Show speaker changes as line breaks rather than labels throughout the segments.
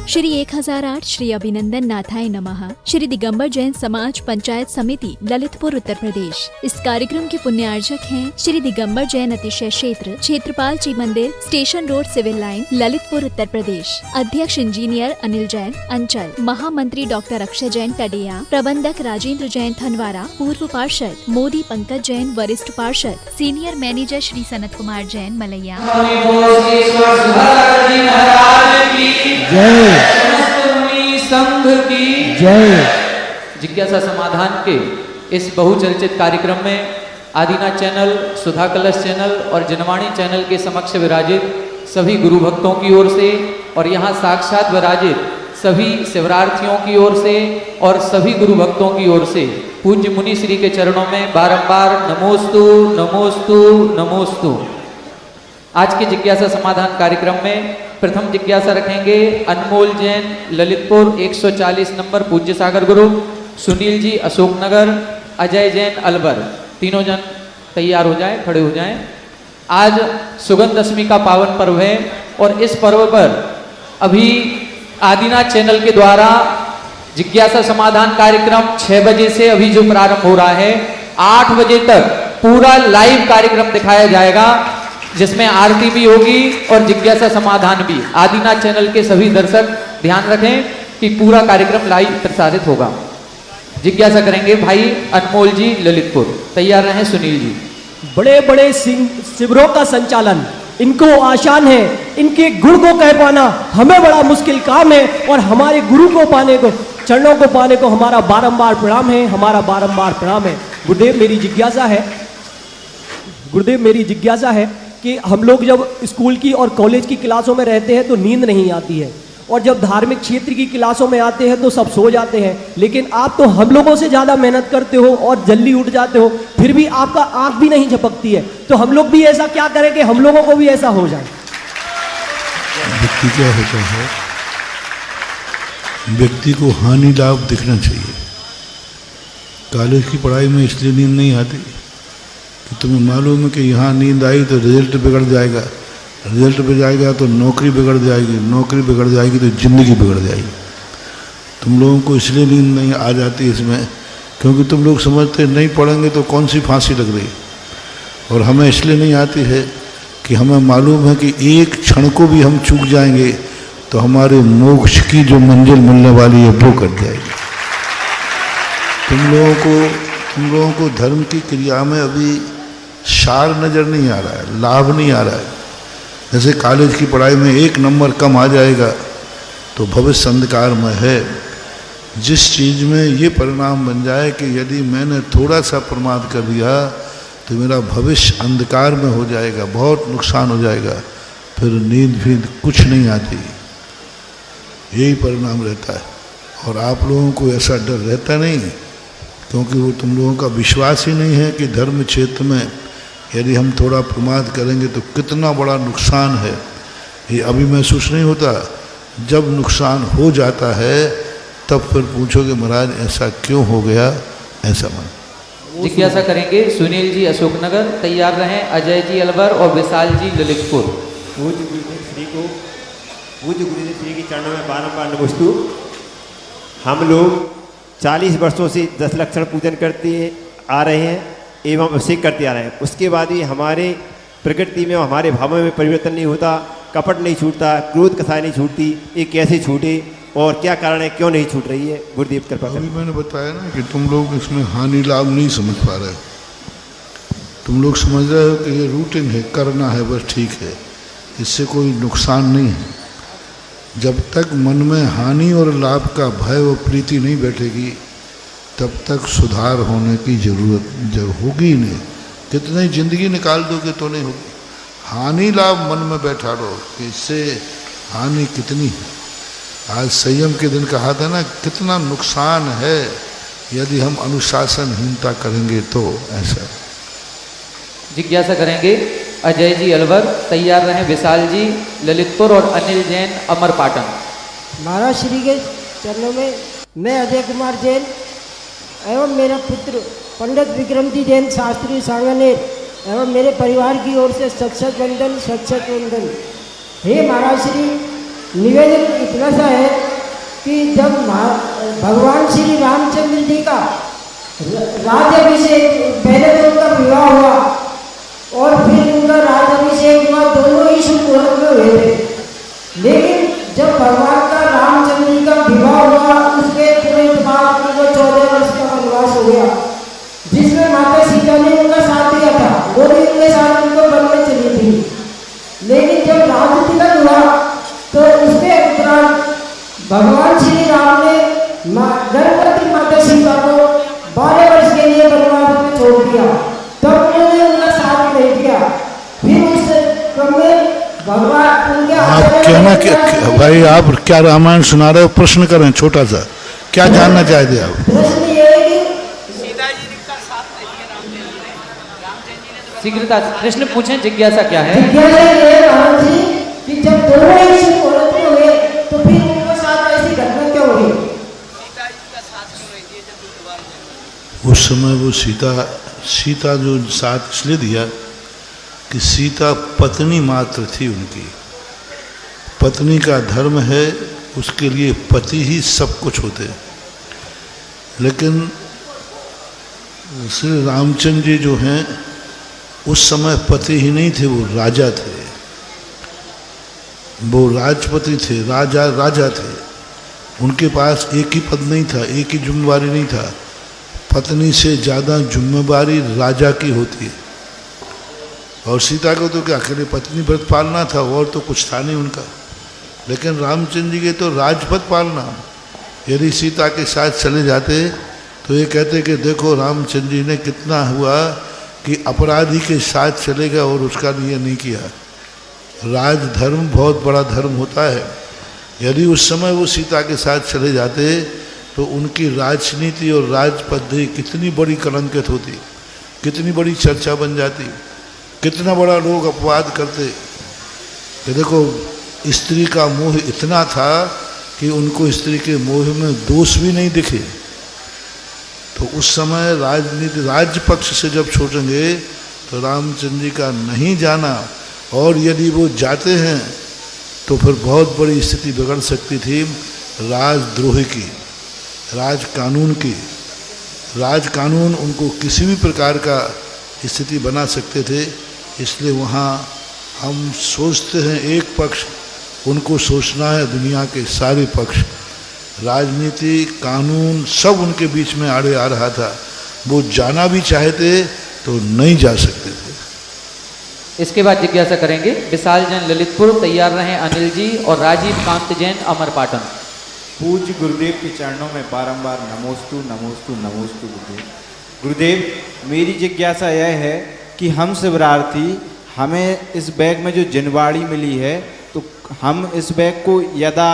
श्री 1008 श्री अभिनंदन नाथाय नमः श्री दिगंबर जैन समाज पंचायत समिति ललितपुर उत्तर प्रदेश। इस कार्यक्रम के पुण्यार्जक हैं श्री दिगंबर जैन अतिशय क्षेत्र क्षेत्रपाल जी मंदिर station road civil line Lalitpur Uttar Pradesh. अध्यक्ष इंजीनियर अनिल जैन अंचल, महामंत्री डॉक्टर अक्षय जैन टडिया, प्रबंधक राजेंद्र जैन थनवारा, पूर्व पार्षद मोदी पंकज जैन वरिष्ठ पार्षद, सीनियर मैनेजर श्री सनत कुमार जैन मलैया।
जय
संघ की
जय।
जिज्ञासा समाधान के इस बहुचर्चित कार्यक्रम में आदिनाथ चैनल, सुधा कलश चैनल और जनवाणी चैनल के समक्ष विराजित सभी गुरु भक्तों की ओर से और यहाँ साक्षात विराजित सभी शिवरार्थियों की ओर से और सभी गुरु भक्तों की ओर से पूज्य मुनि श्री के चरणों में बारंबार नमोस्तु नमोस्तु नमोस्तु। आज के जिज्ञासा समाधान कार्यक्रम में प्रथम जिज्ञासा रखेंगे अनमोल जैन ललितपुर 140 नंबर पूज्य सागर गुरु, सुनील जी अशोकनगर, अजय जैन अलवर। तीनों जन तैयार हो जाएं, खड़े हो जाएं। आज सुगंध दशमी का पावन पर्व है और इस पर्व पर अभी आदिनाथ चैनल के द्वारा जिज्ञासा समाधान कार्यक्रम 6 बजे से अभी जो प्रारंभ हो रहा है 8 बजे तक पूरा लाइव कार्यक्रम दिखाया जाएगा, जिसमें आरती भी होगी और जिज्ञासा समाधान भी। आदिनाथ चैनल के सभी दर्शक ध्यान रखें कि पूरा कार्यक्रम लाइव प्रसारित होगा। जिज्ञासा करेंगे भाई अनमोल जी ललितपुर। तैयार रहें सुनील जी।
बड़े बड़े शिविरों का संचालन इनको आसान है, इनके गुण को कह पाना हमें बड़ा मुश्किल काम है और हमारे गुरु को पाने को, चरणों को पाने को हमारा बारंबार प्रणाम है, हमारा बारंबार प्रणाम है। गुरुदेव मेरी जिज्ञासा है कि हम लोग जब स्कूल की और कॉलेज की क्लासों में रहते हैं तो नींद नहीं आती है और जब धार्मिक क्षेत्र की क्लासों में आते हैं तो सब सो जाते हैं, लेकिन आप तो हम लोगों से ज़्यादा मेहनत करते हो और जल्दी उठ जाते हो, फिर भी आपका आंख भी नहीं झपकती है। तो हम लोग भी ऐसा क्या करें कि हम लोगों को भी ऐसा हो जाए?
व्यक्ति क्या होता है, व्यक्ति को हानि लाभ दिखना चाहिए। कॉलेज की पढ़ाई में इसलिए नींद नहीं आती कि तुम्हें मालूम है कि यहाँ नींद आई तो रिजल्ट बिगड़ जाएगा, रिजल्ट बिगड़ जाएगा तो नौकरी बिगड़ जाएगी, नौकरी बिगड़ जाएगी तो ज़िंदगी बिगड़ जाएगी। तुम लोगों को इसलिए नींद नहीं आ जाती इसमें क्योंकि तुम लोग समझते नहीं पढ़ेंगे तो कौन सी फांसी लग रही। और हमें इसलिए नहीं आती है कि हमें मालूम है कि एक क्षण को भी हम चूक जाएंगे तो हमारे मोक्ष की जो मंजिल मिलने वाली है वो कट जाएगी। तुम लोगों को धर्म की क्रिया में अभी सार नज़र नहीं आ रहा है, लाभ नहीं आ रहा है। जैसे कॉलेज की पढ़ाई में 1 नंबर कम आ जाएगा तो भविष्य अंधकार में है। जिस चीज़ में ये परिणाम बन जाए कि यदि मैंने थोड़ा सा प्रमाद कर दिया तो मेरा भविष्य अंधकार में हो जाएगा, बहुत नुकसान हो जाएगा, फिर नींद भी कुछ नहीं आती। यही परिणाम रहता है। और आप लोगों को ऐसा डर रहता नहीं क्योंकि वो तुम लोगों का विश्वास ही नहीं है कि धर्म क्षेत्र में यदि हम थोड़ा प्रमाद करेंगे तो कितना बड़ा नुकसान है। ये अभी महसूस नहीं होता, जब नुकसान हो जाता है तब फिर पूछोगे महाराज ऐसा क्यों हो गया, ऐसा मन।
जिज्ञासा करेंगे सुनील जी अशोकनगर। तैयार रहें अजय जी अलवर और विशाल जी ललितपुर।
पूज्य गुरुदेव श्री के चरणों में बारंबार नमस्तु। हम लोग 40 वर्षों से 10 लक्षण पूजन करते आ रहे हैं एवं अभिषेक करते आ रहे हैं। उसके बाद भी हमारे प्रकृति में हमारे भावों में परिवर्तन नहीं होता, कपट नहीं छूटता, क्रोध कसाय नहीं छूटती। ये कैसे छूटे और क्या कारण है, क्यों नहीं छूट रही है? गुरुदेव कृपा करें।
अभी मैंने बताया ना कि तुम लोग इसमें हानि लाभ नहीं समझ पा रहे। तुम लोग समझ रहे हो कि ये रूटीन है, करना है, बस ठीक है, इससे कोई नुकसान नहीं है। जब तक मन में हानि और लाभ का भय व प्रीति नहीं बैठेगी तब तक सुधार होने की जरूरत जब होगी ही नहीं। कितना ही जिंदगी निकाल दोगे तो नहीं होगी। हानि लाभ मन में बैठा लो कि इससे हानि कितनी है। आज संयम के दिन कहा था ना, कितना नुकसान है यदि हम अनुशासनहीनता करेंगे तो। ऐसा
जिज्ञासा करेंगे अजय जी अलवर। तैयार रहें विशाल जी ललितपुर और अनिल जैन अमरपाटन।
महाराज श्री के चरणों में मैं अजय कुमार जैन एवं मेरा पुत्र पंडित विक्रम जी जैन शास्त्री सांगानेर एवं मेरे परिवार की ओर से सत्सत वंदन। हे महाराज श्री, निवेदन इतना सा है कि जब भगवान श्री रामचंद्र जी का राज्याभिषेक, पहले तो उनका विवाह हुआ और फिर उनका राज्याभिषेक हुआ, दोनों ही शुभ मुहूर्त में हुए थे। लेकिन जब भगवान का रामचंद्र जी का विवाह हुआ, उसके तुरंत बाद उनको 14 वर्ष का वनवास हो गया, जिसमें माता सीता ने उनका साथ दिया था, वो भी उनके साथ उनको वन में चली थी। लेकिन जब राज तिलक हुआ तो उसके उपरांत भगवान श्री राम ने गर्भवती माता सीता को 12 वर्ष के लिए वनवास में छोड़ दिया, तब उन्होंने उनका साथ नहीं दिया। फिर उस क्रम में भगवान उनके
आप कहना भाई, आप क्या रामायण सुना रहे हो? प्रश्न करें छोटा सा, क्या जानना चाहते आप?
प्रश्न ये है कि
शीघ्रता कृष्ण पूछें, जिज्ञासा क्या है?
जिज्ञासा ये है महाराज जी कि जब दोनों ही शुभ मुहूर्त में हुए तो फिर उनके साथ ऐसी घटना क्यों हुई?
उस समय वो सीता जो साथ इसलिए दिया कि सीता पत्नी मात्र थी उनकी। पत्नी का धर्म है, उसके लिए पति ही सब कुछ होते हैं। लेकिन श्री रामचंद्र जी जो हैं उस समय पति ही नहीं थे, वो राजा थे, वो राजपति थे, राजा थे। उनके पास एक ही पद नहीं था, एक ही जिम्मेवारी नहीं था। पत्नी से ज़्यादा जिम्मेवारी राजा की होती है। और सीता को तो क्या अकेले पत्नी व्रत पालना था, और तो कुछ था नहीं उनका। लेकिन रामचंद्र जी के तो राजपद पालना। यदि सीता के साथ चले जाते तो ये कहते कि देखो रामचंद्र जी ने कितना हुआ कि अपराधी के साथ चलेगा और उसका लिए नहीं किया। राजधर्म बहुत बड़ा धर्म होता है। यदि उस समय वो सीता के साथ चले जाते तो उनकी राजनीति और राजपद्धति कितनी बड़ी कलंकित होती, कितनी बड़ी चर्चा बन जाती, कितना बड़ा लोग अपवाद करते कि देखो स्त्री का मोह इतना था कि उनको स्त्री के मोह में दोष भी नहीं दिखे। तो उस समय राजनीति राज्य पक्ष से जब छोड़ेंगे तो रामचंद्र जी का नहीं जाना, और यदि वो जाते हैं तो फिर बहुत बड़ी स्थिति बिगड़ सकती थी राजद्रोह की, राज कानून की। राज कानून उनको किसी भी प्रकार का स्थिति बना सकते थे। इसलिए वहाँ हम सोचते हैं एक पक्ष, उनको सोचना है दुनिया के सारे पक्ष। राजनीति कानून सब उनके बीच में आड़े आ रहा था। वो जाना भी चाहते तो नहीं जा सकते थे।
इसके बाद जिज्ञासा करेंगे विशाल जैन ललितपुर, तैयार रहें अनिल जी, और राजीव कांत जैन अमरपाटन।
पूज्य गुरुदेव के चरणों में बारंबार नमोस्तु नमोस्तु नमोस्तु गुरुदेव। गुरुदेव, मेरी जिज्ञासा यह है कि हम शिवरार्थी, हमें इस बैग में जो जिनवाड़ी मिली है तो हम इस बैग को यदा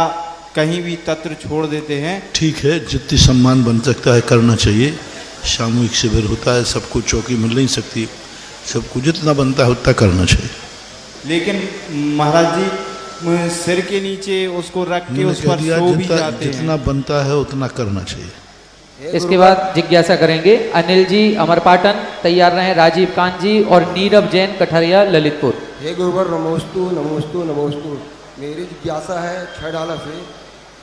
कहीं भी तत्र छोड़ देते हैं?
ठीक है, जितनी सम्मान बन सकता है करना चाहिए। सामूहिक शिविर होता है, सबको चौकी मिल नहीं सकती, सबको जितना बनता है उतना करना चाहिए।
लेकिन महाराज जी सिर के नीचे उसको रख के उस पर सो भी जाते हैं।
जितना बनता है उतना करना चाहिए।
इसके बाद जिज्ञासा करेंगे अनिल जी अमरपाटन, तैयार रहें राजीव कांत जी और नीरव जैन कठरिया ललितपुर।
हे गुरुवर नमोस्तु नमोस्तु नमोस्तु। मेरी जिज्ञासा है छडाला से,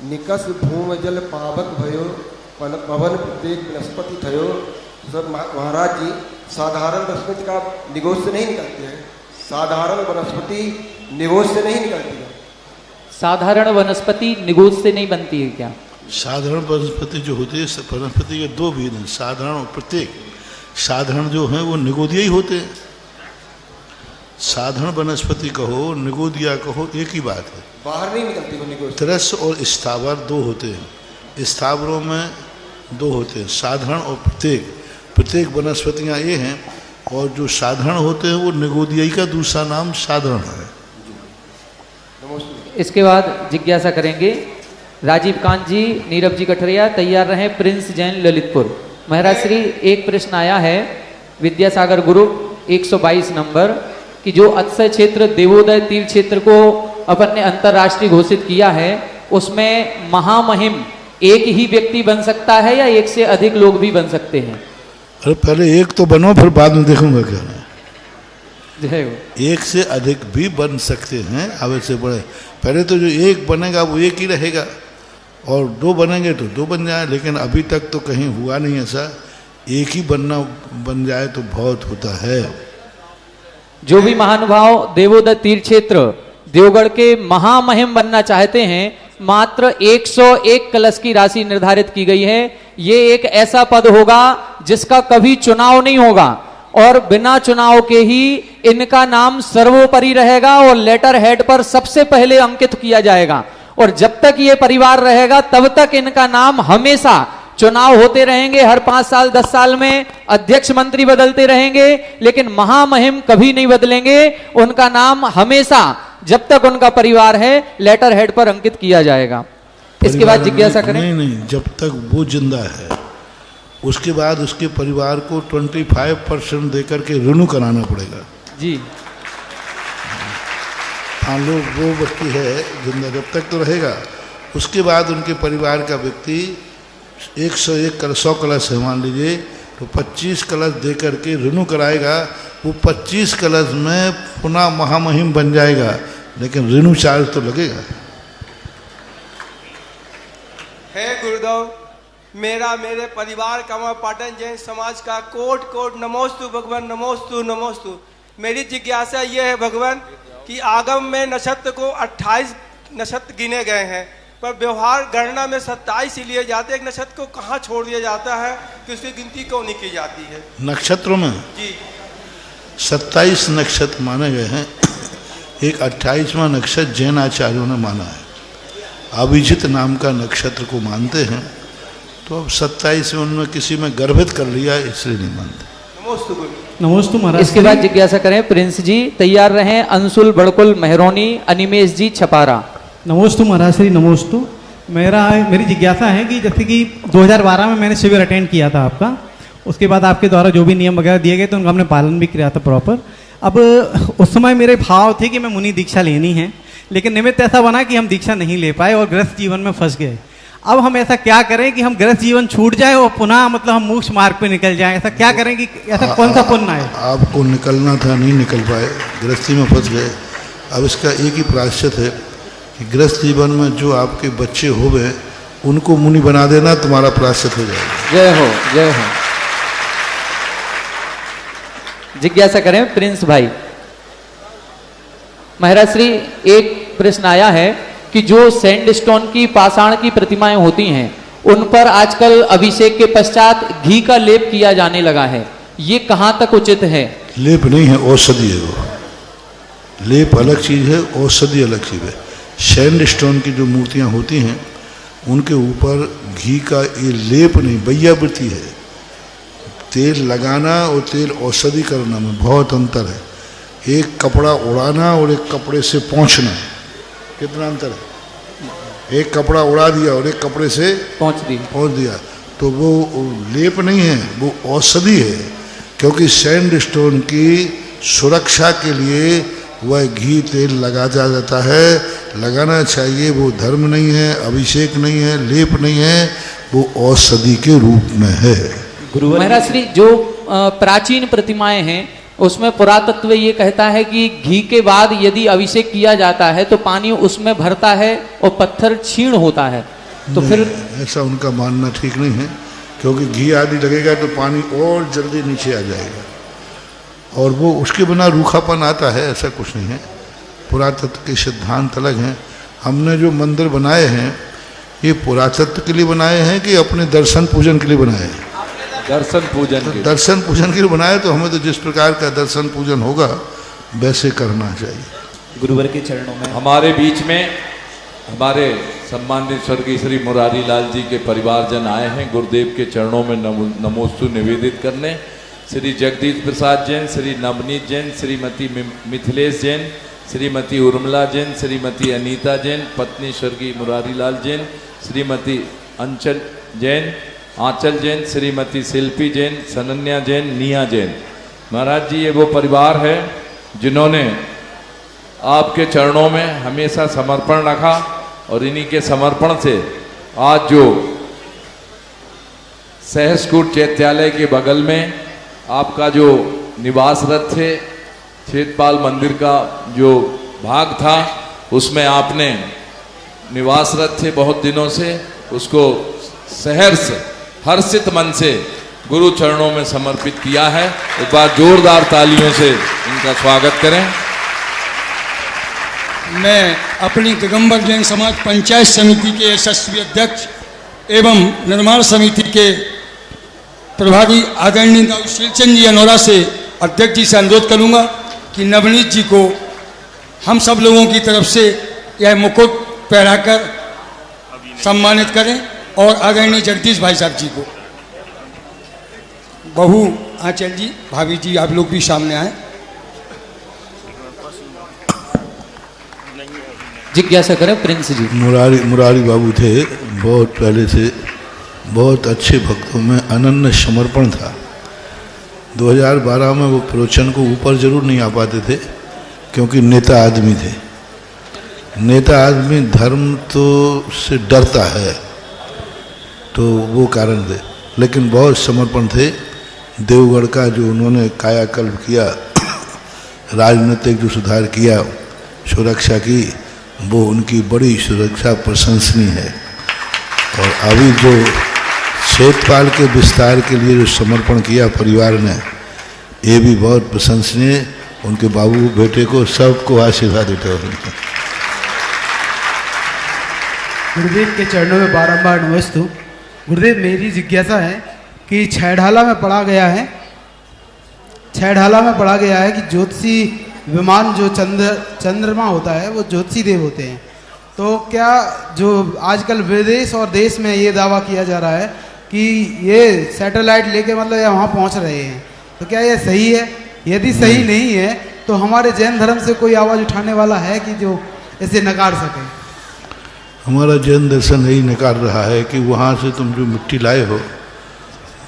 निकस भूम जल पावक भयो पवन प्रत्येक वनस्पति थयो। सब महाराज जी साधारण वनस्पति का निगोज से नहीं निकलती है, साधारण वनस्पति निगोज से नहीं निकलती है।
साधारण वनस्पति निगोज से नहीं बनती है क्या?
साधारण वनस्पति जो होती है, वनस्पति के दो भेद हैं, साधारण और प्रत्येक। साधारण जो है वो निगोदिया ही होते हैं। साधारण वनस्पति कहो निगोदिया कहो एक ही बात है,
बाहर नहीं निकलती वो निगोज।
तरस और स्थावर दो होते हैं, स्थावरों में दो होते हैं, साधारण और प्रत्येक। प्रत्येक वनस्पतियाँ ये हैं, और जो साधारण होते हैं वो निगोदियाई का दूसरा नाम साधारण है।
इसके बाद जिज्ञासा करेंगे राजीव कांत जी, नीरव जी कठरिया, तैयार रहें प्रिंस जैन ललितपुर। महाराज श्री, एक प्रश्न आया है विद्यासागर ग्रुप 122 नंबर कि जो अक्षय क्षेत्र देवोदय तीर्थ क्षेत्र को अपन ने अंतर्राष्ट्रीय घोषित किया है, उसमें महामहिम एक ही व्यक्ति बन सकता है या एक से अधिक लोग भी बन सकते हैं?
अरे पहले एक तो बनो, फिर बाद में देखूंगा क्या है।
जय हो।
एक से अधिक भी बन सकते हैं, आवश्यक से बड़े पहले तो जो एक बनेगा वो एक ही रहेगा, और दो बनेंगे तो दो बन जाए, लेकिन अभी तक तो कहीं हुआ नहीं ऐसा। एक ही बन जाए तो बहुत होता है।
जो भी महानुभाव देवोदत्त तीर्थ क्षेत्र देवगढ़ के महामहिम बनना चाहते हैं, मात्र 101 कलश की राशि निर्धारित की गई है। ये एक ऐसा पद होगा जिसका कभी चुनाव नहीं होगा, और बिना चुनाव के ही इनका नाम सर्वोपरि रहेगा और लेटर हेड पर सबसे पहले अंकित किया जाएगा। और जब तक ये परिवार रहेगा तब तक इनका नाम हमेशा, चुनाव होते रहेंगे हर 5 साल 10 साल में, अध्यक्ष मंत्री बदलते रहेंगे, लेकिन महामहिम कभी नहीं बदलेंगे। उनका नाम हमेशा जब तक उनका परिवार है लेटर हेड पर अंकित किया जाएगा। इसके बाद जिज्ञासा करें।
नहीं, जब तक वो जिंदा है उसके बाद उसके परिवार को 25% देकर के रिन्यू कराना पड़ेगा
जी।
हाँ, लोग वो व्यक्ति है जिंदा जब तक तो रहेगा, उसके बाद उनके परिवार का व्यक्ति 101 कलश 100 कलश है मान लीजिए, तो 25 कलश दे करके रिन्यू कराएगा। वो 25 कलश में पुनः महामहिम बन जाएगा, लेकिन रिन्यू चार्ज तो लगेगा।
है गुरुदेव, मेरा मेरे परिवार का, मैं पाटन जैन समाज का कोट कोट नमोस्तु भगवान, नमोस्तु नमोस्तु। मेरी जिज्ञासा ये है भगवान कि आगम में नक्षत्र को 28 नक्षत्र गिने गए हैं, पर व्यवहार गणना में 27 ही लिए जाते हैं। एक नक्षत्र को कहाँ छोड़ दिया जाता है कि उसकी गिनती क्यों नहीं की जाती है?
नक्षत्रों में
जी
27 नक्षत्र माने गए हैं। एक 28वां नक्षत्र जैन आचार्यों ने माना है, अभिजित नाम का नक्षत्र को मानते हैं, तो अब 27 में उन्होंने किसी में गर्भित कर लिया इसलिए नहीं मानते।
नमोस्तु महाराज। इसके बाद जिज्ञासा करें प्रिंस जी, तैयार रहें। अंशुल बड़कुल मेहरोनी, अनिमेश जी छपारा।
नमोस्तु महाराज श्री, नमोस्तु। मेरी जिज्ञासा है कि जैसे कि 2012 में मैंने शिविर अटेंड किया था आपका, उसके बाद आपके द्वारा जो भी नियम वगैरह दिए गए तो उनका हमने पालन भी किया था प्रॉपर। अब उस समय मेरे भाव थे कि मैं मुनि दीक्षा लेनी है, लेकिन निमित्त ऐसा बना कि हम दीक्षा नहीं ले पाए और गृहस्थ जीवन में फंस गए। अब हम ऐसा क्या करें कि हम गृहस्थ जीवन छूट जाए और पुनः मतलब हम मोक्ष मार्ग पे निकल जाएं? ऐसा क्या करें कि ऐसा कौन सा पुण्य है?
आपको निकलना था, नहीं निकल पाए, गृहस्थी में फंस गए। अब इसका एक ही प्रायश्चित है कि गृहस्थ जीवन में जो आपके बच्चे हो गए उनको मुनि बना देना, तुम्हारा प्रायश्चित हो जाएगा।
जय हो, जय हो। जिज्ञासा करें प्रिंस भाई। महाराज श्री, एक प्रश्न आया है कि जो सैंडस्टोन की पाषाण की प्रतिमाएं होती हैं उन पर आजकल अभिषेक के पश्चात घी का लेप किया जाने लगा है, ये कहां तक उचित है?
लेप नहीं है, औषधि है वो। लेप अलग चीज है, औषधि अलग चीज है। सैंडस्टोन की जो मूर्तियां होती हैं उनके ऊपर घी का ये लेप नहीं, वैयावृत्ति है। तेल लगाना और तेल औषधि करना में बहुत अंतर है। एक कपड़ा उड़ाना और एक कपड़े से पोंछना, कितना अंतर है? एक कपड़ा उड़ा दिया और एक कपड़े से पोंछ दिया, तो वो लेप नहीं है, वो औषधि है। क्योंकि सैंडस्टोन की सुरक्षा के लिए वह घी तेल लगाया जाता है, लगाना चाहिए। वो धर्म नहीं है, अभिषेक नहीं है, लेप नहीं है, वो औषधि के रूप में है।
महाराज श्री, जो प्राचीन प्रतिमाएं हैं उसमें पुरातत्व ये कहता है कि घी के बाद यदि अभिषेक किया जाता है तो पानी उसमें भरता है और पत्थर क्षीण होता है, तो फिर
ऐसा उनका मानना ठीक नहीं है। क्योंकि घी आदि लगेगा तो पानी और जल्दी नीचे आ जाएगा, और वो उसके बिना रूखापन आता है, ऐसा कुछ नहीं है। पुरातत्व के सिद्धांत अलग हैं। हमने जो मंदिर बनाए हैं ये पुरातत्व के लिए बनाए हैं कि अपने दर्शन पूजन के लिए बनाए हैं?
दर्शन पूजन
तो दर्शन पूजन के लिए बनाए, तो हमें तो जिस प्रकार का दर्शन पूजन होगा वैसे करना चाहिए।
गुरुवर के चरणों में हमारे बीच में हमारे सम्मानित स्वर्गीय श्री मुरारी लाल जी के परिवारजन आए हैं गुरुदेव के चरणों में नमोस्तु निवेदित करने। श्री जगदीश प्रसाद जैन, श्री नवनीत जैन, श्रीमती मिथिलेश जैन, श्रीमती उर्मिला जैन, श्रीमती अनीता जैन, पत्नी स्वर्गीय मुरारी लाल जैन, श्रीमती अंचल जैन, आंचल जैन, श्रीमती शिल्पी जैन, सनन्या जैन, निया जैन। महाराज जी, ये वो परिवार है जिन्होंने आपके चरणों में हमेशा समर्पण रखा, और इन्हीं के समर्पण से आज जो सहसकूट चैत्यालय के बगल में आपका जो निवासरत थे, छेदपाल मंदिर का जो भाग था, उसमें आपने निवासरत थे बहुत दिनों से, उसको सहर्ष हर्षित मन से गुरु चरणों में समर्पित किया है। एक बार जोरदार तालियों से इनका स्वागत करें।
मैं अपनी दिगंबर जैन समाज पंचायत समिति के यशस्वी अध्यक्ष एवं निर्माण समिति के प्रभारी आदरणीय शीलचंद जी अनोरा से अध्यक्ष जी से अनुरोध करूंगा कि नवनीत जी को हम सब लोगों की तरफ से यह मुकुट पहनाकर सम्मानित करें और आदरणीय जगदीश भाई साहब जी को। बहू आंचल जी, भाभी जी, आप लोग भी सामने आए।
जिज्ञासा करें प्रिंस जी।
मुरारी बाबू थे, बहुत पहले से बहुत अच्छे भक्तों में अनन्य समर्पण था। 2012 में वो प्रवचन को ऊपर जरूर नहीं आ पाते थे क्योंकि नेता आदमी थे। नेता आदमी धर्म तो से डरता है, तो वो कारण थे, लेकिन बहुत समर्पण थे। देवगढ़ का जो उन्होंने कायाकल्प किया, राजनीतिक जो सुधार किया, सुरक्षा की, वो उनकी बड़ी सुरक्षा प्रशंसनीय है। और अभी जो क्षेत्रपाल के विस्तार के लिए जो समर्पण किया परिवार ने, ये भी बहुत प्रशंसनीय। उनके बाबू बेटे को सबको आशीर्वाद देते हैं।
गुरुदेव के चरणों में बारंबार नमस्तु। गुरुदेव, मेरी जिज्ञासा है कि छैढाला में पढ़ा गया है कि ज्योतिषी विमान जो चंद्रमा होता है वो ज्योतिषी देव होते हैं। तो क्या जो आजकल विदेश और देश में ये दावा किया जा रहा है कि ये सैटेलाइट लेके मतलब वहाँ पहुँच रहे हैं, तो क्या ये सही है? यदि सही नहीं है तो हमारे जैन धर्म से कोई आवाज़ उठाने वाला है कि जो इसे नकार सके?
हमारा जैन दर्शन यही नकार रहा है कि वहाँ से तुम जो मिट्टी लाए हो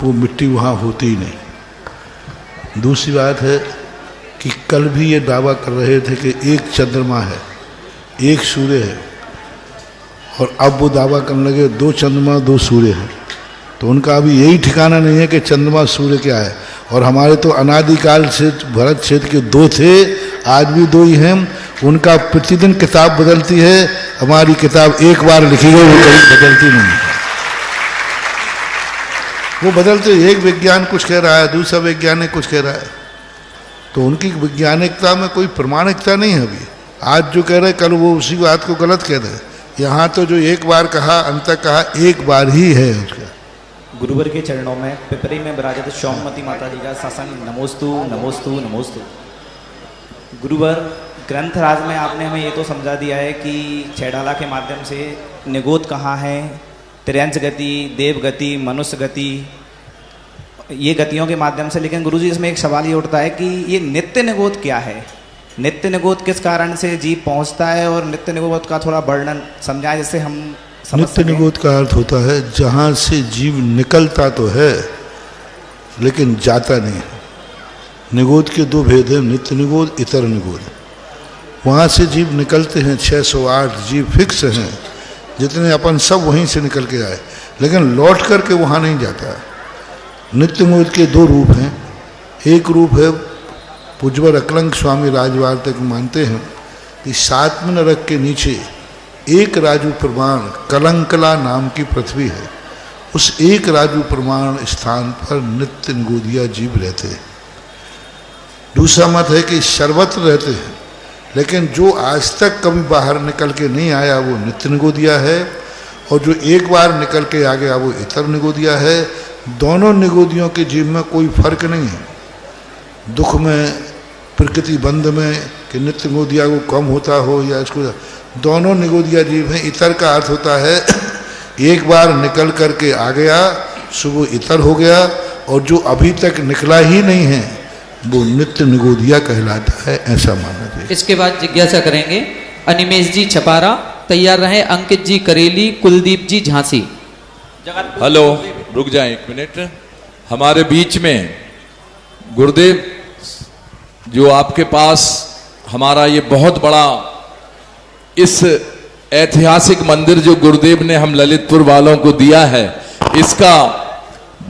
वो मिट्टी वहाँ होती ही नहीं। दूसरी बात है कि कल भी ये दावा कर रहे थे कि एक चंद्रमा है, एक सूर्य है, और अब वो दावा करने लगे 2 चंद्रमा 2 सूर्य है। तो उनका अभी यही ठिकाना नहीं है कि चंद्रमा सूर्य क्या है। और हमारे तो अनादिकाल से भरत क्षेत्र के 2 थे, आज भी 2 ही हैं। उनका प्रतिदिन किताब बदलती है, हमारी किताब एक बार लिखी गई, वो कभी बदलती नहीं। वो बदलते, एक विज्ञान कुछ कह रहा है, दूसरा वैज्ञानिक कुछ कह रहा है, तो उनकी वैज्ञानिकता में कोई प्रमाणिकता नहीं है। अभी आज जो कह रहे कल वो उसी बात को गलत कह रहे। यहाँ तो जो एक बार कहा, अंत कहा, एक बार ही है उसका।
गुरुवर के चरणों में पिपरी में विराजित सौमती माता जी का सासंग नमोस्तु नमोस्तु नमोस्तु। गुरुवर, ग्रंथराज में आपने हमें ये तो समझा दिया है कि छैढाला के माध्यम से निगोद कहाँ है, त्रियंच गति, देव गति, मनुष्य गति, ये गतियों के माध्यम से। लेकिन गुरुजी, इसमें एक सवाल ये उठता है कि ये नित्य निगोद क्या है? नित्य निगोद किस कारण से जीव पहुँचता है, और नित्य निगोद का थोड़ा वर्णन समझाएं जिससे हम
नित्य निगोद का अर्थ होता है जहाँ से जीव निकलता तो है लेकिन जाता नहीं है। निगोद के 2 भेद हैं, नित्य निगोद, इतर निगोद। वहाँ से जीव निकलते हैं, 608 जीव फिक्स हैं, जितने अपन सब वहीं से निकल के आए, लेकिन लौट करके वहाँ नहीं जाता। नित्य निगोद के 2 रूप हैं। एक रूप है, पूज्यवर अकलंक स्वामी राजवार तक मानते हैं कि 7वें नरक के नीचे एक राजू प्रमाण कलंकला नाम की पृथ्वी है। उस एक राजू प्रमाण स्थान पर नित्य निगोदिया जीव रहते हैं। दूसरा मत है कि सर्वत्र रहते हैं, लेकिन जो आज तक कभी बाहर निकल के नहीं आया वो नित्य निगोदिया है, और जो एक बार निकल के आ गया वो इतर निगोदिया है। दोनों निगोदियों के जीव में कोई फर्क नहीं है। दुख में, प्रकृति बंध में कि नित्य निगोदिया को कम होता हो या इसको, दोनों निगोदिया जीव हैं। इतर का अर्थ होता है एक बार निकल करके आ गया सुबह इतर हो गया, और जो अभी तक निकला ही नहीं है वो नित्य निगोदिया कहलाता है, ऐसा मानना चाहिए।
इसके बाद जिज्ञासा करेंगे अनिमेश जी छपारा, तैयार रहे अंकित जी करेली, कुलदीप जी झांसी।
हेलो, रुक जाएं 1 मिनट। हमारे बीच में गुरुदेव, जो आपके पास हमारा ये बहुत बड़ा इस ऐतिहासिक मंदिर जो गुरुदेव ने हम ललितपुर वालों को दिया है, इसका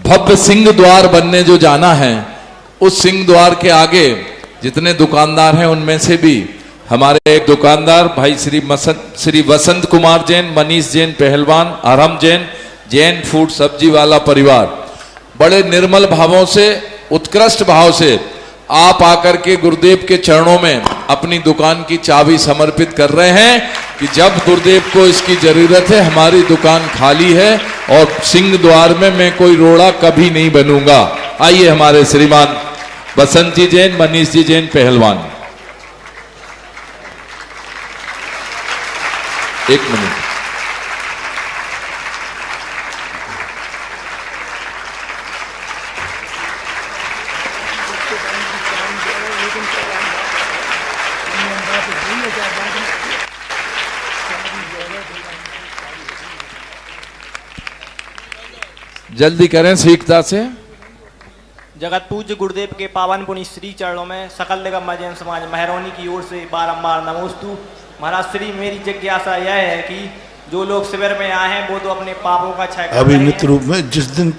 भव्य सिंह द्वार बनने जो जाना है, उस सिंह द्वार के आगे जितने दुकानदार हैं उनमें से भी हमारे एक दुकानदार भाई श्री वसंत कुमार जैन, मनीष जैन पहलवान, आरम जैन, जैन फूड सब्जी वाला परिवार, बड़े निर्मल भावों से, उत्कृष्ट भाव से आप आकर के गुरुदेव के चरणों में अपनी दुकान की चाबी समर्पित कर रहे हैं कि जब गुरुदेव को इसकी जरूरत है, हमारी दुकान खाली है और सिंह द्वार में मैं कोई रोड़ा कभी नहीं बनूंगा। आइए हमारे श्रीमान बसंत जी जैन, मनीष जी जैन पहलवान। एक मिनट। जल्दी करें शीघ्रता से।
जगत पूज्य गुरुदेव के पावन पुण्य श्री चरणों में सकल दिगंबर जैन समाज महरौनी की ओर से बारंबार नमोस्तु। महाराज श्री, मेरी जिज्ञासा यह है कि जो लोग शिविर में आए हैं वो तो अपने पापों का क्षय
अभी नित्य रूप में जिस दिन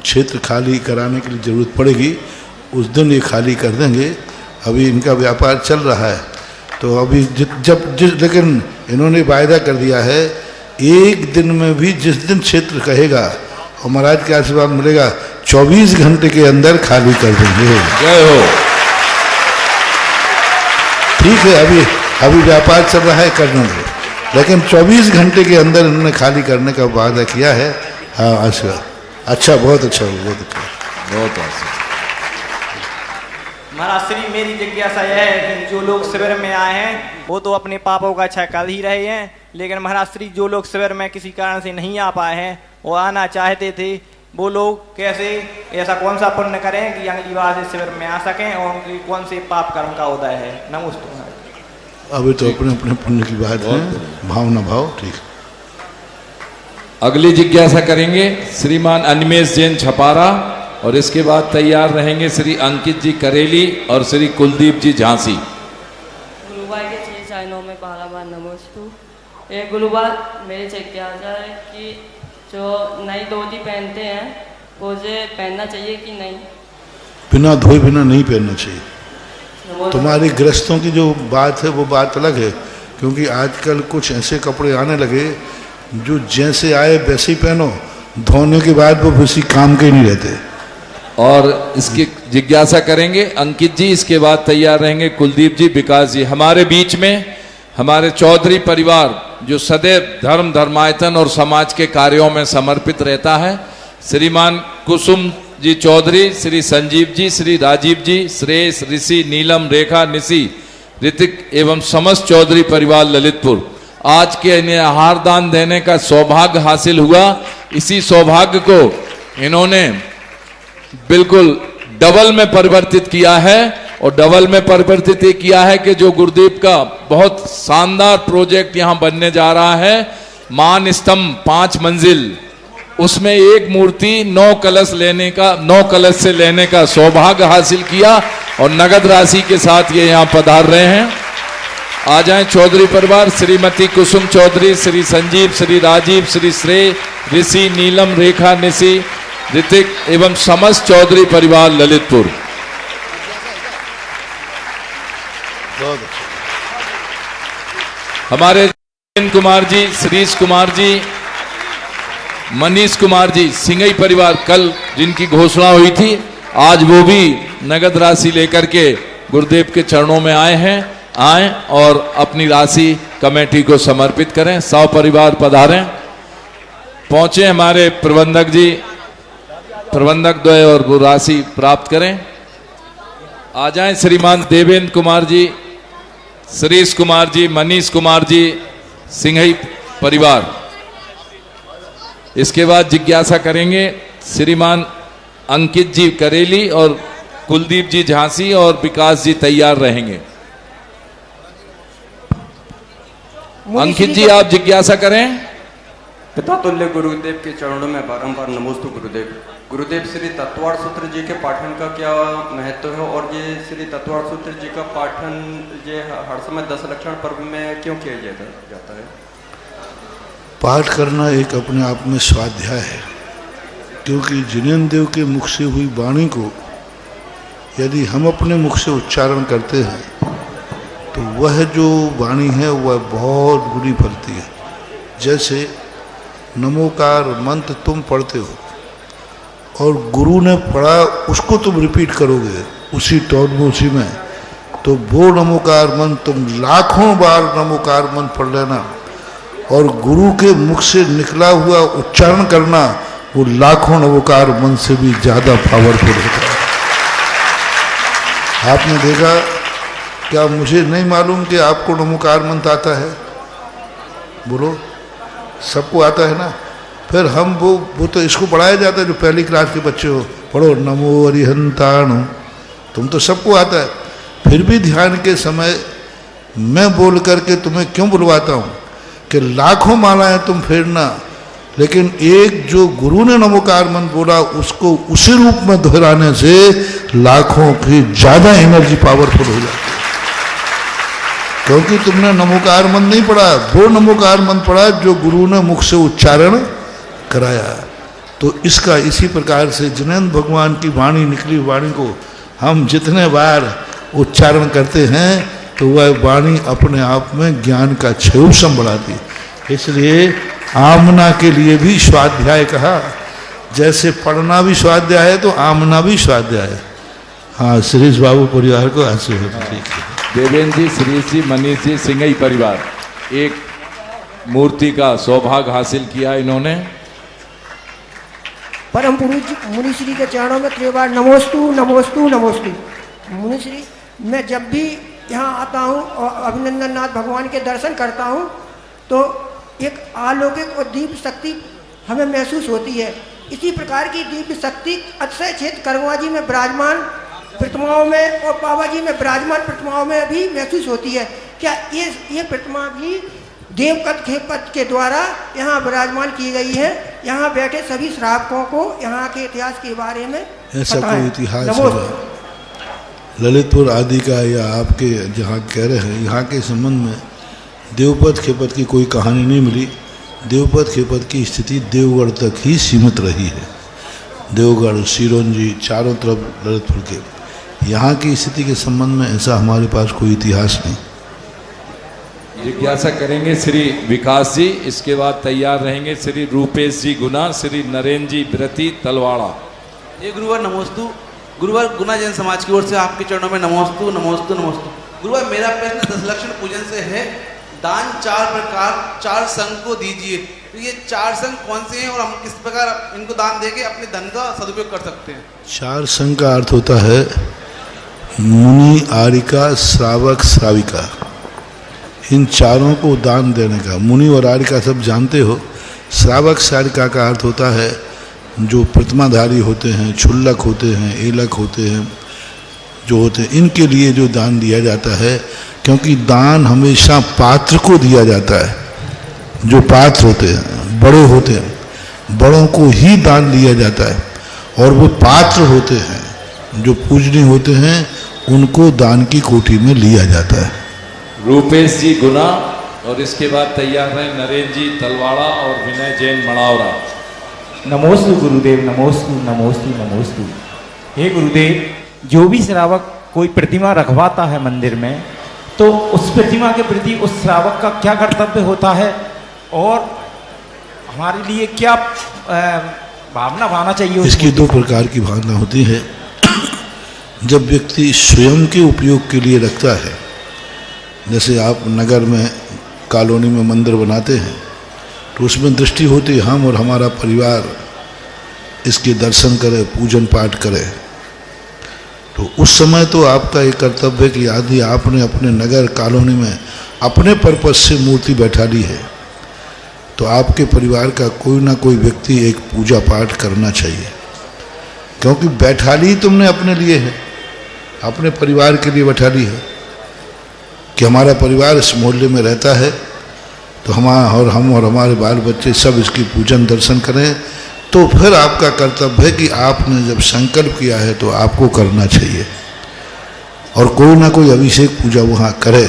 क्षेत्र खाली कराने के लिए जरूरत पड़ेगी उस दिन ये खाली कर देंगे। अभी इनका व्यापार चल रहा है तो अभी लेकिन इन्होंने वायदा कर दिया है एक दिन में भी जिस दिन क्षेत्र कहेगा और महाराज के आशीर्वाद मिलेगा 24 घंटे के अंदर खाली कर देंगे।
जय हो।
ठीक है, अभी व्यापार चल रहा है, कर देंगे, लेकिन 24 घंटे के अंदर इन्होंने खाली करने का वादा किया है। हाँ, अच्छा, बहुत अच्छा, बहुत अच्छा, बहुत अच्छा।
महाराज श्री, मेरी जिज्ञासा यह है कि जो लोग शिविर में आए हैं वो तो अपने पापों का क्षय कर ही रहे हैं, लेकिन महाराज श्री जो लोग शिविर में किसी कारण से नहीं आ पाए हैं, वो आना चाहते थे, वो लोग कैसे, ऐसा कौन सा पुण्य करें कि अगली बार से शिविर में आ सकें और उनकी कौन से पाप कर्म का उदय है? नमस्ते।
अभी तो अपने अपने पुण्य की बात है, भावना भाव। ठीक।
अगली जिज्ञासा करेंगे श्रीमान अनिमेश जैन छपारा और इसके बाद तैयार रहेंगे श्री अंकित जी करेली और श्री कुलदीप जी झांसी।
गुरुवार के 6 चरणों में बारंबार नमोस्तु। एक गुरुवार मेरी जिज्ञासा है कि जो नई धोती पहनते हैं वो उसे पहनना चाहिए कि नहीं?
बिना धोए बिना नहीं पहनना चाहिए। तुम्हारी गृहस्थों की जो बात है वो बात अलग है, क्योंकि आजकल कुछ ऐसे कपड़े आने लगे जो जैसे आए वैसे ही पहनो, धोने के बाद वो किसी काम के नहीं रहते।
और इसकी जिज्ञासा करेंगे अंकित जी, इसके बाद तैयार रहेंगे कुलदीप जी, विकास जी। हमारे बीच में हमारे चौधरी परिवार जो सदैव धर्म धर्मायतन और समाज के कार्यों में समर्पित रहता है, श्रीमान कुसुम जी चौधरी, श्री संजीव जी, श्री राजीव जी, श्रेयस, ऋषि, नीलम, रेखा, निशी, ऋतिक एवं समस्त चौधरी परिवार ललितपुर, आज के इन्हें आहार दान देने का सौभाग्य हासिल हुआ। इसी सौभाग्य को इन्होंने बिल्कुल डबल में परिवर्तित किया है और डबल में परिवर्तित ये किया है कि जो गुरुदेव का बहुत शानदार प्रोजेक्ट यहाँ बनने जा रहा है, मान स्तंभ 5 मंजिल, उसमें एक मूर्ति 9 कलश से लेने का सौभाग्य हासिल किया और नगद राशि के साथ ये यहाँ पधार रहे हैं। आ जाएं चौधरी परिवार, श्रीमती कुसुम चौधरी, श्री संजीव, श्री राजीव, श्री श्रेय, ऋषि, नीलम, रेखा, निशी, ऋतिक एवं समस्त चौधरी परिवार ललितपुर। हमारे कुमार जी, श्रीश कुमार जी, मनीष कुमार जी, सिंघई परिवार, कल जिनकी घोषणा हुई थी, आज वो भी नगद राशि लेकर के गुरुदेव के चरणों में आए और अपनी राशि कमेटी को समर्पित करें। 100 परिवार पधारें। पहुंचे हमारे प्रबंधक जी, प्रबंधक द्वय और वो राशि प्राप्त करें। आ जाएं श्रीमान देवेंद्र कुमार जी, श्रीश कुमार जी, मनीष कुमार जी, सिंघई परिवार। इसके बाद जिज्ञासा करेंगे श्रीमान अंकित जी करेली और कुलदीप जी झांसी और विकास जी तैयार रहेंगे। अंकित जी आप जिज्ञासा करें।
पिता तुल्य गुरुदेव के चरणों में बारंबार नमोस्तु गुरुदेव। गुरुदेव श्री तत्वार्थ सूत्र जी के पाठन का क्या महत्व है और ये श्री तत्वार्थ सूत्र जी का पाठन ये हर समय 10 लक्षण पर्व में क्यों किया जाता है?
पाठ करना एक अपने आप में स्वाध्याय है, क्योंकि जिनेन्द्र देव के मुख से हुई वाणी को यदि हम अपने मुख से उच्चारण करते हैं तो वह जो वाणी है वह बहुत बुरी फलती है। जैसे नमोकार मंत्र तुम पढ़ते हो और गुरु ने पढ़ा उसको तुम रिपीट करोगे उसी टोन में उसी में, तो वो नमोकार मंत्र तुम लाखों बार नमोकार मंत्र पढ़ लेना और गुरु के मुख से निकला हुआ उच्चारण करना वो लाखों नमोकार मंत्र से भी ज़्यादा पावरफुल होता है। आपने देखा क्या? मुझे नहीं मालूम कि आपको नमोकार मंत्र आता है? बोलो, सबको आता है ना? फिर हम वो तो इसको पढ़ाया जाता है जो पहली क्लास के बच्चे हो, पढ़ो नमो अरिहंताणु, तुम तो सबको आता है। फिर भी ध्यान के समय मैं बोल करके तुम्हें क्यों बुलवाता हूँ कि लाखों मालाएं तुम फेरना, लेकिन एक जो गुरु ने नमोकार मंत्र बोला उसको उसी रूप में दोहराने से लाखों की ज़्यादा एनर्जी पावरफुल हो जाती है। क्योंकि तुमने नमोकार मंत्र नहीं पढ़ा, वो नमोकार मंत्र पढ़ा जो गुरु ने मुख से उच्चारण कराया। तो इसका इसी प्रकार से जिनेंद्र भगवान की वाणी निकली वाणी को हम जितने बार उच्चारण करते हैं तो वह वाणी अपने आप में ज्ञान का क्षयोसम बढ़ाती। इसलिए आमना के लिए भी स्वाध्याय कहा, जैसे पढ़ना भी स्वाध्याय है तो आमना भी स्वाध्याय है। हाँ, श्रीश बाबू परिवार को आशीर्वाद। ठीक है।
देवेंद्र जी, श्रीश जी, मनीष जी, सिंघई परिवार एक मूर्ति का सौभाग्य हासिल किया इन्होंने।
परम पुरुष मुनिश्री के चरणों में त्रिबार नमोस्तु नमोस्तु नमोस्तु। मुनिश्री, मैं जब भी यहाँ आता हूँ और अभिनंदन नाथ भगवान के दर्शन करता हूँ तो एक अलौकिक और दिव्य शक्ति हमें महसूस होती है। इसी प्रकार की दिव्य शक्ति अक्षय क्षेत्र करवा जी में विराजमान प्रतिमाओं में और पावा जी में विराजमान प्रतिमाओं में भी महसूस होती है। क्या ये प्रतिमा भी देवकथ खेपत के द्वारा यहाँ विराजमान की गई है? यहाँ बैठे सभी श्रावकों को यहाँ के इतिहास के बारे में
ऐसा कोई इतिहास है ललितपुर आदि का या आपके जहाँ कह रहे हैं यहाँ के संबंध में देवपथ खेपत की कोई कहानी नहीं मिली। देवपथ खेपत की स्थिति देवगढ़ तक ही सीमित रही है। देवगढ़, सिरोंजी, चारों तरफ ललितपुर के, यहाँ की स्थिति के संबंध में ऐसा हमारे पास कोई इतिहास नहीं।
जिज्ञासा करेंगे श्री विकास जी, इसके बाद तैयार रहेंगे श्री रूपेश जी गुना, श्री नरेंद्र जी व्रती तलवाड़ा।
ये गुरुवार नमोस्तु। गुरुवार गुना जैन समाज की ओर से आपके चरणों में नमोस्तु नमोस्तु नमोस्तु। गुरुवार मेरा प्रश्न 10 लक्षण पूजन से है। दान 4 प्रकार 4 संघ को दीजिए, तो ये 4 संघ कौन से हैं और हम किस प्रकार इनको दान देके अपने धन का सदुपयोग कर सकते हैं?
4 संघ का अर्थ होता है मुनि, आरिका, श्रावक, श्राविका, इन चारों को दान देने का। मुनि और आरिका सब जानते हो। श्रावक श्राविका का अर्थ होता है जो प्रतिमाधारी होते हैं, क्षुल्लक होते हैं, एलक होते हैं, जो होते हैं, इनके लिए जो दान दिया जाता है, क्योंकि दान हमेशा पात्र को दिया जाता है। जो पात्र होते हैं, बड़े होते हैं, बड़ों को ही दान दिया जाता है, और वो पात्र होते हैं जो पूजनीय होते हैं उनको दान की कोटि में लिया जाता है।
रूपेश जी गुना और इसके बाद तैयार रहे नरेंद्र जी तलवाड़ा और विनय जैन मड़ावरा।
नमोस्तु गुरुदेव, नमोस्तु नमोस्तु नमोस्तु। हे गुरुदेव, जो भी श्रावक कोई प्रतिमा रखवाता है मंदिर में, तो उस प्रतिमा के प्रति उस श्रावक का क्या कर्तव्य होता है और हमारे लिए क्या भावना भावना चाहिए?
इसकी 2 प्रकार की भावना होती है। जब व्यक्ति स्वयं के उपयोग के लिए रखता है, जैसे आप नगर में कॉलोनी में मंदिर बनाते हैं, तो उसमें दृष्टि होती है हम और हमारा परिवार इसके दर्शन करे, पूजन पाठ करे। तो उस समय तो आपका एक कर्तव्य है कि यदि आपने अपने नगर कॉलोनी में अपने पर्पस से मूर्ति बैठा ली है, तो आपके परिवार का कोई ना कोई व्यक्ति एक पूजा पाठ करना चाहिए, क्योंकि बैठा ली तुमने अपने लिए है, अपने परिवार के लिए बैठा ली है कि हमारा परिवार इस मोहल्ले में रहता है, तो हम और हमारे बाल बच्चे सब इसकी पूजन दर्शन करें। तो फिर आपका कर्तव्य है कि आपने जब संकल्प किया है तो आपको करना चाहिए, और कोई ना कोई अभिषेक पूजा वहाँ करे।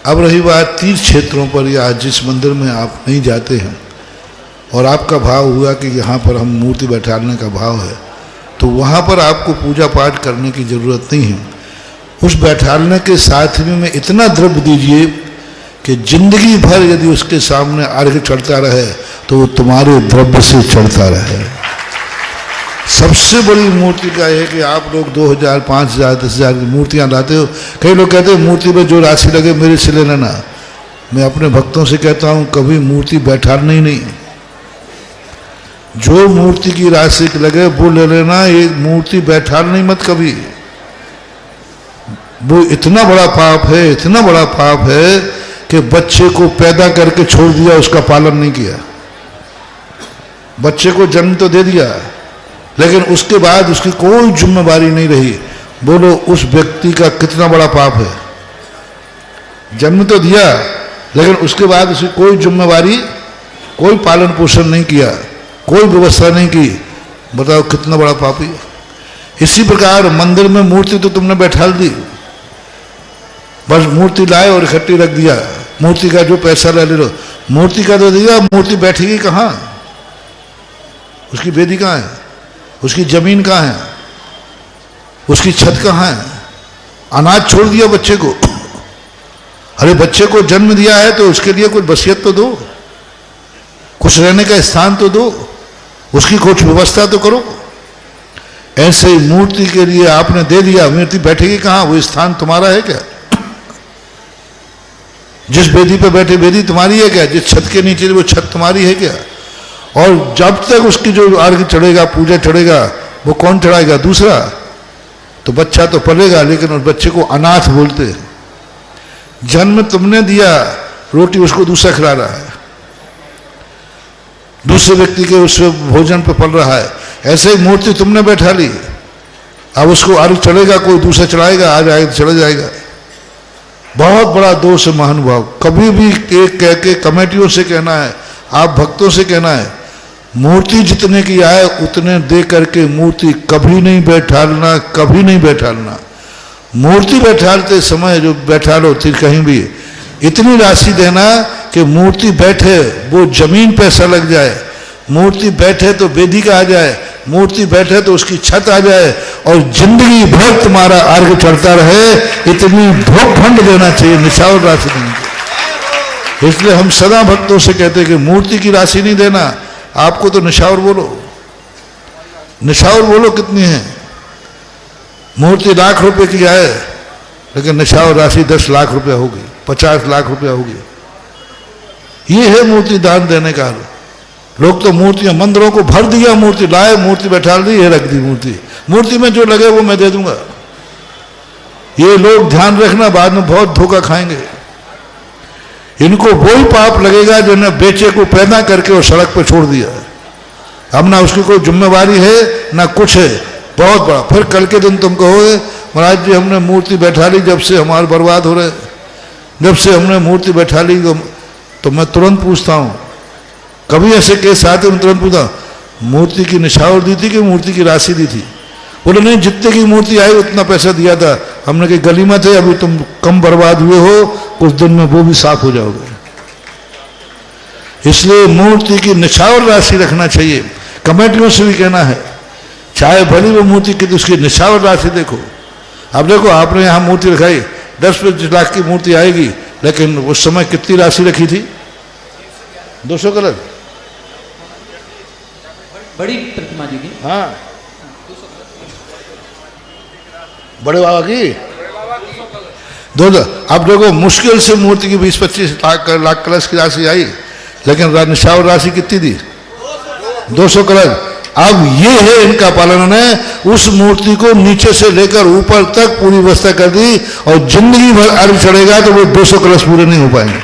अब रही बात तीर्थ क्षेत्रों पर या जिस मंदिर में आप नहीं जाते हैं और आपका भाव हुआ कि यहाँ पर हम मूर्ति बैठाने का भाव है, तो वहाँ पर आपको पूजा पाठ करने की ज़रूरत नहीं है। उस बैठालने के साथ में इतना द्रव्य दीजिए कि जिंदगी भर यदि उसके सामने अर्घ चढ़ता रहे तो वो तुम्हारे द्रव्य से चढ़ता रहे। सबसे बड़ी मूर्ति का है कि आप लोग 2000, 5000, 10,000 की मूर्तियां लाते हो। कई लोग कहते हैं मूर्ति पे जो राशि लगे मेरे से ले लेना। मैं अपने भक्तों से कहता हूं कभी मूर्ति बैठालना ही नहीं, जो मूर्ति की राशि लगे वो ले लेना, ये मूर्ति बैठाल नहीं मत कभी। वो इतना बड़ा पाप है, इतना बड़ा पाप है कि बच्चे को पैदा करके छोड़ दिया, उसका पालन नहीं किया। बच्चे को जन्म तो दे दिया लेकिन उसके बाद उसकी कोई जिम्मेवारी नहीं रही। बोलो उस व्यक्ति का कितना बड़ा पाप है। जन्म तो दिया लेकिन उसके बाद उसकी कोई जिम्मेवारी, कोई पालन पोषण नहीं किया, कोई व्यवस्था नहीं की। बताओ कितना बड़ा पापी है। इसी प्रकार मंदिर में मूर्ति तो तुमने बैठा दी, बस मूर्ति लाए और इकट्ठी रख दिया। मूर्ति का जो पैसा ले लो, मूर्ति का तो दिया, मूर्ति बैठेगी कहाँ? उसकी वेदी कहाँ है? उसकी जमीन कहाँ है? उसकी छत कहाँ है? अनाज छोड़ दिया बच्चे को। अरे बच्चे को जन्म दिया है तो उसके लिए कुछ वसीयत तो दो, कुछ रहने का स्थान तो दो, उसकी कुछ व्यवस्था तो करो। ऐसे ही मूर्ति के लिए आपने दे दिया, मूर्ति बैठेगी कहाँ? वो स्थान तुम्हारा है क्या? जिस वेदी पे बैठे वेदी तुम्हारी है क्या? जिस छत के नीचे वो छत तुम्हारी है क्या? और जब तक उसकी जो अर्घ चढ़ेगा, पूजा चढ़ेगा, वो कौन चढ़ाएगा? दूसरा। तो बच्चा तो पलेगा लेकिन उस बच्चे को अनाथ बोलते हैं। जन्म तुमने दिया, रोटी उसको दूसरा खिला रहा है, दूसरे व्यक्ति के उस भोजन पे पल रहा है। ऐसे ही मूर्ति तुमने बैठा ली, अब उसको अर्घ चढ़ेगा, कोई दूसरा चढ़ाएगा, आ जाएगा तो चला जाएगा। बहुत बड़ा दोष है महानुभाव। कभी भी एक कह के कमेटियों से कहना है, आप भक्तों से कहना है, मूर्ति जितने की आए उतने दे करके मूर्ति कभी नहीं बैठालना, कभी नहीं बैठालना। मूर्ति बैठालते समय जो बैठालो कहीं भी इतनी राशि देना कि मूर्ति बैठे वो जमीन पैसा लग जाए, मूर्ति बैठे तो वेदी का आ जाए, मूर्ति बैठे तो उसकी छत आ जाए और जिंदगी भर तुम्हारा अर्घ चढ़ता रहे। इतनी भोगखंड देना चाहिए, निछावर राशि देनी चाहिए। इसलिए हम सदा भक्तों से कहते हैं कि मूर्ति की राशि नहीं देना। आपको तो निछावर बोलो, निछावर बोलो कितनी है। मूर्ति लाख रुपए की आए लेकिन निछावर राशि 10 लाख रुपया होगी, 50 लाख रुपया होगी। ये है मूर्ति दान देने का। लोग तो मूर्तियां मंदिरों को भर दिया, मूर्ति लाए, मूर्ति बैठा दी, ये रख दी मूर्ति। मूर्ति में जो लगे वो मैं दे दूंगा। ये लोग ध्यान रखना, बाद में बहुत धोखा खाएंगे। इनको वही पाप लगेगा जो ने बेचे को पैदा करके और सड़क पर छोड़ दिया। अब ना उसकी कोई जिम्मेवारी है ना कुछ है, बहुत बड़ा। फिर कल के दिन तुम कहोगे महाराज जी हमने मूर्ति बैठा ली, जब से हमारे बर्बाद हो रहे, जब से हमने मूर्ति बैठा ली। तो मैं तुरंत पूछता हूँ, कभी ऐसे केस आते मैं तुरंत पूछता मूर्ति की निछावर दी थी कि मूर्ति की राशि दी थी? बोले नहीं, जितने की मूर्ति आई उतना पैसा दिया था। हमने कहा गली में थे, अभी तुम कम बर्बाद हुए हो, कुछ दिन में वो भी साफ हो जाओगे। इसलिए मूर्ति की निछावर राशि रखना चाहिए। कमेटियों से भी कहना है, चाहे भली वो मूर्ति की, उसकी निछावर राशि देखो। अब देखो आपने यहाँ मूर्ति रखाई, 10-20 लाख की मूर्ति आएगी, लेकिन उस समय कितनी राशि रखी थी? 200 कलर
बड़ी प्रतिमा जी की।
हाँ, बड़े बाबा की 200। अब देखो मुश्किल से मूर्ति की 20-25 लाख कलश की राशि आई, लेकिन निछावर राशि कितनी दी? 200 कलश। अब ये है इनका पालन है, उस मूर्ति को नीचे से लेकर ऊपर तक पूरी व्यवस्था कर दी और जिंदगी भर अर्घ चढ़ेगा तो वो 200 कलश पूरे नहीं हो पाएंगे।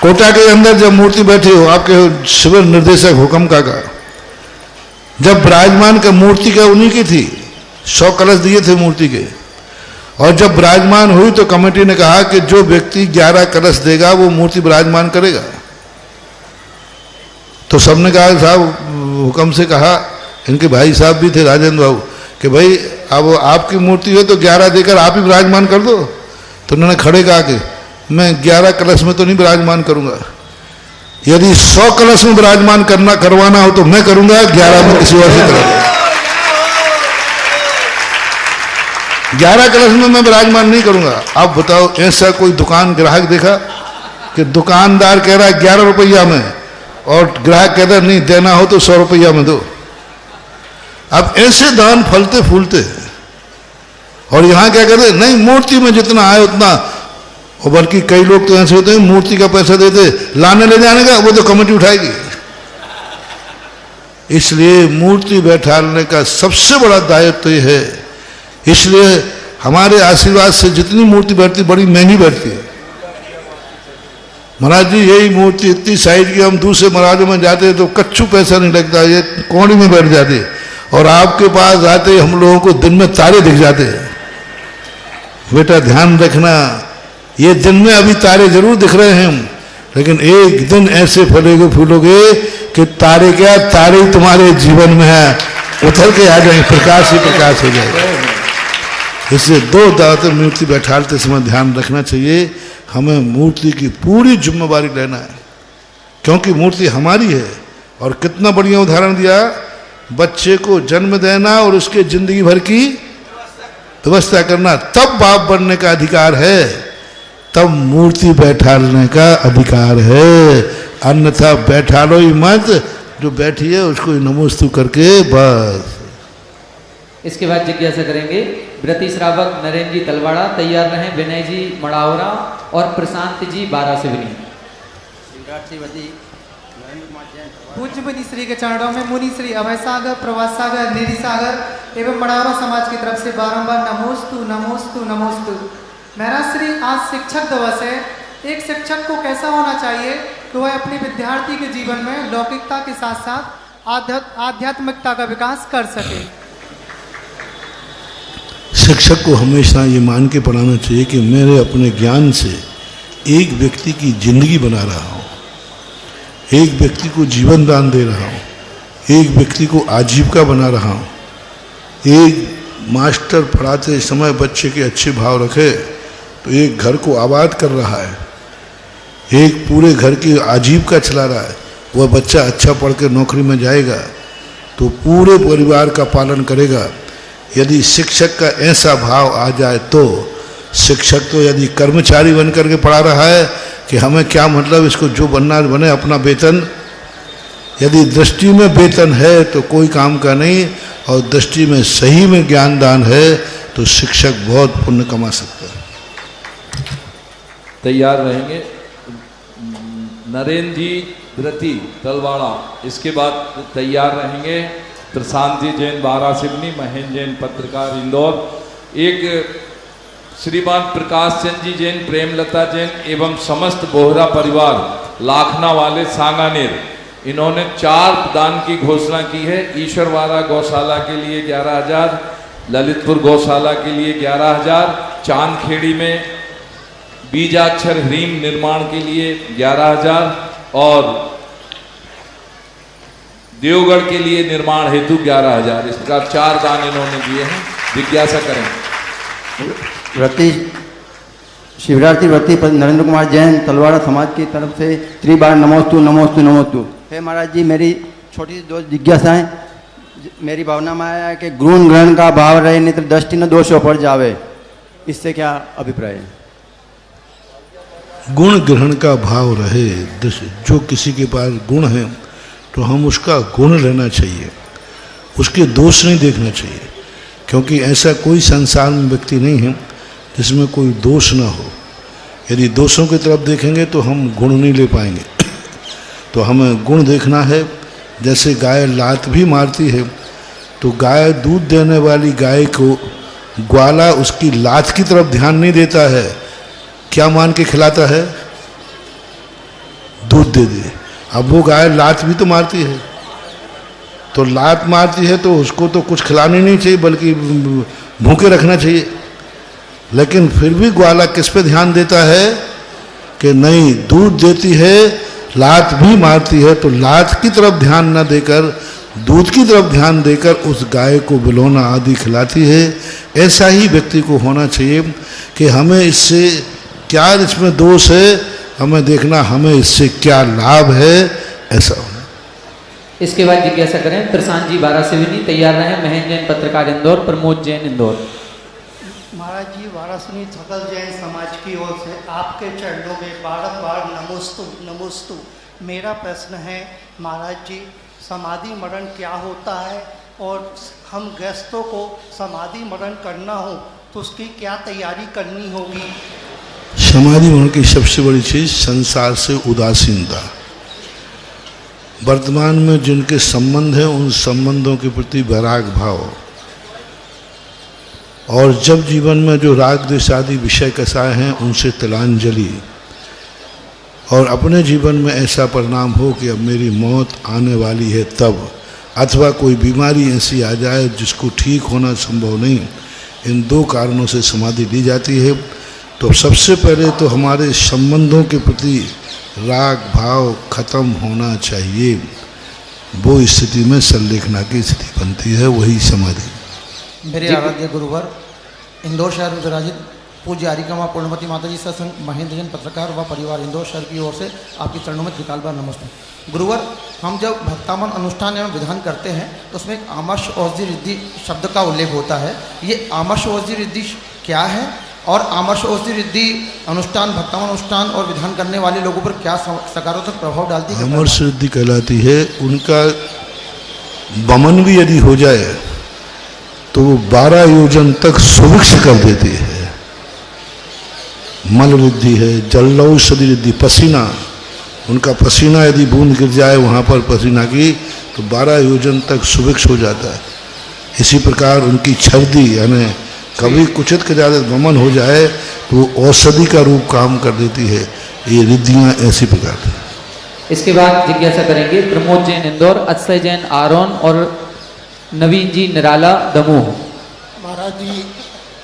कोटा के अंदर जब मूर्ति बैठी हो, आपके शिविर निर्देशक हुक्म काका जब विराजमान का मूर्ति का उन्हीं की थी, 100 कलश दिए थे मूर्ति के। और जब विराजमान हुई तो कमेटी ने कहा कि जो व्यक्ति 11 कलश देगा वो मूर्ति विराजमान करेगा। तो सबने कहा, साहब हुक्म से कहा, इनके भाई साहब भी थे राजेंद्र बाबू, कि भाई अब आपकी मूर्ति है तो 11 देकर आप ही विराजमान कर दो। तो उन्होंने खड़े कहा कि मैं 11 कलश में तो नहीं विराजमान करूंगा, यदि 100 कलश में विराजमान करवाना हो तो मैं करूंगा, 11 में किसी और से करूंगा। 11 कलश में मैं विराजमान नहीं करूंगा। आप बताओ, ऐसा कोई दुकान ग्राहक देखा कि दुकानदार कह रहा है 11 रुपया में और ग्राहक कहता है नहीं देना हो तो 100 रुपया में दो। अब ऐसे दान फलते फूलते हैं। और यहाँ क्या कहते हैं, नहीं मूर्ति में जितना आए उतना। और बल्कि कई लोग तो ऐसे होते हैं मूर्ति का पैसा देते, लाने ले जाने का वो तो कमेटी उठाएगी। इसलिए मूर्ति बैठाने का सबसे बड़ा दायित्व तो ये है। इसलिए हमारे आशीर्वाद से जितनी मूर्ति बैठती बड़ी महंगी बैठती है। महाराज जी यही मूर्ति इतनी साइज की हम दूसरे महाराजों में जाते तो कच्चू पैसा नहीं लगता, ये कोने में बैठ जाते। और आपके पास आते हम लोगों को दिन में तारे दिख जाते। बेटा ध्यान रखना, ये दिन में अभी तारे जरूर दिख रहे हैं हम, लेकिन एक दिन ऐसे फलोगे फूलोगे कि तारे क्या, तारे ही तुम्हारे जीवन में है, उतर के आ जाएंगे, प्रकाश ही प्रकाश हो जाएगा। इसलिए दो दावत मूर्ति बैठाते समय ध्यान रखना चाहिए, हमें मूर्ति की पूरी जिम्मेवारी लेना है, क्योंकि मूर्ति हमारी है। और कितना बढ़िया उदाहरण दिया, बच्चे को जन्म देना और उसके जिंदगी भर की व्यवस्था करना, तब बाप बनने का अधिकार है, तब मूर्ति बैठाने का अधिकार है। अन्यथा बैठा लो ही मत, जो बैठी है उसको नमोस्तु करके बस।
इसके बाद जिज्ञासा करेंगे व्रती श्रावक नरेंद्र जी तलवाड़ा, तैयार रहें विनय जी मड़ावरा और प्रशांत जी बारासिवनी।
पूज्य मुनि श्री के चरणों में मुनि श्री अभय सागर, प्रवास सागर, निधि सागर एवं मड़ावरा समाज की तरफ से बारंबार नमोस्तु नमोस्तु नमोस्तु। महाराज श्री आज शिक्षक दिवस है। एक शिक्षक को कैसा होना चाहिए कि वह अपने विद्यार्थी के जीवन में लौकिकता के साथ साथ आध्यात्मिकता का विकास कर सके।
शिक्षक को हमेशा ये मान के पढ़ाना चाहिए कि मेरे अपने ज्ञान से एक व्यक्ति की जिंदगी बना रहा हूँ, एक व्यक्ति को जीवन दान दे रहा हूँ, एक व्यक्ति को आजीविका बना रहा हूँ। एक मास्टर पढ़ाते समय बच्चे के अच्छे भाव रखे तो एक घर को आबाद कर रहा है, एक पूरे घर की आजीविका चला रहा है। वह बच्चा अच्छा पढ़ के नौकरी में जाएगा तो पूरे परिवार का पालन करेगा। यदि शिक्षक का ऐसा भाव आ जाए तो शिक्षक तो यदि कर्मचारी बन करके पढ़ा रहा है कि हमें क्या मतलब, इसको जो बनना बने, अपना वेतन, यदि दृष्टि में वेतन है तो कोई काम का नहीं, और दृष्टि में सही में ज्ञान दान है तो शिक्षक बहुत पुण्य कमा सकता है।
तैयार रहेंगे नरेंद्र जी व्रती तलवाड़ा, इसके बाद तैयार रहेंगे प्रशांत जी जैन बारासिवनी, महेंद्र जैन पत्रकार इंदौर, एक श्रीमान प्रकाश चंद जी जैन, प्रेमलता जैन एवं समस्त बोहरा परिवार लाखना वाले सांगानेर। इन्होंने 4 दान की घोषणा की है। ईश्वरवाड़ा गौशाला के लिए 11,000, ललितपुर गौशाला के लिए 11,000, चांदखेड़ी में बीजाक्षर ह्रीम निर्माण के लिए 11,000 और देवगढ़ के लिए निर्माण हेतु 11,000। इस प्रकार 4 दान इन्होंने दिए हैं। जिज्ञासा करें।
व्रती शिवरात्रि व्रती नरेंद्र कुमार जैन तलवाड़ा समाज की तरफ से 3 बार नमोस्तु नमोस्तु नमोस्तु। हे महाराज जी, मेरी छोटी सी 2 जिज्ञासाएं। मेरी भावना में आया है कि गुण ग्रहण का भाव रहे नहीं तो दृष्टि न दोषों पर जावे, इससे क्या अभिप्राय है?
गुण ग्रहण का भाव रहे, जो किसी के पास गुण है तो हम उसका गुण लेना चाहिए, उसके दोष नहीं देखना चाहिए, क्योंकि ऐसा कोई संसार में व्यक्ति नहीं है जिसमें कोई दोष ना हो। यदि दोषों की तरफ देखेंगे तो हम गुण नहीं ले पाएंगे। तो हमें गुण देखना है। जैसे गाय लात भी मारती है तो गाय दूध देने वाली गाय को ग्वाला उसकी लात की तरफ ध्यान नहीं देता है, क्या मान के खिलाता है? दूध दे दे। अब वो गाय लात भी तो मारती है, तो लात मारती है तो उसको तो कुछ खिलाना नहीं चाहिए बल्कि भूखे रखना चाहिए। लेकिन फिर भी ग्वाला किस पे ध्यान देता है कि नहीं, दूध देती है, लात भी मारती है, तो लात की तरफ ध्यान न देकर दूध की तरफ ध्यान देकर उस गाय को बिलोना आदि खिलाती है। ऐसा ही व्यक्ति को होना चाहिए कि हमें इससे क्या, इसमें दोष है, हमें देखना हमें इससे क्या लाभ है, ऐसा होना।
इसके बाद जिज्ञासा करें प्रशांत जी बारासिवनी, तैयार रहे महेंद्र जैन पत्रकार इंदौर, प्रमोद जैन इंदौर।
महाराज जी, वाराणसी सकल जैन समाज की ओर से आपके चरणों में बार नमोस्तु नमोस्तु। मेरा प्रश्न है महाराज जी, समाधि मरण क्या होता है और हम गृहस्थों को समाधि मरण करना हो तो उसकी क्या तैयारी करनी होगी?
समाधि मरण की सबसे बड़ी चीज संसार से उदासीनता। वर्तमान में जिनके संबंध है उन संबंधों के प्रति वैराग भाव, और जब जीवन में जो राग द्वेष आदि विषय कसाए हैं उनसे तिलांजलि, और अपने जीवन में ऐसा परिणाम हो कि अब मेरी मौत आने वाली है तब, अथवा कोई बीमारी ऐसी आ जाए जिसको ठीक होना संभव नहीं, इन दो कारणों से समाधि ली जाती है। तो सबसे पहले तो हमारे संबंधों के प्रति राग भाव खत्म होना चाहिए, वो स्थिति में संलेखना की स्थिति बनती है, वही समाधि।
मेरे आराध्य गुरुवर, इंदौर शहर में विराजित पूज्य आरिका पूर्णमती माता जी सत्संग महेंद्र जैन पत्रकार व परिवार इंदौर शहर की ओर से आपके चरणों में त्रिकाल बार नमस्ते। गुरुवर, हम जब भक्तामन अनुष्ठान एवं विधान करते हैं तो उसमें एक आमश औषधि रिद्धि शब्द का उल्लेख होता है। ये आमश औषधि रिद्धि क्या है और आमश औषधि रिद्धि अनुष्ठान, भक्तामन अनुष्ठान और विधान करने वाले लोगों पर क्या सकारात्मक प्रभाव डालती है?
आमश रिद्धि कहलाती है, उनका वमन भी यदि हो जाए तो वो 12 योजन तक सुभिक्ष कर देती है। मल रिद्धि है, जलौषधि रिद्धि, पसीना, उनका पसीना यदि बूंद गिर जाए वहाँ पर पसीना की तो 12 योजन तक सुभिक्ष हो जाता है। इसी प्रकार उनकी छर्दी यानी कभी कुचित के ज़्यादा वमन हो जाए तो वो औषधि का रूप काम कर देती है। ये रिद्धियाँ ऐसी प्रकार की।
इसके बाद जिज्ञासा करेंगे प्रमोद जैन इंदौर, अक्षय जैन आरोन और नवीन जी निराला दमोह।
महाराज जी,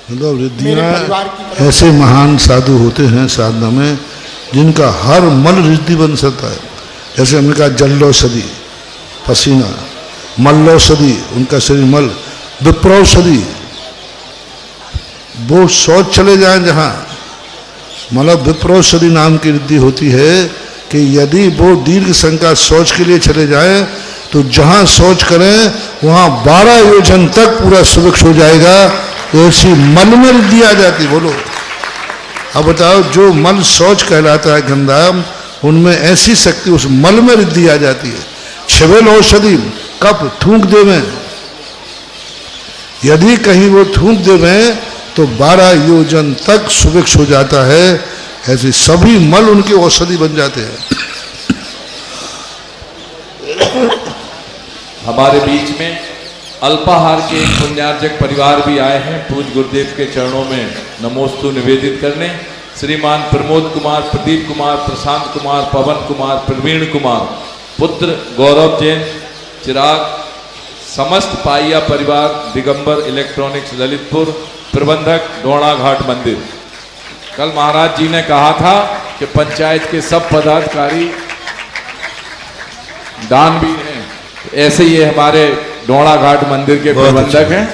मतलब रिद्धियाँ ऐसे महान साधु होते हैं साधना में जिनका हर मल रिद्धि बन सकता है। जैसे हमने कहा जलौषधि पसीना, मल्लौषधि उनका शरीर मल, विप्रौषधि वो शौच चले जाएं जहाँ, मतलब विप्रौषधि नाम की रिद्धि होती है कि यदि वो दीर्घ संख्या शौच के लिए चले जाएं तो जहाँ शौच करें वहाँ 12 योजन तक पूरा सुभिक्ष हो जाएगा। ऐसी मल में रिद्धि आ जाती। बोलो अब बताओ, जो मल शौच कहलाता है गंदा, उनमें ऐसी शक्ति उस मल में रिद्धि आ जाती है। छिवेल औषधि कप थूक देवें, यदि कहीं वो थूक देवें तो 12 योजन तक सुभिक्ष हो जाता है। ऐसे सभी मल उनके औषधि बन जाते हैं।
हमारे बीच में अल्पाहार के पुण्यार्जक परिवार भी आए हैं पूज्य गुरुदेव के चरणों में नमोस्तु निवेदित करने। श्रीमान प्रमोद कुमार, प्रदीप कुमार, प्रशांत कुमार, पवन कुमार, प्रवीण कुमार, पुत्र गौरव जैन, चिराग, समस्त पाइया परिवार, दिगंबर इलेक्ट्रॉनिक्स ललितपुर, प्रबंधक डोणा घाट मंदिर। कल महाराज जी ने कहा था कि पंचायत के सब पदाधिकारी दान भी हैं, ऐसे ही हमारे डोणा घाट मंदिर के प्रबंधक हैं,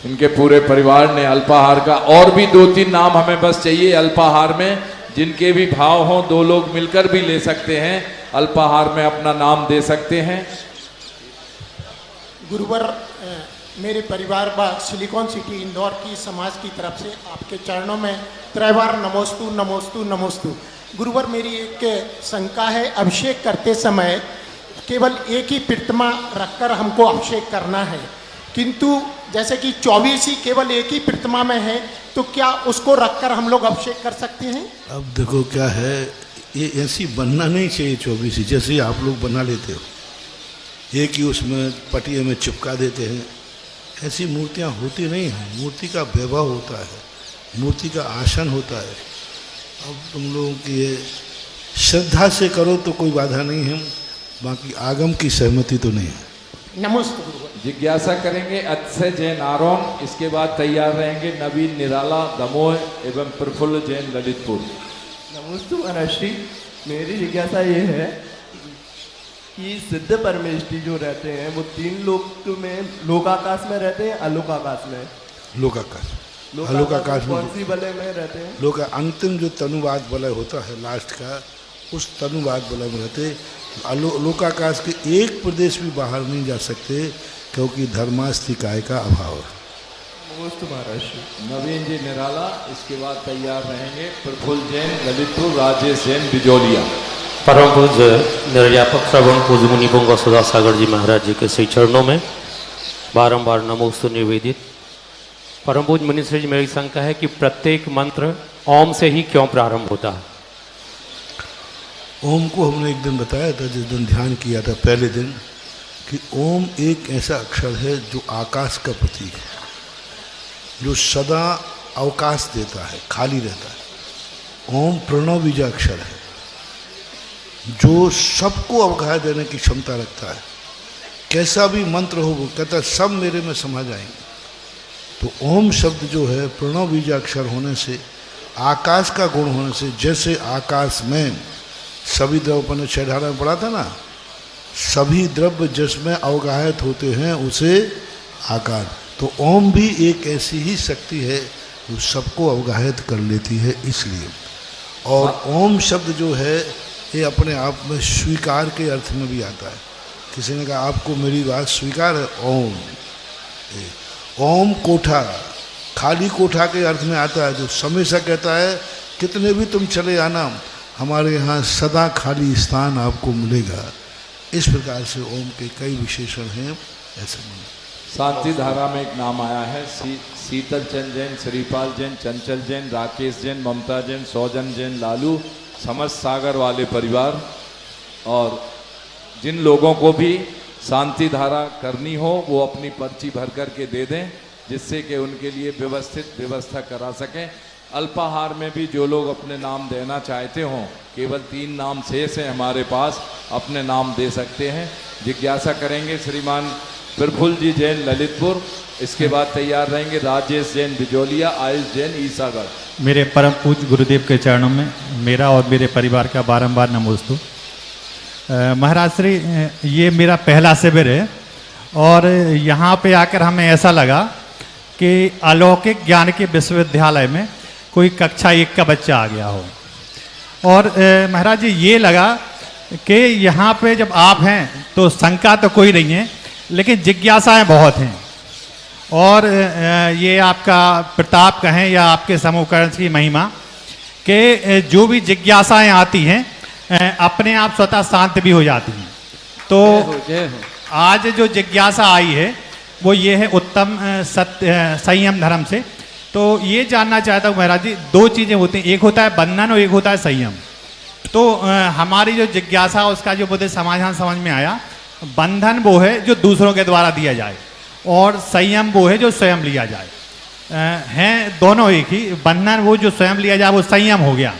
इनके पूरे परिवार ने अल्पाहार का, और भी 2-3 नाम हमें बस चाहिए अल्पाहार में, जिनके भी भाव हों 2 लोग मिलकर भी ले सकते हैं, अल्पाहार में अपना नाम दे सकते हैं।
गुरुवर, मेरे परिवार व सिलिकॉन सिटी इंदौर की समाज की तरफ से आपके चरणों में त्रैवार नमोस्तु नमोस्तु नमोस्तु। गुरुवर, मेरी एक शंका है, अभिषेक करते समय केवल एक ही प्रतिमा रखकर हमको अभिषेक करना है, किंतु जैसे कि 24 ही केवल एक ही प्रतिमा में है, तो क्या उसको रखकर हम लोग अभिषेक कर सकते हैं?
अब देखो क्या है, ये ऐसी बनना नहीं चाहिए 24 ही, जैसे आप लोग बना लेते हो, एक ही उसमें पटिए में चिपका देते हैं। ऐसी मूर्तियाँ होती नहीं हैं। मूर्ति का वैभव होता है, मूर्ति का आसन होता है। अब तुम लोगों की ये श्रद्धा से करो तो कोई बाधा नहीं है, बाकी आगम की सहमति तो नहीं है।
नमस्ते।
जिज्ञासा करेंगे अक्षय जैन आरोन, इसके बाद तैयार रहेंगे नवीन निराला दमोह एवं प्रफुल्ल जैन ललितपुर।
नमोस्तु अनश्री, मेरी जिज्ञासा ये है कि सिद्ध परमेष्ठी जो रहते हैं वो 3 लोक में, लोकाकाश में रहते हैं, अलोकाकाश में?
लोकाकाश, अलोकाकाश में
कौन सी वलय में रहते हैं?
लोक अंतिम जो तनुवाद वलय होता है लास्ट का, उस तनुवाद वलय में रहते। लोकाकाश के एक प्रदेश भी बाहर नहीं जा सकते क्योंकि धर्मास्तिकाय का अभाव है।
नमोस्तु महाराज।
नवीन जी निराला, इसके बाद तैयार रहेंगे प्रफुल्ल जैन ललितपुर, राजेश जैन बिजोलिया।
परम पूज्य निर्व्यापक श्रवण पूज्य मुनि पुंग सुधा सागर जी महाराज जी के श्री चरणों में बारंबार नमोस्तु निवेदित। परम पूज्य मुनिश्री जी, मेरी शंका है कि प्रत्येक मंत्र ओम से ही क्यों प्रारंभ होता है?
ओम को हमने एक दिन बताया था, जिस दिन ध्यान किया था पहले दिन, कि ओम एक ऐसा अक्षर है जो आकाश का प्रतीक है, जो सदा अवकाश देता है, खाली रहता है। ओम प्रणव बीजा अक्षर है जो सबको अवगाह देने की क्षमता रखता है। कैसा भी मंत्र हो वो कहता है सब मेरे में समा जाएंगे। तो ओम शब्द जो है प्रणव बीजा अक्षर होने से, आकाश का गुण होने से, जैसे आकाश में सभी द्रव्य ने 6 धारा में पढ़ा था ना, सभी द्रव्य जिसमें अवगाहित होते हैं उसे आकार। तो ओम भी एक ऐसी ही शक्ति है जो सबको अवगाहित कर लेती है, इसलिए। और ओम शब्द जो है ये अपने आप में स्वीकार के अर्थ में भी आता है। किसी ने कहा आपको मेरी बात स्वीकार है? ओम। ओम कोठा, खाली कोठा के अर्थ में आता है, जो हमेशा कहता है कितने भी तुम चले आना, हमारे यहाँ सदा खाली स्थान आपको मिलेगा। इस प्रकार से ओम के कई विशेषण हैं ऐसे में।
शांति धारा में एक नाम आया है, शीतल चंद जैन, श्रीपाल जैन, चंचल जैन, राकेश जैन, ममता जैन, सौजन जैन, लालू, समस्त सागर वाले परिवार। और जिन लोगों को भी शांति धारा करनी हो वो अपनी पर्ची भर करके दे दें, जिससे कि उनके लिए व्यवस्थित व्यवस्था करा सकें। अल्पाहार में भी जो लोग अपने नाम देना चाहते हों, केवल 3 नाम शेष हैं हमारे पास, अपने नाम दे सकते हैं। जिज्ञासा करेंगे श्रीमान प्रफुल्ल जी जैन ललितपुर, इसके बाद तैयार रहेंगे राजेश जैन बिजोलिया, आयुष जैन ईसागढ़।
मेरे परम पूज्य गुरुदेव के चरणों में मेरा और मेरे परिवार का बारंबार नमोस्तु। महाराज श्री, ये मेरा पहला शिविर है और यहाँ पे आकर हमें ऐसा लगा कि अलौकिक ज्ञान के विश्वविद्यालय में कोई कक्षा 1 का बच्चा आ गया हो। और महाराज जी ये लगा कि यहाँ पे जब आप हैं तो शंका तो कोई नहीं है, लेकिन जिज्ञासाएं बहुत हैं। और ये आपका प्रताप कहें या आपके समूहकरण की महिमा कि जो भी जिज्ञासाएं आती हैं अपने आप स्वतः शांत भी हो जाती हैं। तो
जय हो।
आज जो जिज्ञासा आई है वो ये है उत्तम सत्य संयम धर्म से। तो ये जानना चाहता हूँ महाराज जी, 2 चीज़ें होती हैं, एक होता है बंधन और एक होता है संयम। तो हमारी जो जिज्ञासा उसका जो मुझे समाधान समझ में आया, बंधन वो है जो दूसरों के द्वारा दिया जाए और संयम वो है जो स्वयं लिया जाए। हैं दोनों एक ही। बंधन वो जो स्वयं लिया जाए वो संयम हो गया।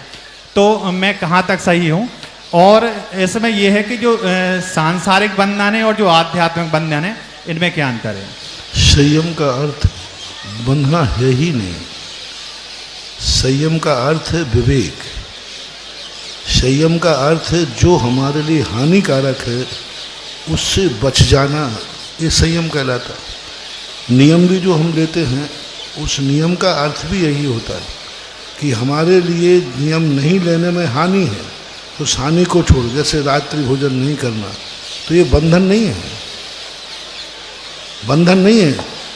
तो मैं कहाँ तक सही हूँ? और इसमें यह है कि जो सांसारिक बंधन है और जो आध्यात्मिक बंधन है, इनमें क्या अंतर है?
संयम का अर्थ बंधना है ही नहीं। संयम का अर्थ है विवेक। संयम का अर्थ है जो हमारे लिए हानिकारक है उससे बच जाना, ये संयम कहलाता है। नियम भी जो हम लेते हैं उस नियम का अर्थ भी यही होता है कि हमारे लिए नियम नहीं लेने में हानि है तो उस हानि को छोड़, जैसे रात्रि भोजन नहीं करना, तो ये बंधन नहीं है। बंधन नहीं है,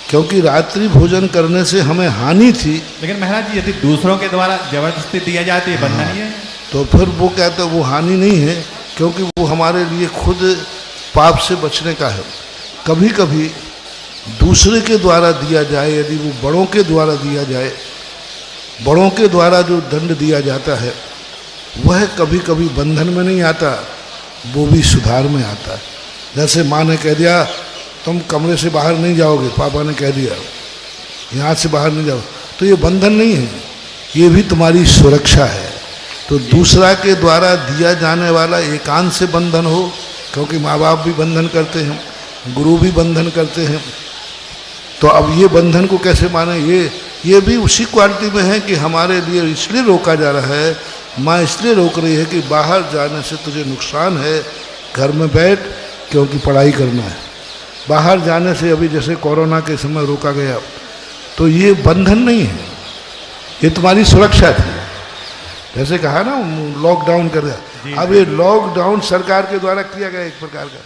क्योंकि रात्रि भोजन करने से हमें हानि थी।
लेकिन महाराज जी, यदि दूसरों के द्वारा जबरदस्ती दिया जाए तो ये बंधन ही है।
तो फिर वो कहते वो हानि नहीं है, क्योंकि वो हमारे लिए खुद पाप से बचने का है। कभी कभी दूसरे के द्वारा दिया जाए, यदि वो बड़ों के द्वारा दिया जाए, बड़ों के द्वारा जो दंड दिया जाता है वह कभी कभी बंधन में नहीं आता, वो भी सुधार में आता है। जैसे माँ ने कह दिया तुम कमरे से बाहर नहीं जाओगे, पापा ने कह दिया यहाँ से बाहर नहीं जाओ, तो ये बंधन नहीं है, ये भी तुम्हारी सुरक्षा है। तो दूसरा के द्वारा दिया जाने वाला एकांत से बंधन हो, क्योंकि माँ बाप भी बंधन करते हैं, गुरु भी बंधन करते हैं। तो अब ये बंधन को कैसे माने? ये भी उसी क्वालिटी में है कि हमारे लिए इसलिए रोका जा रहा है, माँ इसलिए रोक रही है कि बाहर जाने से तुझे नुकसान है, घर में बैठ क्योंकि पढ़ाई करना है। बाहर जाने से अभी जैसे कोरोना के समय रोका गया, तो ये बंधन नहीं है, ये तुम्हारी सुरक्षा थी। जैसे कहा ना लॉकडाउन कर दिया, अब ये लॉकडाउन सरकार के द्वारा किया गया एक प्रकार का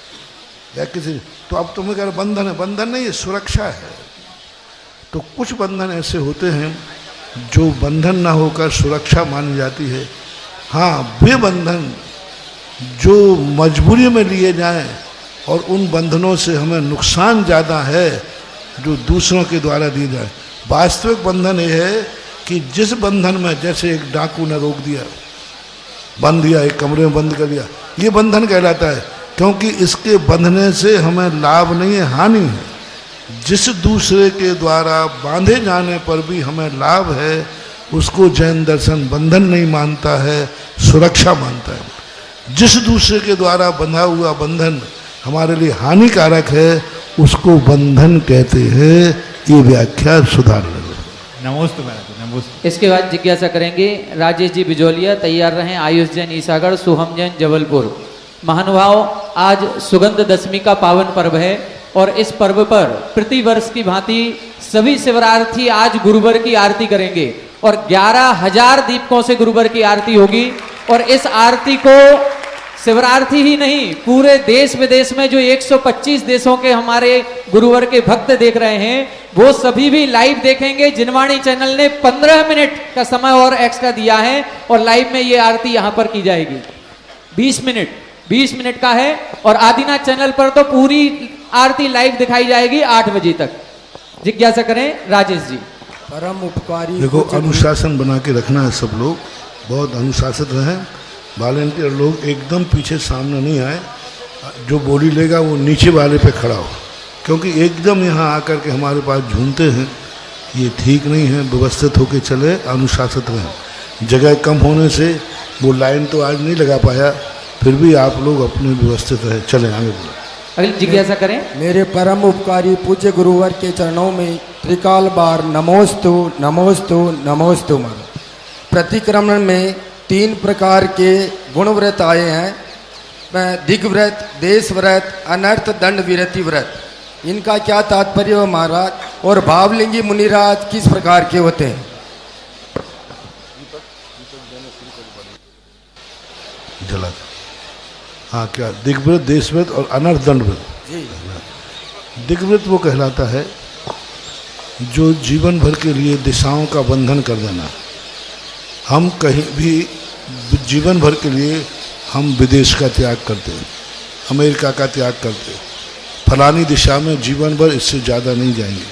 या किसी, तो अब तुम्हें कह बंधन है, बंधन नहीं, ये सुरक्षा है। तो कुछ बंधन ऐसे होते हैं जो बंधन ना होकर सुरक्षा मानी जाती है। हाँ, वे बंधन जो मजबूरी में लिए जाएं और उन बंधनों से हमें नुकसान ज़्यादा है जो दूसरों के द्वारा दिए जाए। वास्तविक बंधन ये है कि जिस बंधन में, जैसे एक डाकू ने रोक दिया, बंद दिया, एक कमरे में बंद कर दिया, ये बंधन कहलाता है, क्योंकि इसके बंधने से हमें लाभ नहीं है, हानि है। जिस दूसरे के द्वारा बांधे जाने पर भी हमें लाभ है, उसको जैन दर्शन बंधन नहीं मानता है, सुरक्षा मानता है। जिस दूसरे के द्वारा बंधा हुआ बंधन हमारे लिए हानिकारक है, उसको बंधन कहते हैं। ये व्याख्या सुधार लें।
नमोस्तु महाराज, नमोस्तु।
इसके बाद जिज्ञासा करेंगे राजेश जी बिजोलिया, तैयार रहें। आयुष जैन ईसागढ़, शुभम जैन जबलपुर। महानुभाव, आज सुगंध दशमी का पावन पर्व है और इस पर्व पर प्रतिवर्ष की भांति सभी शिवरार्थी आज गुरुवर की आरती करेंगे और 11,000 दीपकों से गुरुवर की आरती होगी। और इस आरती को शिवरार्थी ही नहीं, पूरे देश विदेश में जो 125 देशों के हमारे गुरुवर के भक्त देख रहे हैं, वो सभी भी लाइव देखेंगे। जिनवाणी चैनल ने 15 मिनट का समय और एक्स्ट्रा दिया है और लाइव में ये आरती यहां पर की जाएगी। 20 मिनट का है और आदिनाथ चैनल पर तो पूरी आरती लाइव दिखाई जाएगी 8 बजे तक। जिज्ञासा करें राजेश जी।
परम उपकारी।
देखो, अनुशासन बना के रखना है, सब लोग बहुत अनुशासित रहें। वॉलेंटियर लोग एकदम पीछे सामने नहीं आए, जो बोली लेगा वो नीचे वाले पे खड़ा हो, क्योंकि एकदम यहाँ आकर के हमारे पास झूमते हैं, ये ठीक नहीं है। व्यवस्थित होकर चले, अनुशासित रहें। जगह कम होने से वो लाइन तो आज नहीं लगा पाया, फिर भी आप लोग अपने व्यवस्थित रहे। चलें आगे बोलो।
अगली जिज्ञासा करें।
मेरे परम उपकारी पूज्य गुरुवर के चरणों में त्रिकाल बार नमोस्तु नमोस्तु नमोस्तु। प्रतिक्रमण में 3 प्रकार के गुण व्रत आए हैं, दिग्व्रत, देश व्रत, अनर्थ दंड विरति व्रत। इनका क्या तात्पर्य है महाराज? और भावलिंगी मुनिराज किस प्रकार के होते हैं?
जला। हाँ, क्या दिग्व्रत, देशव्रत और अनर्थ दंड व्रत? दिग्व्रत वो कहलाता है जो जीवन भर के लिए दिशाओं का बंधन कर देना। हम कहीं भी जीवन भर के लिए हम विदेश का त्याग करते हैं, अमेरिका का त्याग करते हैं, फलानी दिशा में जीवन भर, इससे ज़्यादा नहीं जाएंगे।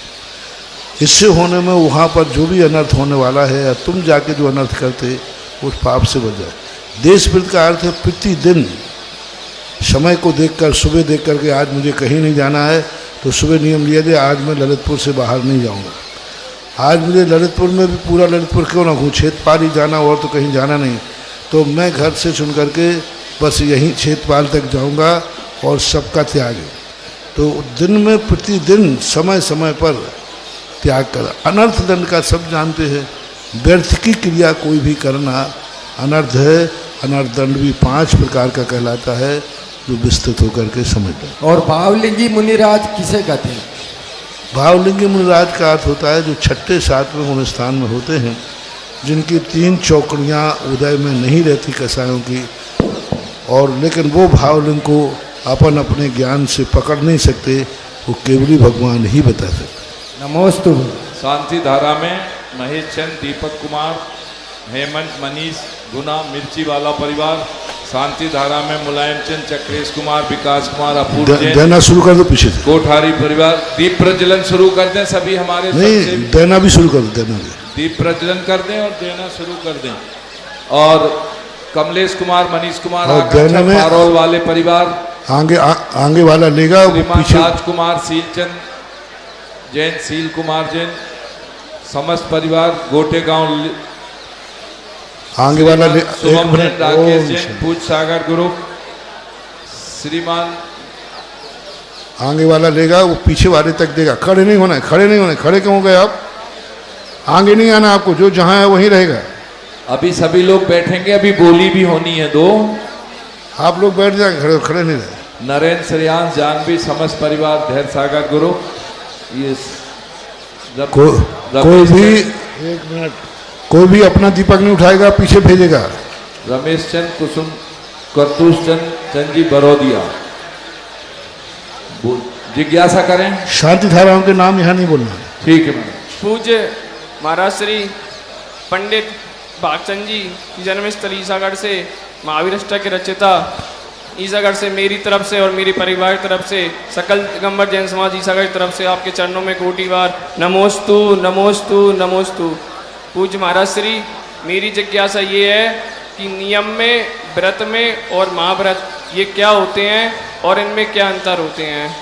इससे होने में वहाँ पर जो भी अनर्थ होने वाला है, या तुम जाके जो अनर्थ करते उस पाप से बच जाए। देशव्रत का अर्थ है प्रतिदिन समय को देखकर, सुबह देख करके आज मुझे कहीं नहीं जाना है तो सुबह नियम लिया जाए, आज मैं ललितपुर से बाहर नहीं जाऊँगा। आज मुझे ललितपुर में भी पूरा ललितपुर क्यों ना घूम, क्षेत्रपाल ही जाना और तो कहीं जाना नहीं, तो मैं घर से चुन करके बस यहीं क्षेत्रपाल तक जाऊंगा और सबका त्याग है। तो दिन में प्रतिदिन समय समय पर त्याग कर। अनर्थ दंड का सब जानते हैं, व्यर्थ की क्रिया कोई भी करना अनर्थ है। अनर्थ दंड भी 5 प्रकार का कहलाता है, जो विस्तृत होकर के समझते हैं।
और भावलिंगी मुनिराज किसे कहते हैं?
भावलिंगी मुनिराज का अर्थ होता है जो 6ठे 7वें गुण स्थान में होते हैं, जिनकी 3 चौकड़ियाँ उदय में नहीं रहती कसायों की, और लेकिन वो भावलिंग को अपन अपने ज्ञान से पकड़ नहीं सकते, वो केवली भगवान ही बता सकते।
नमोस्तु।
शांति धारा में महेश चंद, दीपक कुमार, हेमंत, मनीष, गुना, मिर्ची वाला परिवार। शांति धारा में मुलायम चंद, चक्रेश कुमार, विकास कुमार, अपूर्व जैन।
देना शुरू कर दो पीछे से।
कोठारी परिवार। दीप प्रज्वलन शुरू कर दें सभी हमारे।
नहीं, देना भी शुरू कर दो, देना भी।
दीप प्रज्वलन कर दें और देना शुरू कर दें। और कमलेश कुमार, मनीष कुमार, आकांक्षा पारोल वाले परिवार।
आगे वाला लेगा,
पीछे राजकुमार, सीलचंद जैन, सील कुमार जैन, समस्त परिवार, गोटे गांव।
आगे वाला
शुभम जैन, राकेश जैन, पूज सागर ग्रुप। श्रीमान
आगे वाला लेगा, वो पीछे वाले तक देगा। खड़े नहीं होना है, खड़े नहीं होना है। खड़े क्यों हो गए आप? आगे नहीं आना आपको, जो जहां है वहीं रहेगा।
अभी सभी लोग बैठेंगे, अभी बोली भी होनी है 2।
आप लोग बैठ जाएंगे, खड़े नहीं रहे।
नरेंद्र, श्रेयांश, जानवी, समस्त परिवार, धैर्य सागर ग्रुप। ये
कोई भी 1 मिनट, कोई भी अपना दीपक नहीं उठाएगा, पीछे भेजेगा।
रमेश चंद, कुसुम, करतूस चंद, चंजी बरोदिया। जिज्ञासा करें।
शांति धाराओं के नाम यहाँ नहीं बोलना।
ठीक है मैडम।
पूज्य महाराज श्री पंडित भागचंद जी की जन्मस्थल ईसागढ़ से महावीर अष्टक के रचयिता ईसागढ़ से मेरी तरफ से और मेरी परिवार की तरफ से सकल दिगंबर जैन समाज ईसागढ़ की तरफ से आपके चरणों में कोटि बार नमोस्तु नमोस्तु नमोस्तु। पूज्य महाराज श्री, मेरी जिज्ञासा ये है कि नियम में, व्रत में और महाव्रत ये क्या होते हैं और इनमें क्या अंतर होते हैं?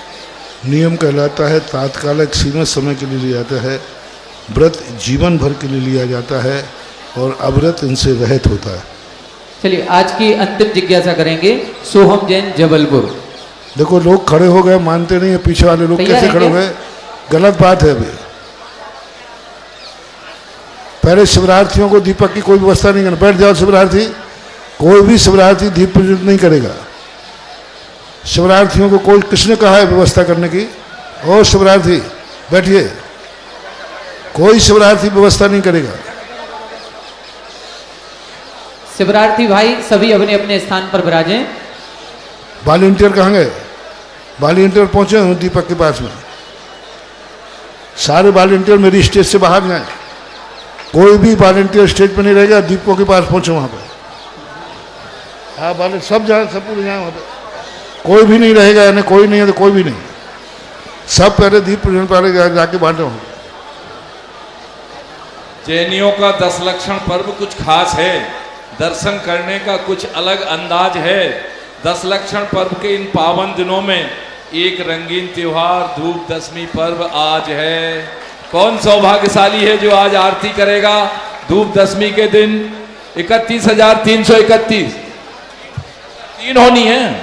नियम कहलाता है तात्कालिक सीमित समय के लिए लिया जाता है, व्रत जीवन भर के लिए लिया जाता है और अव्रत इनसे रहित होता है।
चलिए आज की अंतिम जिज्ञासा करेंगे सोहम जैन जबलपुर।
देखो लोग खड़े हो गए, मानते नहीं है, पीछे वाले लोग कैसे खड़े हो गए, गलत बात है। अभी पहले शिवरार्थियों को दीपक की कोई व्यवस्था नहीं करना, बैठ जाओ शिवरार्थी, कोई भी शिवरार्थी दीप प्रज्वलित नहीं करेगा। शिवरार्थियों को कोई किसने कहा है व्यवस्था करने की? और शिवरार्थी बैठिए, कोई शिवरार्थी व्यवस्था नहीं करेगा।
शिवरार्थी भाई सभी अपने अपने स्थान पर विराजें।
वॉलंटियर कहाँ गए? वॉलंटियर पहुंचे हूँ दीपक के पास में, सारे वॉलंटियर मेरी स्टेज से बाहर जाए, कोई भी वॉलंटियर स्टेज पर नहीं रहेगा, दीपकों के पास पहुंचे वहाँ पर। हाँ वाले सब जाए, सब पूरे जाए वहाँ पर, कोई भी नहीं रहेगा, यानी कोई नहीं है तो कोई भी नहीं, सब पहले दीप प्रज्वलन पहले जाके बांटे होंगे।
जैनियों का 10 लक्षण पर्व कुछ खास है, दर्शन करने का कुछ अलग अंदाज है। 10 लक्षण पर्व के इन पावन दिनों में एक रंगीन त्योहार धूप दशमी पर्व आज है। कौन सौभाग्यशाली है जो आज आरती करेगा धूप दशमी के दिन? 31,331 तीन होनी है,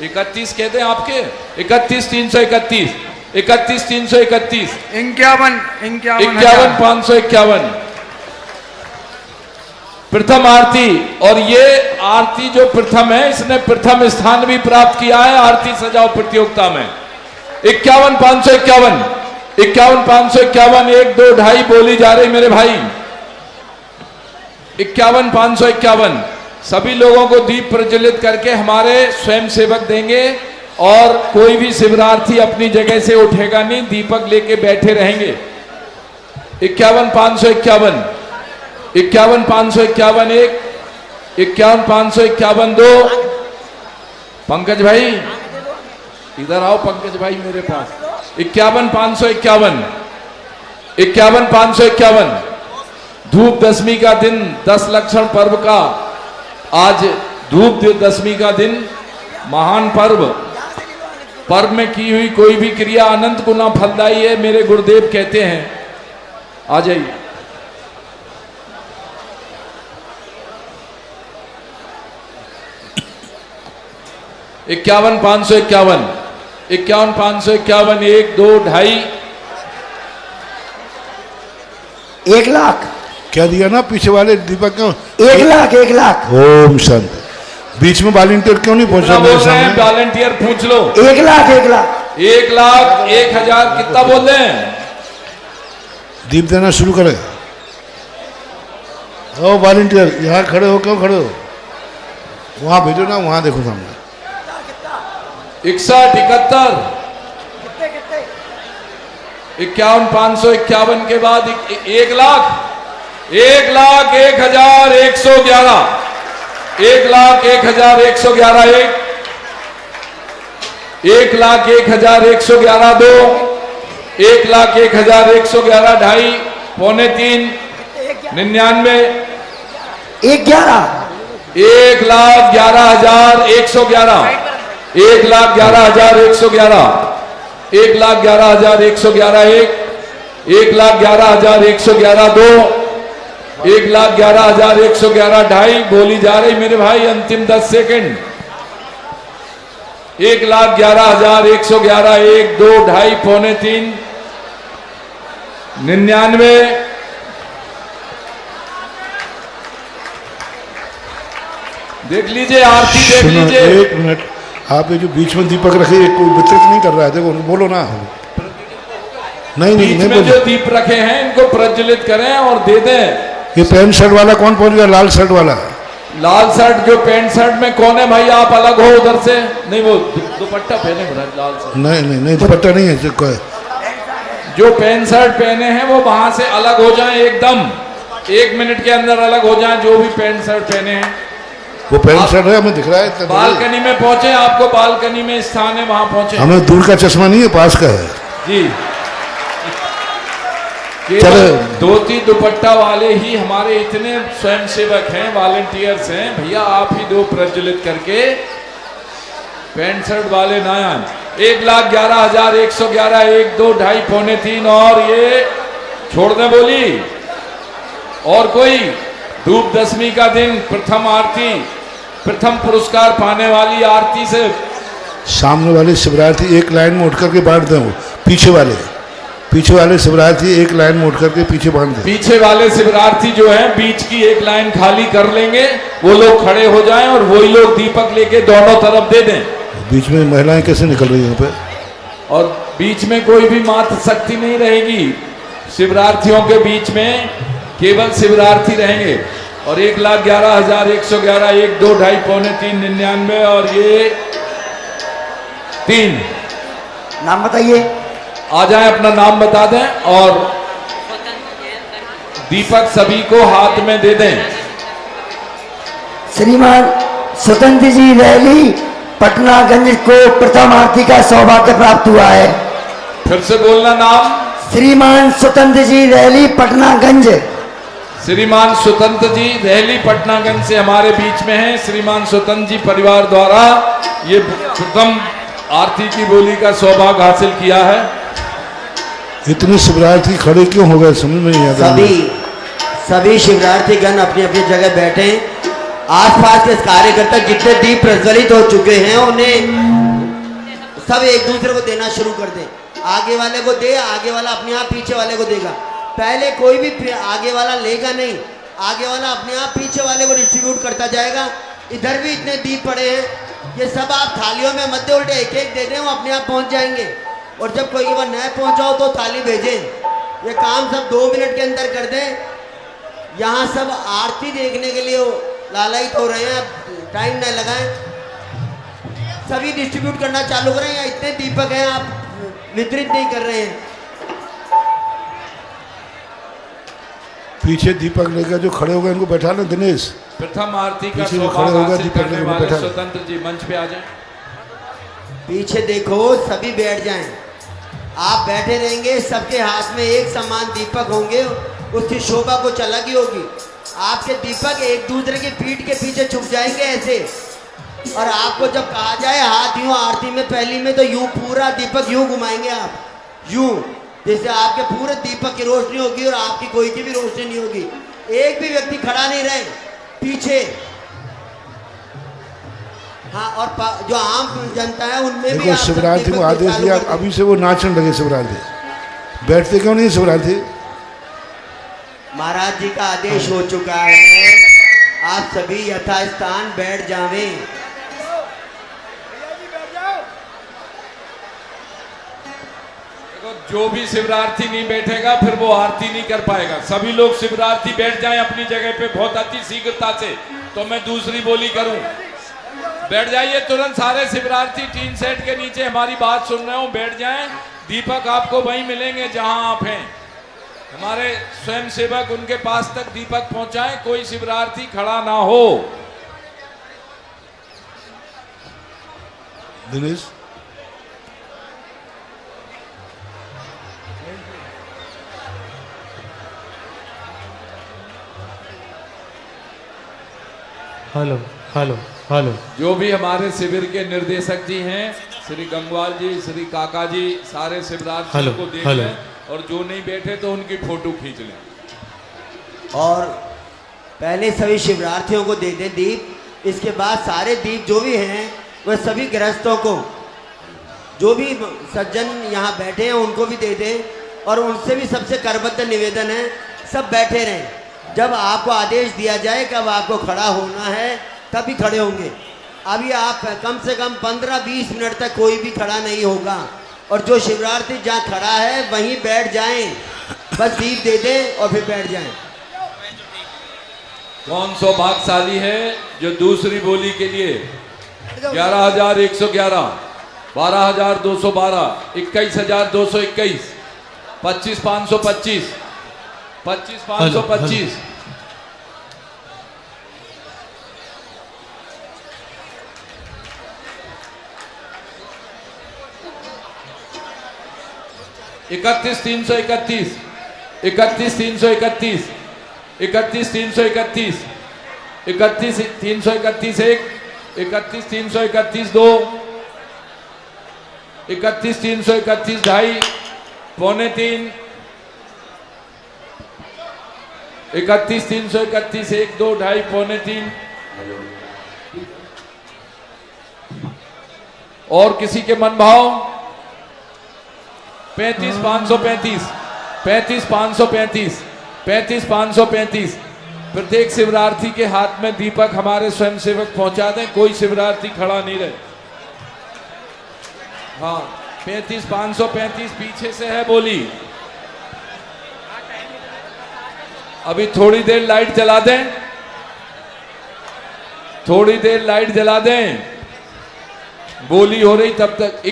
31 कहते हैं आपके, 31,331 31,331 51,551 प्रथम आरती। और ये आरती जो प्रथम है, इसने प्रथम स्थान भी प्राप्त किया है आरती सजाओ प्रतियोगिता में। 51,551 51,551 1 2 2.5 बोली जा रही मेरे भाई। 51,551 सभी लोगों को दीप प्रज्वलित करके हमारे स्वयं सेवक देंगे और कोई भी शिवरार्थी अपनी जगह से उठेगा नहीं, दीपक लेके बैठे रहेंगे। 51,551 51,551 1 51,551 2। पंकज भाई इधर आओ, पंकज भाई मेरे पास। 51,551 51,551 धूप दशमी का दिन, 10 लक्षण पर्व का आज धूप दशमी का दिन, महान पर्व। पर्व में की हुई कोई भी क्रिया अनंत गुना फलदायी है, मेरे गुरुदेव कहते हैं। आ जाइए। इक्यावन 551 51,551 1 2 2.5
1 लाख
क्या दिया ना पीछे वाले दीपक क्यों?
1 लाख 1 लाख।
ओम शांति। बीच में वॉलंटियर क्यों नहीं पहुंचा मेरे सामने?
वॉलंटियर पूछ लो।
1 लाख 1 लाख
1,01,000 कितना बोल रहे हैं?
दीप देना शुरू करें। ओ वॉलंटियर यहाँ खड़े हो, क्यों खड़े हो? वहां भेजो ना, वहां देखो सामने।
61 71 51,551 के बाद 1 लाख 1,01,111 1,01,111 1 1,01,111 2 1,01,111 2.5 पौने 3 99
1,11
1,11,111 1,11,111 1,11,111 1,11,111 2 1,11,111 2.5 बोली जा रही मेरे भाई। अंतिम 10 सेकंड। 1,11,111 1 2 2.5 पौने 3 99 देख लीजिए आरती देख लीजिए।
1 मिनट, आप ये जो बीच में दीपक रखे कोई वितरित नहीं कर रहा है, देखो बोलो ना। नहीं
बीच में जो दीप रखे हैं इनको प्रज्वलित करें और दे दें।
ये पैंट शर्ट वाला कौन पहुंच गया? लाल शर्ट वाला।
लाल शर्ट जो पैंट शर्ट में कौन है भाई? आप अलग हो उधर से। नहीं वो दुपट्टा पहने लाल शर्ट।
नहीं दुपट्टा नहीं है।
जो पैंट शर्ट पहने हैं वो वहां से अलग हो जाएं, एकदम 1 मिनट के अंदर अलग हो जाएं, जो भी पैंट शर्ट पहने हैं।
वो पैंट शर्ट है, हमें दिख रहा है।
बालकनी में पहुंचे, आपको बालकनी में स्थान है, वहां पहुंचे।
हमें दूर का चश्मा नहीं है, पास का है
जी। धोती दुपट्टा वाले ही हमारे इतने स्वयंसेवक हैं, वॉलंटियर्स हैं, भैया आप ही दो प्रज्वलित करके पैंट शर्ट वाले ना आए। 1,11,111, 1, 2, 2.5, पौने 3 और ये छोड़ दे बोली। और कोई धूप दशमी का दिन, प्रथम आरती, प्रथम पुरस्कार पाने वाली आरती से
सामने वाले शिवरार्थी एक लाइन में उठ करके बांट दें, वो पीछे वाले शिवरार्थी एक लाइन में उठ करके पीछे बांट दें।
पीछे वाले शिवरार्थी जो हैं बीच की एक लाइन खाली कर लेंगे, वो लोग खड़े हो जाएं और वही लोग दीपक लेके दोनों तरफ दे दें।
बीच में महिलाएं कैसे निकल रही हैं यहाँ पे?
और बीच में कोई भी मात्र शक्ति नहीं रहेगी, शिवरार्थियों के बीच में केवल शिवरार्थी रहेंगे। और 1,11,111, 1, 2, 2.5, पौने 3, 99 और ये 3।
नाम बताइए।
आ जाए, अपना नाम बता दें और दीपक सभी को हाथ में दे दें।
श्रीमान स्वतंत्र जी रैली पटनागंज को प्रथम आरती का सौभाग्य प्राप्त हुआ है।
फिर से बोलना नाम।
श्रीमान स्वतंत्र जी रैली पटनागंज।
श्रीमान स्वतंत्र जी रैली पटनागंज से हमारे बीच में हैं। श्रीमान स्वतंत्र जी परिवार द्वारा ये प्रथम आरती की बोली का सौभाग्य हासिल किया है।
इतने शिवरार्थी खड़े क्यों हो गए समझ में नहीं आता।
सभी शिवरार्थी गण अपनी अपनी जगह बैठे। आसपास के कार्यकर्ता जितने दीप प्रज्वलित हो चुके हैं उन्हें सब एक दूसरे को देना शुरू कर दे। आगे वाले को दे, आगे वाला अपने आप पीछे वाले को देगा। पहले कोई भी आगे वाला लेगा नहीं, आगे वाला अपने आप पीछे वाले को डिस्ट्रीब्यूट करता जाएगा। इधर भी इतने दीप पड़े हैं, ये सब आप थालियों में मध्य उल्टे एक एक दे दें, वो अपने आप पहुंच जाएंगे। और जब कोई बार नया पहुंचाओ तो थाली भेजें। ये काम सब 2 मिनट के अंदर कर दें। यहाँ सब आरती देखने के लिए लालायित हो रहे हैं, टाइम न लगाएं। सभी डिस्ट्रीब्यूट करना चालू करें। या इतने दीपक हैं, आप वितरित नहीं कर रहे हैं।
पीछे दीपक लेकर जो खड़े हो गए उनको बैठा ना दिनेश।
प्रथम आरती का
खड़े हो
सौभाग्य
गए
हासिल
दीपक
करने
लेकर
वाले
बैठा।
स्वतंत्र जी मंच पे आ जाएं।
पीछे देखो, सभी बैठ जाएं। आप बैठे रहेंगे, सबके हाथ में एक समान दीपक होंगे, उसकी शोभा कुछ अलग ही होगी। आपके दीपक एक दूसरे की पीठ के पीछे छुप जाएंगे ऐसे। और आपको जब कहा जाए हाथ यूं आरती में पहली में, तो यूं पूरा दीपक यूं घुमाएंगे आप, यूं जैसे आपके पूरे दीपक की रोशनी होगी और आपकी कोई की भी रोशनी नहीं होगी। एक भी व्यक्ति खड़ा नहीं रहे पीछे। हाँ, और जो आम जनता है उनमें भी
शिवरार्थी को आदेश दिया, अभी से वो नाचने लगे शिवरार्थी। बैठते क्यों नहीं शिवरार्थी?
महाराज जी का आदेश हो चुका है, आप सभी यथास्थान बैठ जावें।
जो भी शिवरार्थी नहीं बैठेगा फिर वो आरती नहीं कर पाएगा। सभी लोग शिवरार्थी बैठ जाएं अपनी जगह पे बहुत अति शीघ्रता से, तो मैं दूसरी बोली करूं। बैठ जाइए तुरंत सारे शिवरार्थी, टीन सेट के नीचे हमारी बात सुन रहे हो, बैठ जाएं। दीपक आपको वहीं मिलेंगे जहां आप हैं। हमारे स्वयं सेवक उनके पास तक दीपक पहुंचाएं, कोई शिवरार्थी खड़ा ना हो।
Dinesh
hello hello hello.
जो भी हमारे शिविर के निर्देशक जी हैं, श्री गंगवाल जी, श्री काका जी, सारे शिवरार्थियों को देख लें और जो नहीं बैठे तो उनकी फोटो खींच लें।
और पहले सभी शिवरार्थियों को दे दें दीप। इसके बाद सारे दीप जो भी हैं वह सभी गृहस्थों को, जो भी सज्जन यहाँ बैठे हैं उनको भी दे दें। और उनसे भी सबसे करबद्ध निवेदन है, सब बैठे रहें। जब आपको आदेश दिया जाए कब आपको खड़ा होना है तभी खड़े होंगे। अभी आप कम से कम 15-20 मिनट तक कोई भी खड़ा नहीं होगा। और जो शिवरार्थी जहाँ खड़ा है वहीं बैठ जाएं, बस दीप दे दें और फिर बैठ जाएं।
कौन सौभाग्यशाली है जो दूसरी बोली के लिए 11,111, 12,212, 21,221, 25,525 25,525 31,331 31,331 31,331 31,331 एक 31,331 दो 31,331 ढाई पौने तीन 31,331 एक दो ढाई पौने तीन और किसी के मन भाव 35,535 35,535 35,535 प्रत्येक शिवरार्थी के हाथ में दीपक हमारे स्वयंसेवक पहुंचा दें। कोई शिवरार्थी खड़ा नहीं रहे। हाँ 35,535 पीछे से है बोली। अभी थोड़ी देर लाइट जला दें, थोड़ी देर लाइट जला दें, बोली हो रही तब तक।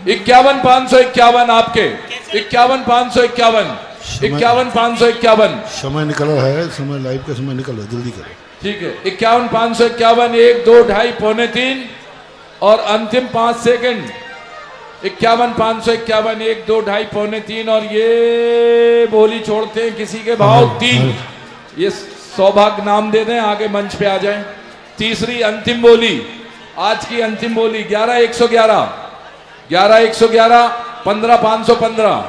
51,551 आपके 51,551 51,551
समय निकल रहा है, समय लाइव का समय निकल रहा है, जल्दी करो।
ठीक है 51,551 एक दो ढाई पौने तीन और अंतिम 5 सेकंड 51,551 एक दो ढाई पौने तीन और ये बोली छोड़ते हैं किसी के भाव 3। ये सौभाग्य नाम दे दें, आगे मंच पे आ जाएं। तीसरी अंतिम बोली, आज की अंतिम बोली 11,111 11,111 15,515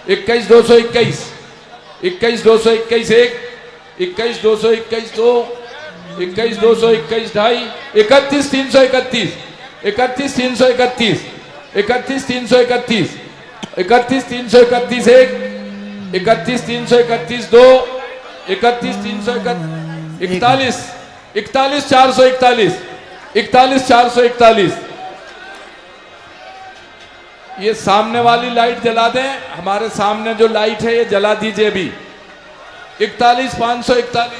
21,221 21,221 एक 21,221 दो 21,221 ढाई 31,331 31,331 31,331 31,331 एक 31,331 दो 31,341 41,441 41,441 ये सामने वाली लाइट जला दें। हमारे सामने जो लाइट है ये जला दीजिए अभी। 41,541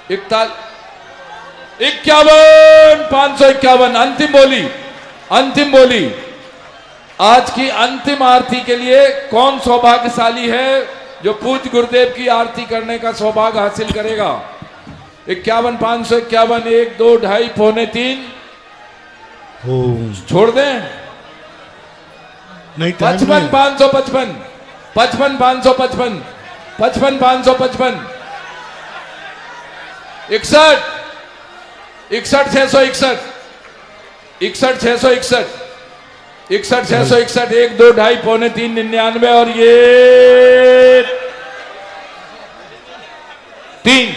51,551 अंतिम बोली। अंतिम बोली आज की अंतिम आरती के लिए कौन सौभाग्यशाली है जो पूज्य गुरुदेव की आरती करने का सौभाग्य हासिल करेगा। 51,551 एक दो ढाई पौने तीन छोड़ दें।
नहीं
55,555 55,555 55,555 61 61,661 61,661 61,661 एक दो ढाई पौने तीन 99 और ये 3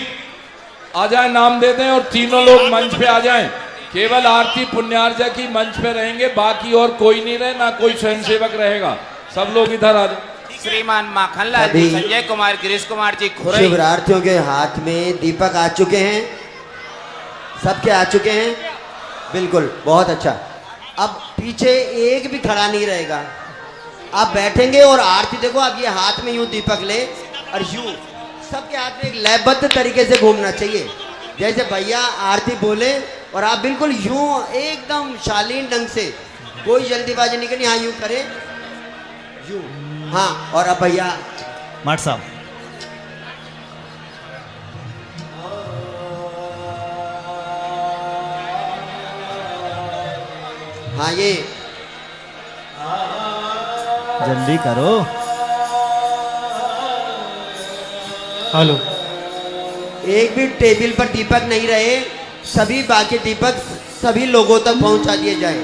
आ जाए नाम दे दें और तीनों लोग मंच पे आ जाएं। केवल आरती पुण्यार्जा की मंच पे रहेंगे, बाकी और कोई नहीं रहे, ना कोई स्वयंसेवक रहेगा। सब लोग इधर आ जाए।
श्रीमान माखनलाल जी, संजय कुमार, गिरीश कुमार जी, खुरई।
शिवरार्थियों के हाथ में दीपक आ चुके हैं, सबके आ चुके हैं। बिल्कुल बहुत अच्छा। अब पीछे एक भी खड़ा नहीं रहेगा, आप बैठेंगे और आरती देखो। अब ये हाथ में यूं दीपक ले और यूं सबके हाथ में एक लयबद्ध तरीके से घूमना चाहिए। जैसे भैया आरती बोले और आप बिल्कुल यूं एकदम शालीन ढंग से, कोई जल्दीबाजी नहीं करनी। हाँ यूं करें, यूं। हाँ और अब भैया
मठ साहब
हाँ ये
जल्दी करो।
हेलो। एक भी टेबल पर दीपक नहीं रहे, सभी बाकी दीपक सभी लोगों तक पहुंचा दिए जाए।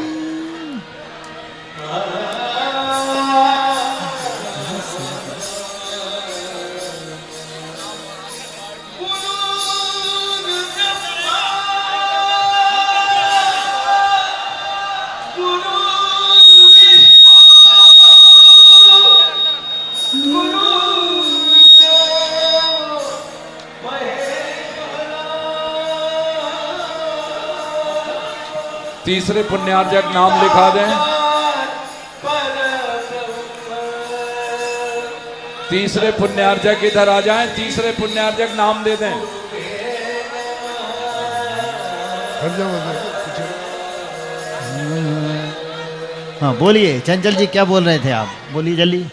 तीसरे पुण्यार्जक नाम लिखा दें। तीसरे पुण्यार्जक इधर आ जाएं, तीसरे पुण्यार्जक नाम दे दें।
हाँ बोलिए चंचल जी, क्या बोल रहे थे आप, बोलिए जल्दी।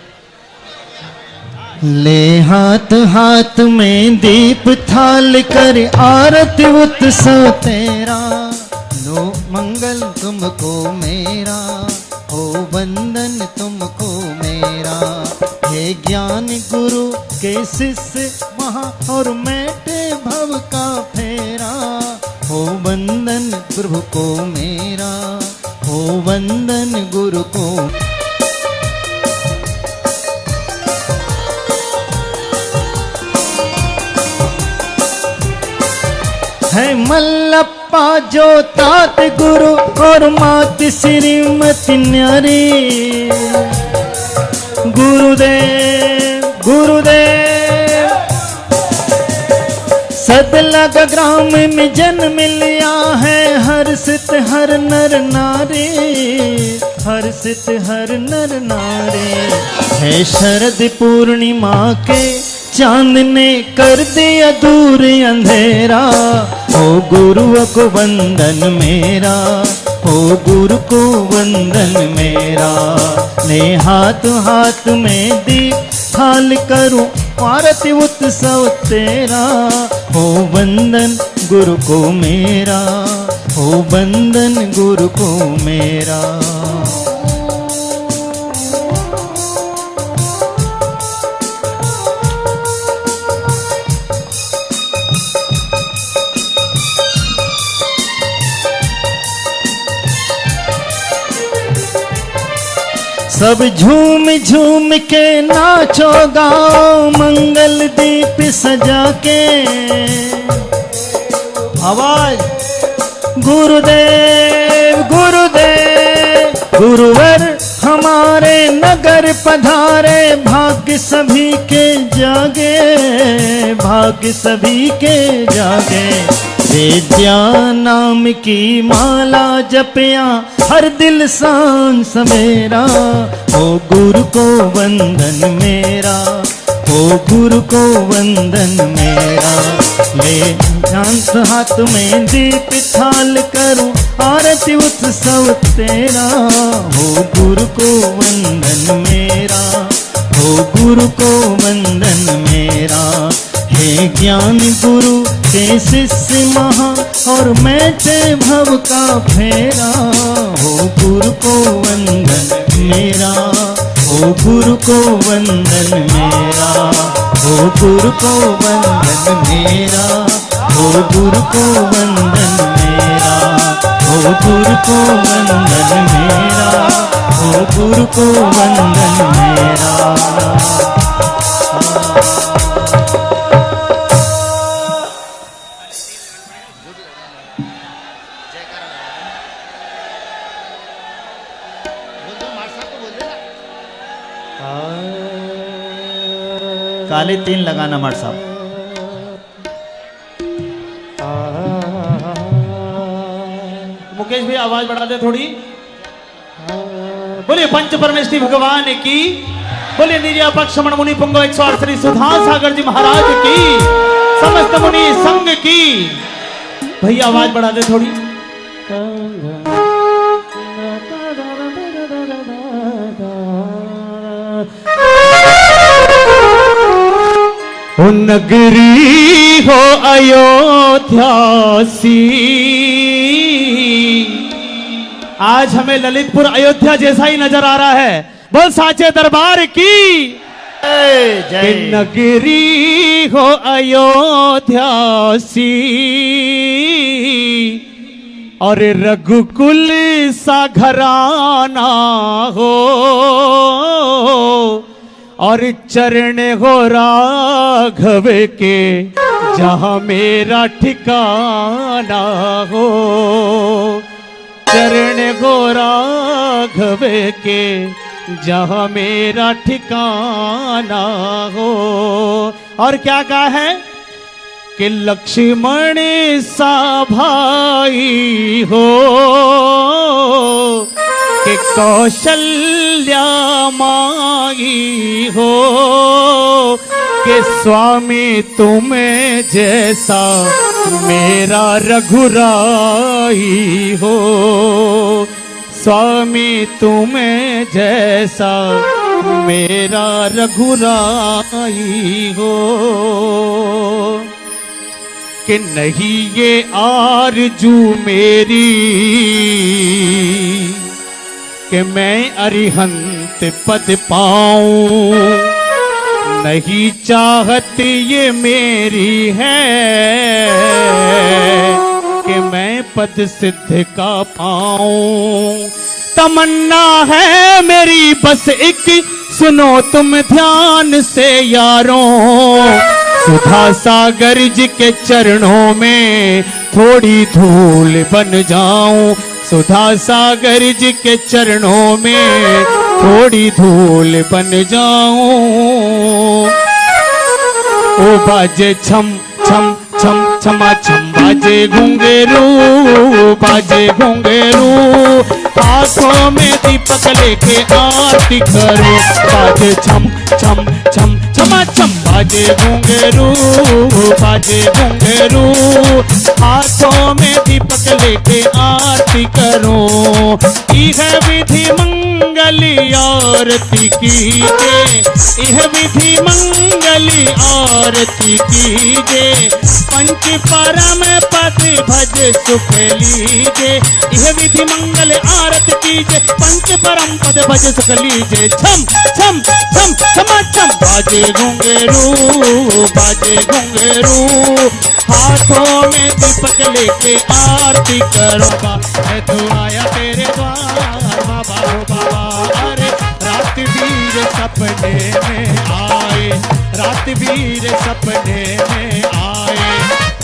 ले हाथ हाथ में दीप थाल कर आरती उत्सव तेरा, लो मंगल तुमको मेरा, हो वंदन तुमको मेरा। हे ज्ञान गुरु के शिष्य महा और मैटे भव का फेरा, हो वंदन प्रभु को मेरा, हो वंदन गुरु को। है मल्लप्पा जो तात गुरु और मात श्रीमती न्यारी, गुरुदेव गुरुदेव। सदलग ग्राम में जन्म लिया है हर्षित हर नर नारी, हर्षित हर नर नारी। है शरद पूर्णिमा के चांद ने कर दिया दूर अंधेरा, हो गुरु को वंदन मेरा, हो गुरु को वंदन मेरा। ले हाथ हाथ में दीप थाल करूं आरती उत्सव तेरा, हो वंदन गुरु को मेरा, हो वंदन गुरु को मेरा। सब झूम झूम के नाचो गाओ मंगल दीप सजा के। आवाज गुरुदेव गुरुदेव गुरुवर हमारे नगर पधारे, भाग्य सभी के जागे, भाग्य सभी के जागे। विद्या नाम की माला जपिया हर दिल सांझ सवेरा, हो गुरु को वंदन मेरा, हो गुरु को वंदन मेरा। ले हाथ में दीप थाल करूं आरती उत्सव तेरा, हो गुरु को वंदन मेरा, हो गुरु को वंदन मेरा। हे ज्ञान गुरु के शिष्य महा और मैटे भव का फेरा, हो गुरु को वंदन मेरा, हो गुरु को वंदन मेरा, हो गुरु को वंदन मेरा, हो गुरु को वंदन मेरा, हो गुरु को वंदन मेरा, हो गुरु को वंदन मेरा।
काले तीन लगाना मर साहब।
मुकेश भी आवाज बढ़ा दे थोड़ी। बोलिए पंच परमेष्टि भगवान की, बोलिए निर्यापक श्रमण मुनि पुंगव 108 श्री सुधा सागर जी महाराज की, समस्त मुनि संघ की। भैया आवाज बढ़ा दे थोड़ी। नगरी हो अयोध्या सी, आज हमें ललितपुर अयोध्या जैसा ही नजर आ रहा है। बोल साचे दरबार की जय। नगरी हो अयोध्या सी, और रघुकुल सा घराना हो, और चरण हो राघव के जहाँ मेरा ठिकाना हो, चरण हो राघव के जहाँ मेरा ठिकाना हो। और क्या कहा है कि लक्ष्मण सा भाई हो, कि कौशल्या माई हो, कि स्वामी तुम्हें जैसा मेरा रघुराई हो।
स्वामी तुम्हें जैसा मेरा रघुराई हो, कि नहीं ये आरजू मेरी कि मैं अरिहंत पद पाऊं, नहीं चाहत ये मेरी है कि मैं पद सिद्ध का पाऊं। तमन्ना है मेरी बस एक, सुनो तुम ध्यान से यारों, सुधा सागर जी के चरणों में थोड़ी धूल बन जाऊं, सुधा सागर जी के चरणों में थोड़ी धूल बन जाऊं। ओ बाजे छम छम छम छमा छम, बाजे घुंघरू बाजे घुंघरू, हाथों में दीपक लेके आरती करो, बाजे छम छम छम छमा छम, बाजे घुंघरू बाजे घुंघरू, हाथों में दीपक लेके आरती करो। यह विधि मंगली आरती कीजे, यह विधि मंगली आरती कीजे, पंच परम पद भज सुख लीजे, यह विधि मंगल आरती कीजे, पंच परम पद भज सुख लीजे। छम छम छम छमा छम, बाजे घुंघरू बाजे घुंघरू, हाथों में दीपक लेके आरती करो। मैं तो आया तेरे द्वार बाबा हो बाबा, अरे रात वीर सपने में आए, रात वीर सपने में आए,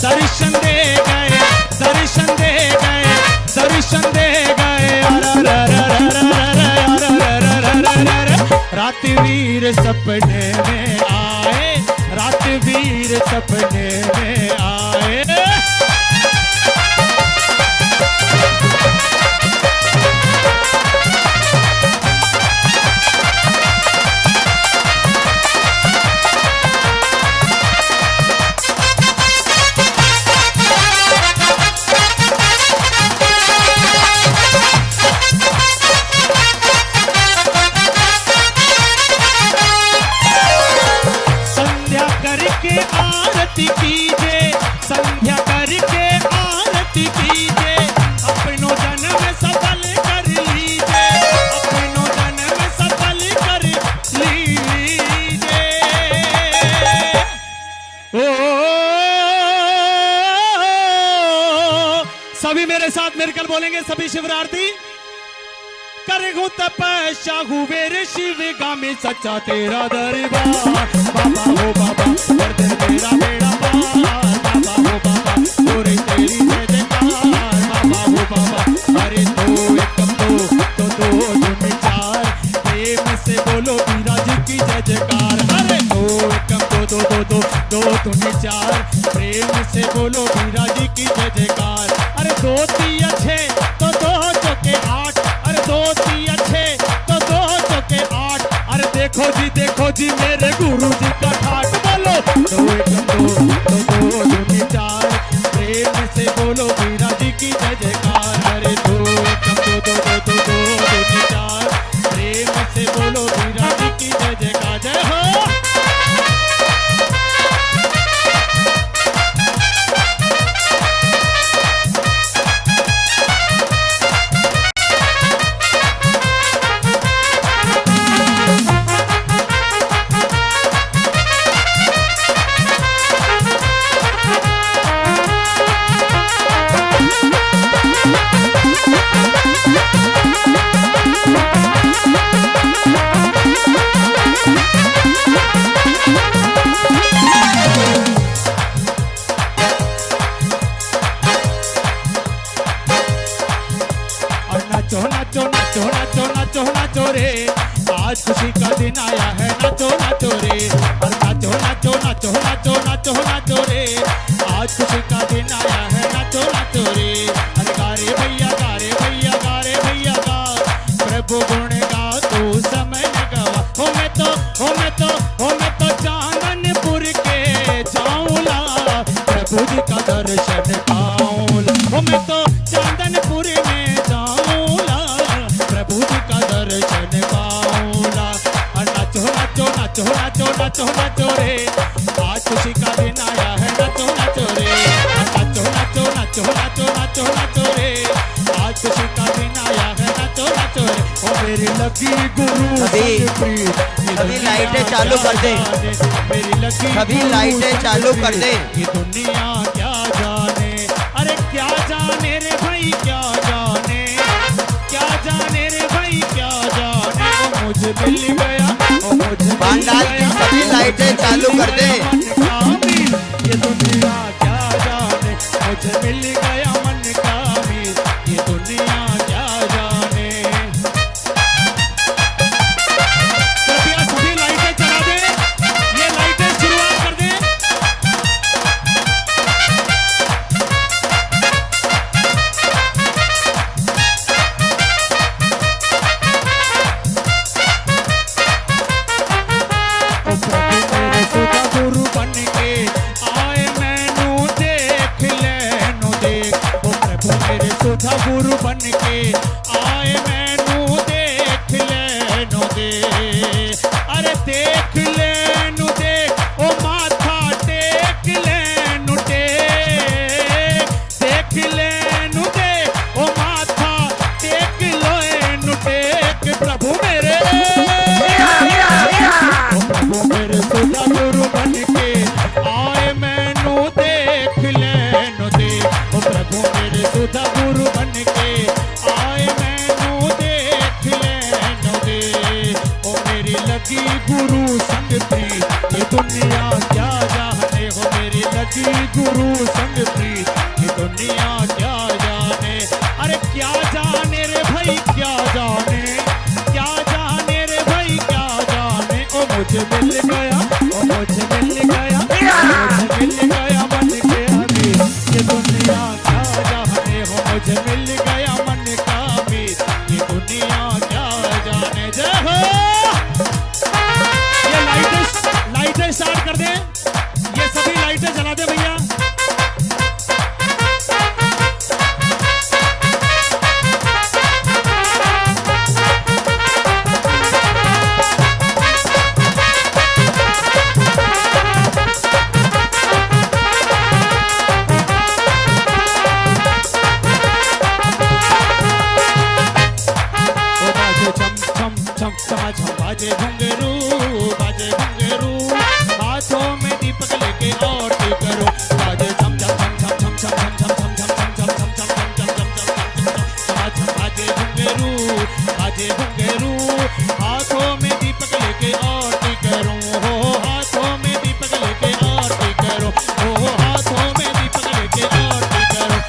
दर्शन दे गए दर्शन दे गए दर्शन दे गए, रात वीर सपने में आए, रात वीर सपने में आए। आरती कीजे, संध्या करके आरती कीजे, अपनो जन्म सफल कर लीजे, अपनो जन्म सफल कर लीजे। ओ सभी मेरे साथ मिलकर बोलेंगे, सभी शिवरार्थी। करहूं तपस्या हुए शिव गामी, सच्चा तेरा दरबार बाबा हो बाबा, कर दे तेरा बेड़ा पार बाबा हो बाबा, गोरे तेरी जय जयकार बाबा हो बाबा। अरे दो एक दो तुम चार, प्रेम से बोलो विराज की जय जयकार। अरे दो एक दो तुम चार, प्रेम से बोलो विराज की जय जयकार। अरे दो तीन अच्छे तो दो चौके आठ, अरे दो तीन अच्छे तो दो चौके आठ, अरे देखो जी मेरे गुरु जी का ठाट। बोलो दो एक दो तीन चार, प्रेम से बोलो विराज की जय जयकार। अरे दो एक दो तीन चार, प्रेम से बोलो विराज की जय जयकार। जय हो। नाचो रे, आज खुशी का दिन आया है, नाचो नाचो रे, और नाचो नाचो नाचो नाचो नाचो नाचो रे, आज खुशी का दिन आया है, नाचो नाचो रे। अरे गारे भैया गारे भैया गारे भैया गा, प्रभु गुण गा तू समय न गवा। हो मैं तो चांदनपुर के जाऊंला, प्रभु जी का दर्शन पाऊंला। हो मैं तो चांदनपुर में जाऊंला, नाचो नाचो रे, आज खुशी का दिन आया है, नाचो नाचो रे, नाचो नाचो नाचो नाचो नाचो नाचो रे, आज खुशी का दिन आया है, नाचो नाचो रे, ओ मेरी लकी गुरु
सभी लाइटें चालू कर दे,
मेरी लकी
सभी लाइटें चालू कर दे।
ये दुनिया क्या जाने, अरे क्या जाने रे भाई, क्या जाने, क्या जाने रे भाई, क्या जाने, ओ मुझे मिल गया, ओ मुझे
बांडाल की सभी लाइटें चालू कर दे।
ये दुनिया क्या जाने, मुझे मिल गया मन का मीर, ये दुनिया क्या जाने। कृपया सभी लाइटें चला दें, ये लाइटें शुरुआत कर दें। गुरु बन के आए मैनू देख लेनो देख, ओ प्रभु मेरे सुधा गुरु बन के आए मैनू देख लेनो दे, अरे देख लेनो देख, ओ माथा टेक लेनो टेक, देख लेनो देख, ओ माथा टेक लेनो टेक, प्रभु मेरे, प्रभु मेरे सुधा गुरु बन के आए मैनू देख लेनो दे, ओ प्रभु मेरे सुधा गुरु बन के आए मैनू देख लेनो दे, ओ मेरी लगी गुरु संग प्रीत, ये दुनिया क्या जाने, हो मेरी लगी गुरु संग प्रीत, ये दुनिया क्या जाने, अरे क्या जाने रे भाई, क्या जाने, क्या जाने रे भाई, क्या जाने, ओ मुझे मिल गया, ओ मुझे मिल गया, मुझे मिल गया मन के अमीर, ये दुनिया क्या जाने, हो मुझे मिल गया मन का अमीर, ये दुनिया क्या जाने। जय हो। ये लाइटें स्टार्ट कर दें, ये सभी लाइटें जला दे भैया। बाजे घुंघरू, बाजे घुंघरू, हाथों में दीपक लेके आरती करो, बाजे झम झम झम झम झम झम झम झम झम झम झम झम झम झम झम झम झम, बाजे घुंघरू, बाजे घुंघरू, हाथों में दीपक लेके आरती करो, हो हाथों में दीपक लेके आरती करो, हो हाथों में दीपक लेके आरती करो।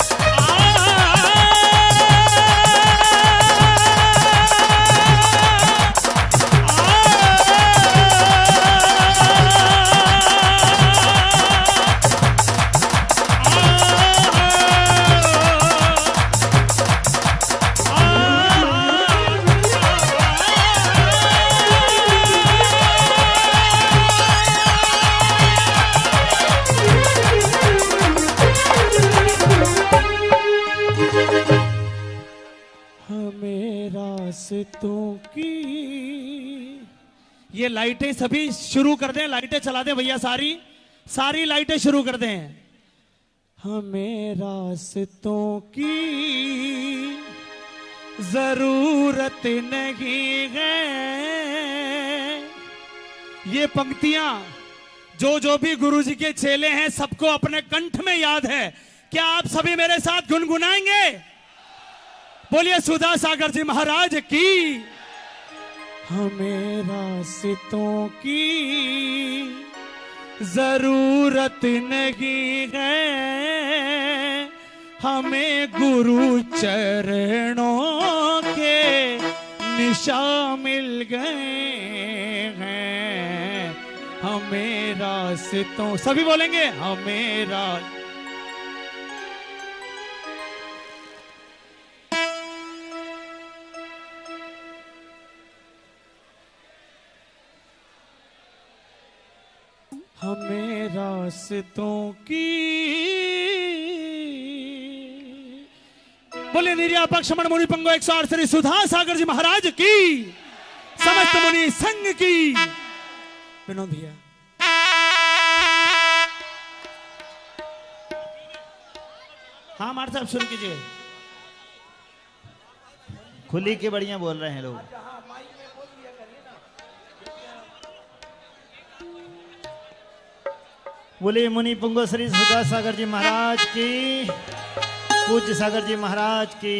रास्तों की, ये लाइटें सभी शुरू कर दें, लाइटें चला दें भैया, सारी सारी लाइटें शुरू कर दें। हमें रास्तों की जरूरत नहीं है, ये पंक्तियां जो भी गुरुजी के चेले हैं सबको अपने कंठ में याद है। क्या आप सभी मेरे साथ गुनगुनाएंगे? बोलिए सुधा सागर जी महाराज की। हमें रास्तों की जरूरत नहीं है, हमें गुरु चरणों के निशान मिल गए हैं। हमें रास्तों, सभी बोलेंगे हमें रास्तों, हमें रास्तों की। बोले निर्यापक श्रमण मुनि पंगो 108 श्री सुधा सागर जी महाराज की, समस्त मुनि संघ की। विनोद भैया
हाँ मार साहब शुरू कीजिए। खुली के बढ़िया बोल रहे हैं लोग। बोले मुनि पुंगो श्री सुधा सागर जी महाराज की, पूज्य सागर जी महाराज की,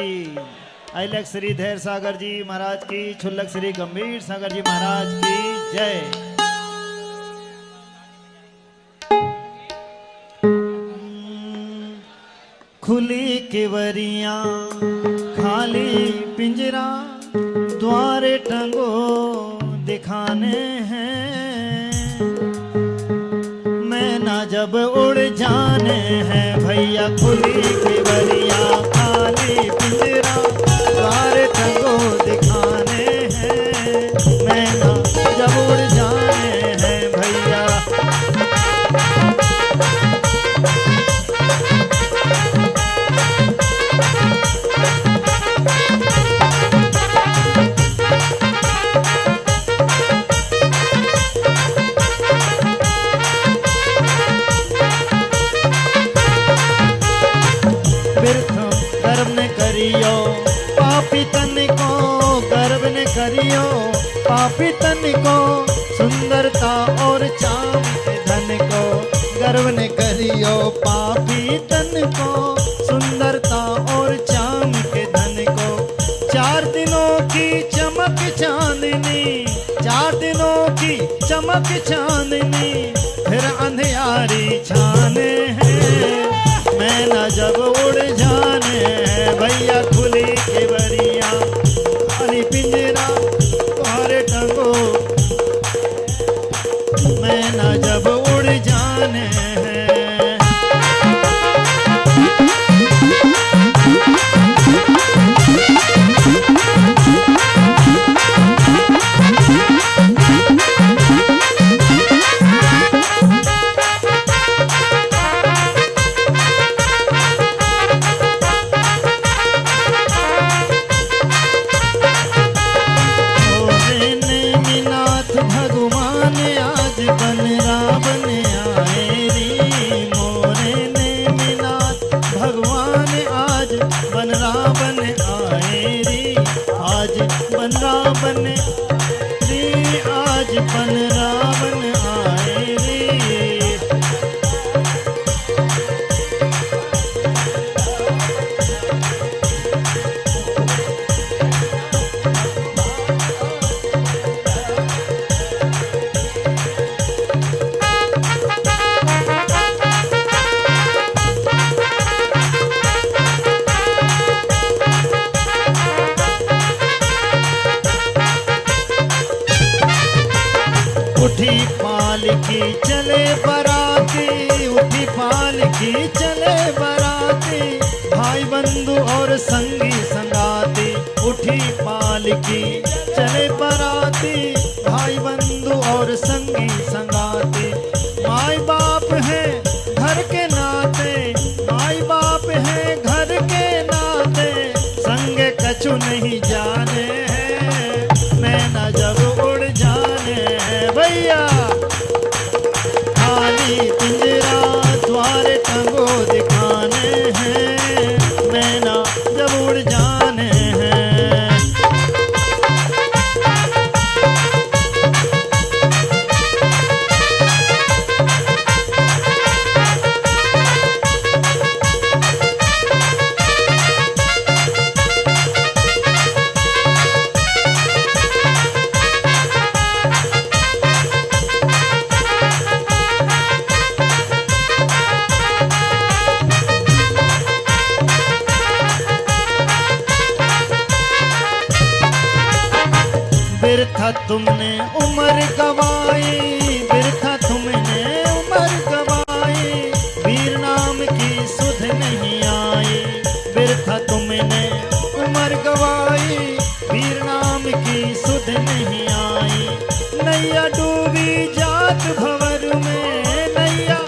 ऐलक श्री धैर्य सागर जी महाराज की, छुल्लक श्री गंभीर सागर जी महाराज की जय। खुली केवरियां खाली पिंजरा, द्वारे टंगो दिखाने हैं, मैना जब उड़ जाने हैं भैया। खुली केवरियां खाली पिंजरा, द्वारे टंगो दिखाने हैं, मैना जब उड़ जाने हैं भैया। गर्व ने करियो पापी तन को, गर्व ने करियो पापी तन को, सुंदरता और चाम के धन को। गर्व ने करियो पापी तन को, सुंदरता और चाम के धन को। 4 दिनों की चमक चांदनी, 4 दिनों की चमक चांदनी, फिर अंधियारी छाने हैं, मैना जब उड़ जाने हैं भैया। खुली केवरियां खाली पिंजरा, तुम्हारे टंगो, मैना जब उड़ जाने हैं। भगवान आज बन रावण आए री, मोरे नेमिनाथ भगवान आज बन रावण आए री, आज बन रावण री, आज बन रावण आए री। उठी पालकी चले बराती, उठी पालकी चले बराती, भाई बंधु और संगी संगाती। उठी पालकी चले बराती, भाई बंधु और संगी संगाती। माई बाप है घर के नाते, माई बाप है घर के नाते, संग कछु नहीं जाने हैं, मैना जब उड़ जाने हैं भैया। खाली पिंजरा द्वारे टंगो दिखाने हैं, मैना जब उड़ जाने हैं। बिरथा तुमने उम्र गवाई, बिरथा तुमने उम्र गवाई, वीर नाम की सुध नहीं आई। बिरथा तुमने उम्र गवाई, वीर नाम की सुध नहीं आई। नैया डूबी जात भंवर में, नैया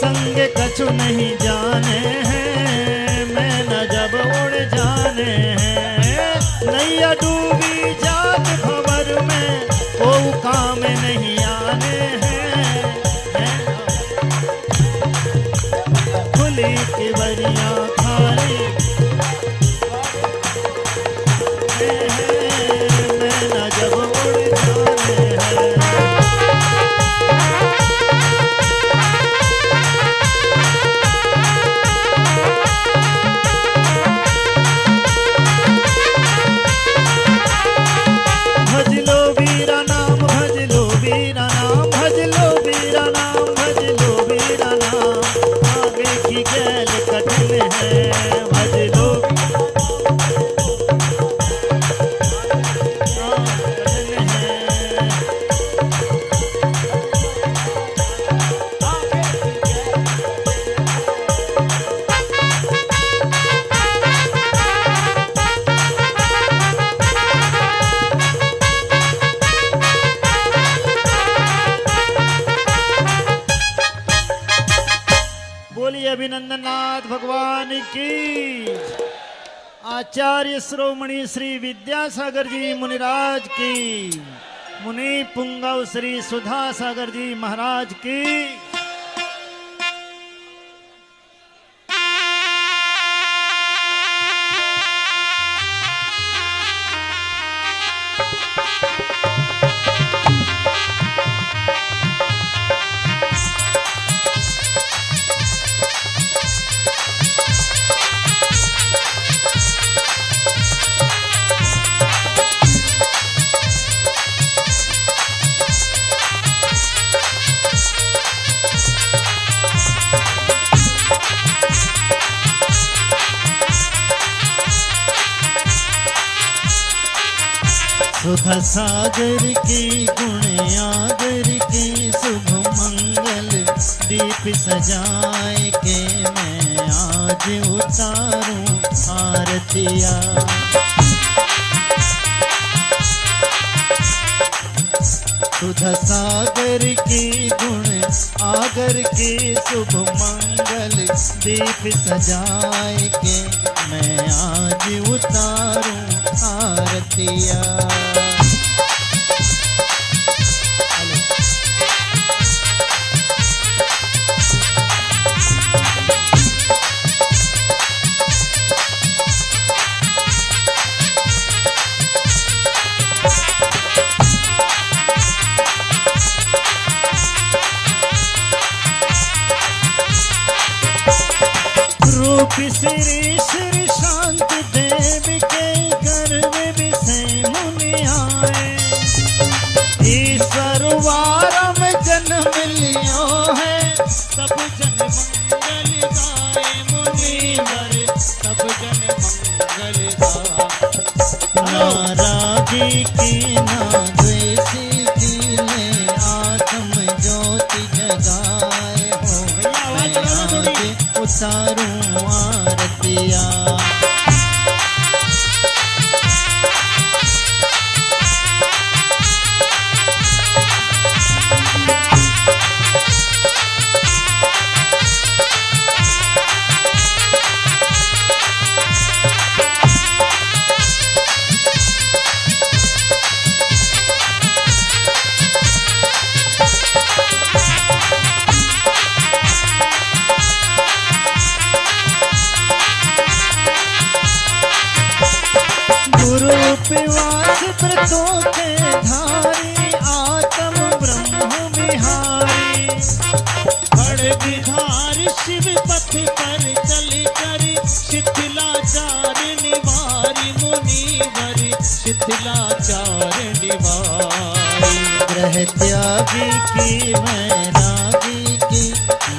संग कछु नहीं जाने हैं, मैना जब उड़ जाने हैं। नैया डूबी जात भंवर में, को काम नहीं आने हैं। देवरिया थारी मैना जब उड़ जाने हैं। भज लो वीरा नाम, भज लो वीरा नाम, भज लो वीरा नाम, भज लो वीरा नाम, आगे की गैल कठिन है। भज लो कठिन है। बोलिए अभिनंदननाथ भगवान की। आचार्य श्रोमणी श्री विद्यासागर जी मुनिराज की, मुनि पुंगव श्री सुधा सागर जी महाराज की। सुधा सागर की गुण आगर की शुभ मंगल दीप सजाए के मैं आज उतारूं आरतिया। सुधा सागर की गुण आगर की शुभ मंगल दीप सजाए के मैं आज उतारूं आरतिया। रूप श्री श्री शांत देव के गर्भ विषय मुनि आए। ईश्वर वारम जन्म लियो है, सब जन मंगल गाए मुनिवर, सब जन मंगल गाए। ना रागी की ना द्वेषी की ले आत्म ज्योति जगाए हो, मैं आज उतारूं आरतिया। गुरु पिवास व्रतों के धारी आत्म ब्रह्म विहारी। खड़गधारी शिव पथ पर चल कर शिथिलाचार निवारी मुनिवर, शिथिलाचार निवारी। ग्रह त्यागी की वैरागी की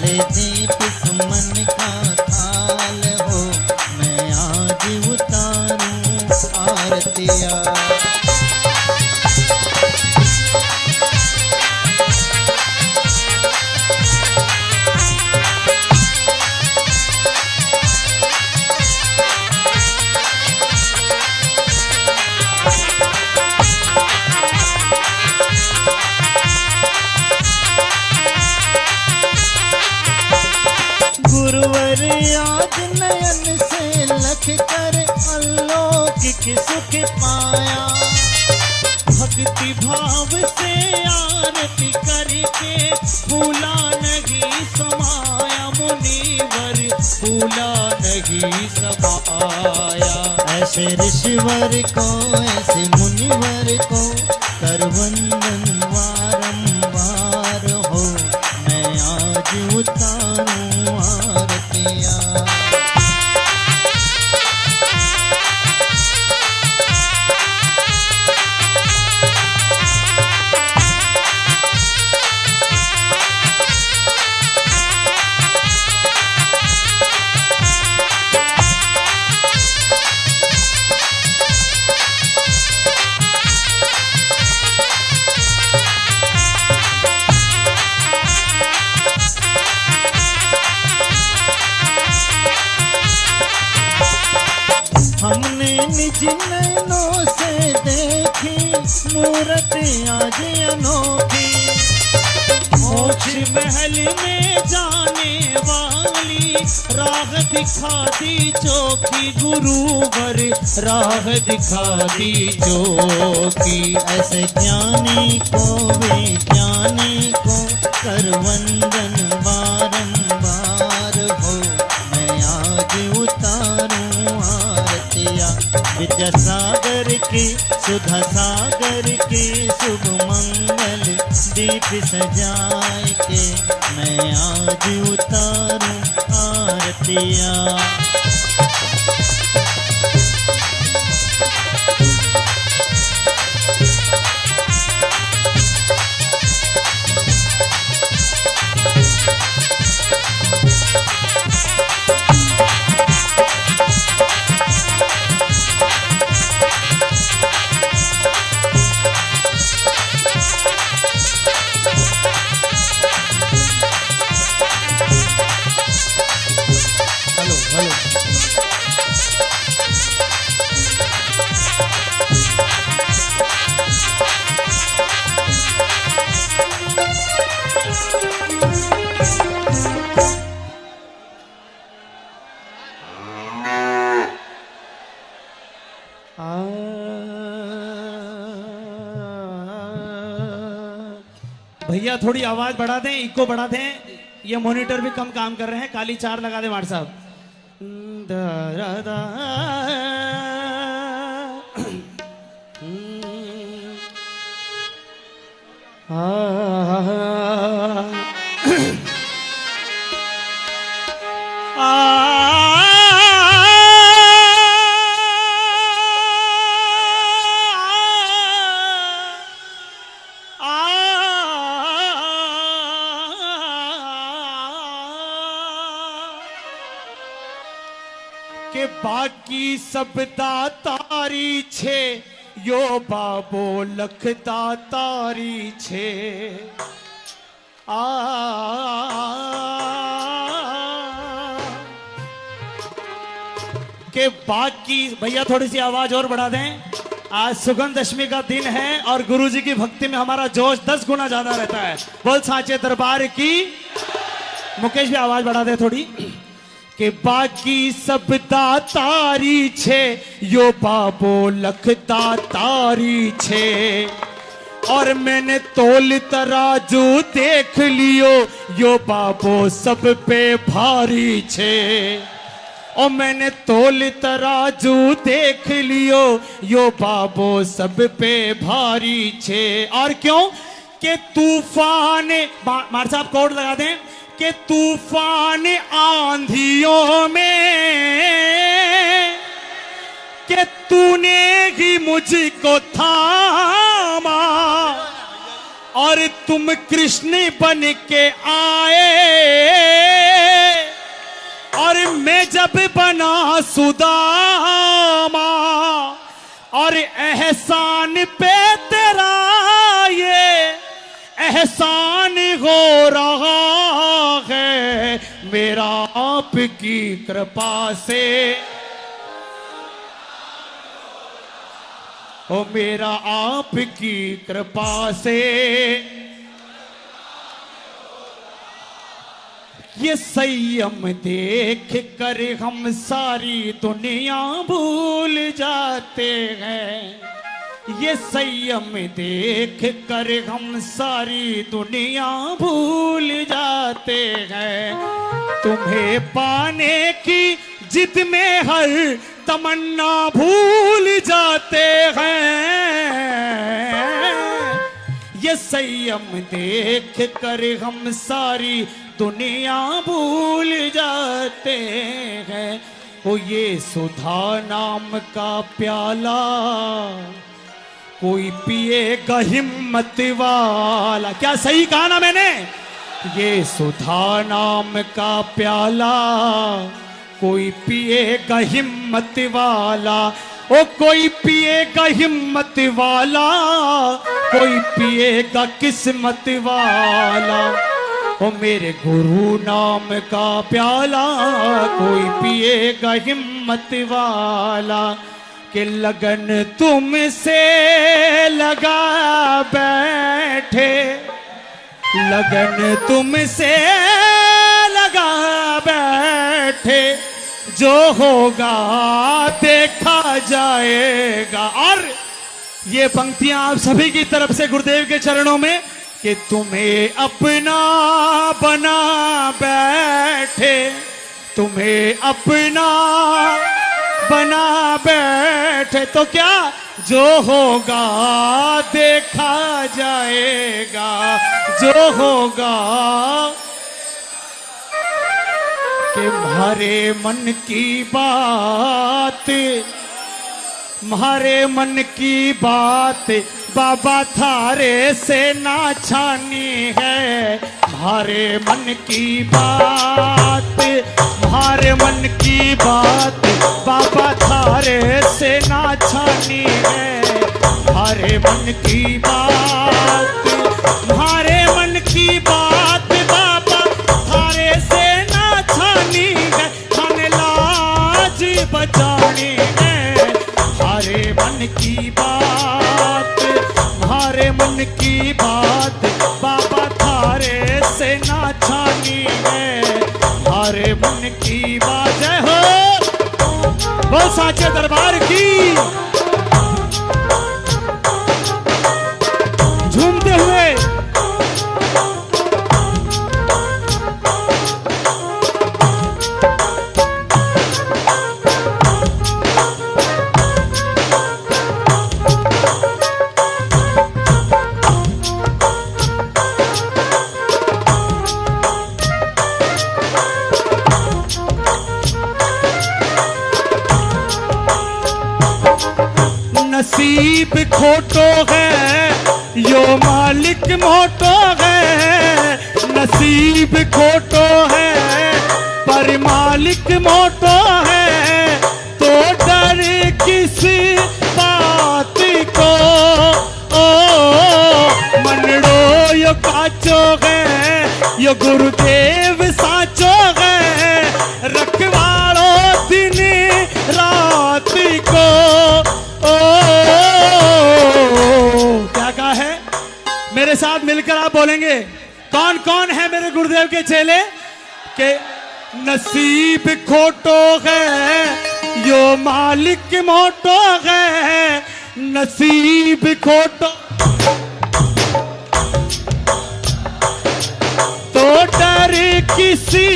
ले दीप सुमन का थाल हो, मैं आज उतारूं आरतिया। गुरुवर याद नयन से लख कर अलौकिक सुख पाया।
भक्ति भाव से आरती करके फूला नहीं समाया मुनिवर, फूला नहीं समाया।
ऐसे ऋषिवर को ऐसे मुनिवर को कर वंदन बारंबार हो, मैं आज उतारूं आरतियाँ। हमने निज नैनों से देखी मूरत आज अनोखी,
मोक्ष महल में जाने वाली राह दिखा दी चौकी गुरुवर, राह दिखा दी चौकी।
ऐसे ज्ञानी को विज्ञानी को कर वंदन बारंबार हो, मैं आज उतारूं आरतियाँ। विद्या सागर की सुधा सागर की शुभ मंगल दीप सजाए के, मैं आज उतारूं आरतियाँ।
भैया थोड़ी आवाज बढ़ा दें, इको बढ़ा दें, ये मॉनिटर भी कम काम कर रहे हैं। काली 4 लगा दें वार्ड साहब।
के बाकी सब दातारी छे, यो बाबो लख दातारी छे। के बाकी भैया थोड़ी सी आवाज और बढ़ा दें। आज सुगंध दशमी का दिन है और गुरुजी की भक्ति में हमारा जोश 10 गुना ज्यादा रहता है। बोल सांचे दरबार की। मुकेश भी आवाज बढ़ा दे थोड़ी। के बाकी सब दातारी छे, यो बाबो लख दातारी छे। और मैंने तोल तराजू देख लियो, यो बाबो सब पे भारी छे। और मैंने तोल तराजू देख लियो, यो बाबो सब पे भारी छे। और क्यों के तूफान, मार साहब कोड लगा दें, के तूफान आंधियों में के तूने ही मुझको थामा। और तुम कृष्ण बन के आए, और मैं जब बना सुदामा। और एहसान पे तेरा ये एहसान हो रहा है, मेरा आपकी कृपा से। ओ मेरा आपकी कृपा से ये संयम देख कर हम सारी दुनिया भूल जाते हैं। ये संयम देख कर हम सारी दुनिया भूल जाते हैं। तुम्हें पाने की जिद में हर तमन्ना भूल जाते हैं। ये संयम देख कर हम सारी दुनिया भूल जाते हैं। ओ ये सुधा नाम का प्याला कोई पिएगा हिम्मत वाला। क्या सही कहा ना मैंने? ये सुधा नाम का प्याला कोई पिएगा हिम्मत वाला। ओ कोई पिएगा हिम्मत वाला, कोई पिएगा किस्मत वाला। ओ मेरे गुरु नाम का प्याला कोई पिएगा हिम्मत वाला। कि लगन तुमसे लगा बैठे, लगन तुमसे लगा बैठे, जो होगा देखा जाएगा। और ये पंक्तियां आप सभी की तरफ से गुरुदेव के चरणों में कि तुम्हें अपना बना बैठे, तुम्हें अपना बना बैठे, तो क्या जो होगा देखा जाएगा, जो होगा। कि म्हारे मन की बात, म्हारे मन की बात बाबा थारे से ना छानी है। म्हारे मन की बात, म्हारे मन की बात बाबा थारे से ना छानी है। म्हारे मन की बात, म्हारे मन की बात बाबा थारे से ना छानी है। थाने लाज बचानी है। म्हारे मन की बात, म्हारे मन की बात बाबा थारे से ना छानी है। म्हारे मन की बात। जय हो बोल साचे दरबार की। झूमते हुए नसीब खोटो है यो मालिक मोटो है। नसीब खोटो है पर मालिक मोटो है। तो डर किस बात को, ओ मनड़ो यो काचो है, यो गुरुदेव साचो है। रखवाड़ो दिन रात को, क्या कहा है? मेरे साथ मिलकर आप बोलेंगे कौन कौन है मेरे गुरुदेव के चेले? के नसीब खोटो है यो मालिक मोटो है। नसीब खोटो तो डर किसी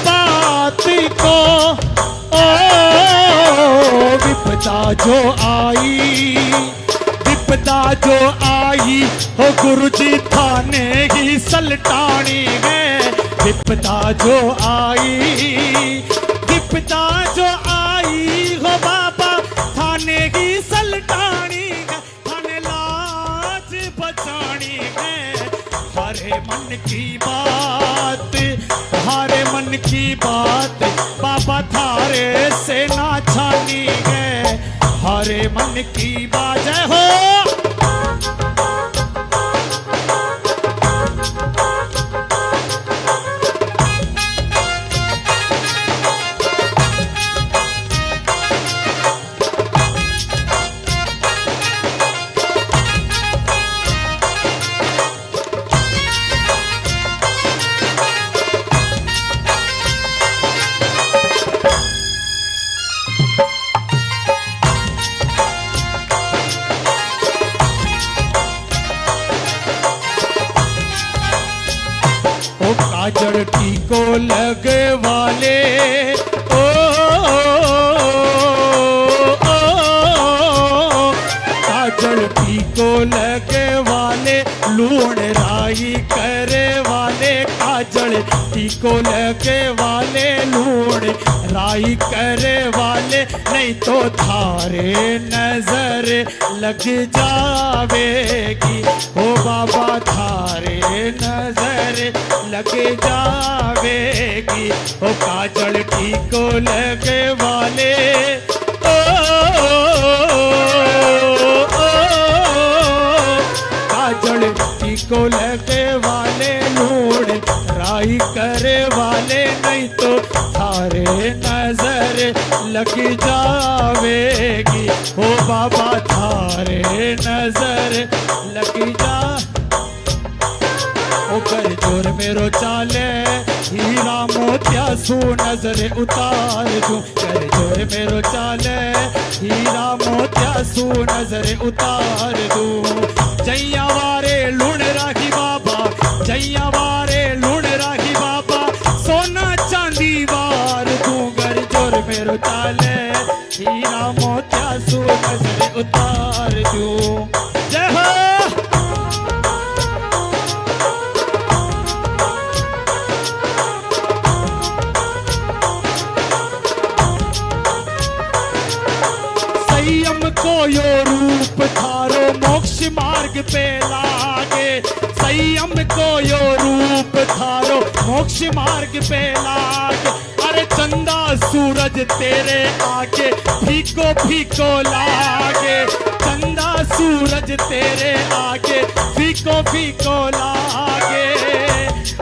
बात को, ओ विपदा जो आई, विपदा जो आई हो गुरुजी थाने ही सलटानी है। विपदा जो आई, विपदा जो आई हो बाबा थाने ही सलटानी है। थाने लाज बचानी है। हरे मन की बात, हरे मन की बात बाबा थारे से ना छानी है। हरे मन की बात। जय हो लगे वाले, लूण राई करे वाले, काजल टीको लगे वाले, लूण राई करे वाले, नहीं तो थारे नजर लग जावेगी, ओ बाबा थारे नजर लग जावेगी, ओ काजल टीको लगे वाले, ओ काजल टीको लगे वाले, लूण राई करे वाले, नहीं तो थारे नजर लग जावेगी, ओ बाबा थारे नजर लग जा। ओ कर जोर मेरो चाले, हीरा मोतिया सू नजर उतार दूं, कर जोर मेरो चाले, हीरा मोतिया सू नजर उतार दूं, जैया वारे लूण राखी बाबा, जैया वारे लूण राखी बाबा, सोना चांदी वार दूं, कर जोर मेरो चाले, हीरा मोतिया सू नजर उतार दूं। जय हो। संयम को यो रूप थारो मोक्ष मार्ग पे लागे, संयम को यो रूप थारो मोक्ष मार्ग पे लागे, अरे चंदा सूरज तेरे आगे फीको फीको लागे, चंदा सूरज तेरे आगे फीको फीको लागे,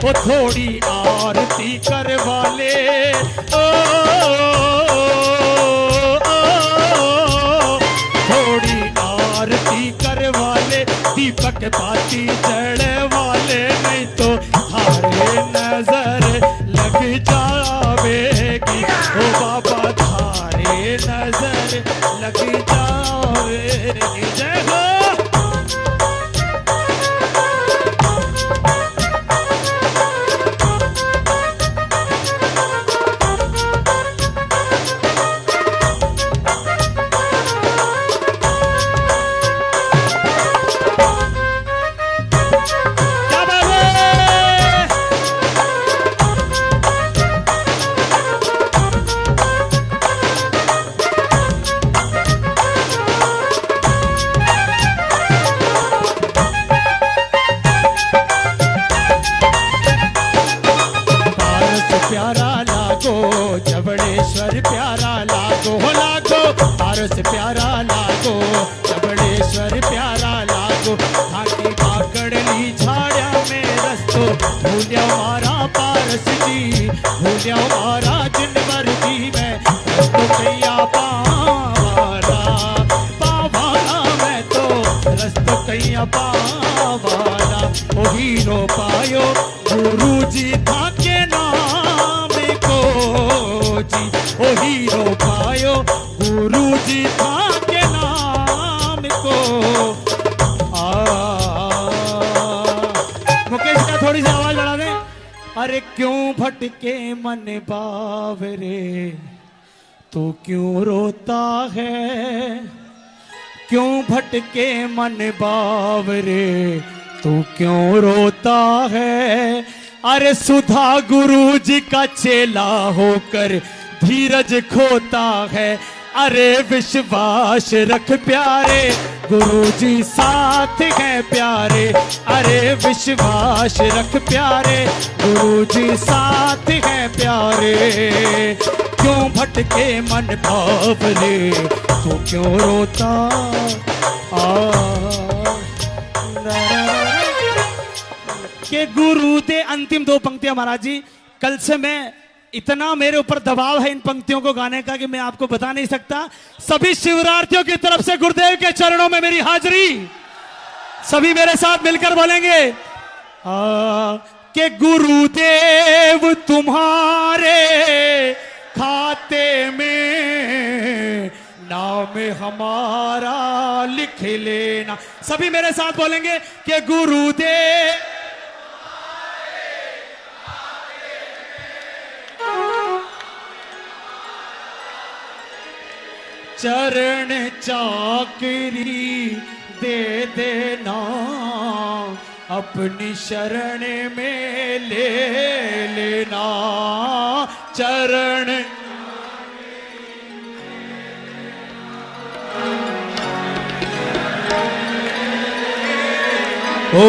वो थोड़ी आरती कर वाले, ओ थोड़ी आरती कर वाले, दीपक बाती जड़े वाले, नहीं तो थारे नजर लग जावेगी, ओ बाबा थारे नजर लग जावेगी। जय हो। जबड़ेश्वर प्यारा लागो, हो लागो पारस प्यारा लागो, जबड़ेश्वर प्यारा लागो, घाटी पाकड़ली झाड़िया में रस्तो, भूलिया मारा पारस जी, भूलिया मारा जिनवर जी में रस्तो कैया पावाला, पावाला मैं तो रस्तो कैया पावाला, ओ हीरो पायो गुरु जी था के नाम को जी, ओ हीरो पायो गुरु जी था के नाम को। मुकेश का थोड़ी सी आवाज बढ़ा दें। अरे क्यों भटके मन बावरे, तू क्यों रोता है, क्यों भटके मन बावरे, तू क्यों रोता है, अरे सुधा गुरु जी का चेला होकर धीरज खोता है, अरे विश्वास रख प्यारे गुरु जी साथ हैं प्यारे, अरे विश्वास रख प्यारे गुरु जी साथ हैं प्यारे, क्यों भटके मन बावरे, तू क्यों रोता के गुरु दे। अंतिम दो पंक्तियां महाराज जी, कल से मैं इतना मेरे ऊपर दबाव है इन पंक्तियों को गाने का कि मैं आपको बता नहीं सकता। सभी शिवरार्थियों की तरफ से गुरुदेव के चरणों में मेरी हाजिरी, सभी मेरे साथ मिलकर बोलेंगे कि गुरुदेव तुम्हारे खाते में नाम हमारा लिख लेना। सभी मेरे साथ बोलेंगे कि गुरुदेव चरण चाकरी दे देना, अपनी शरण में ले लेना चरण। ओ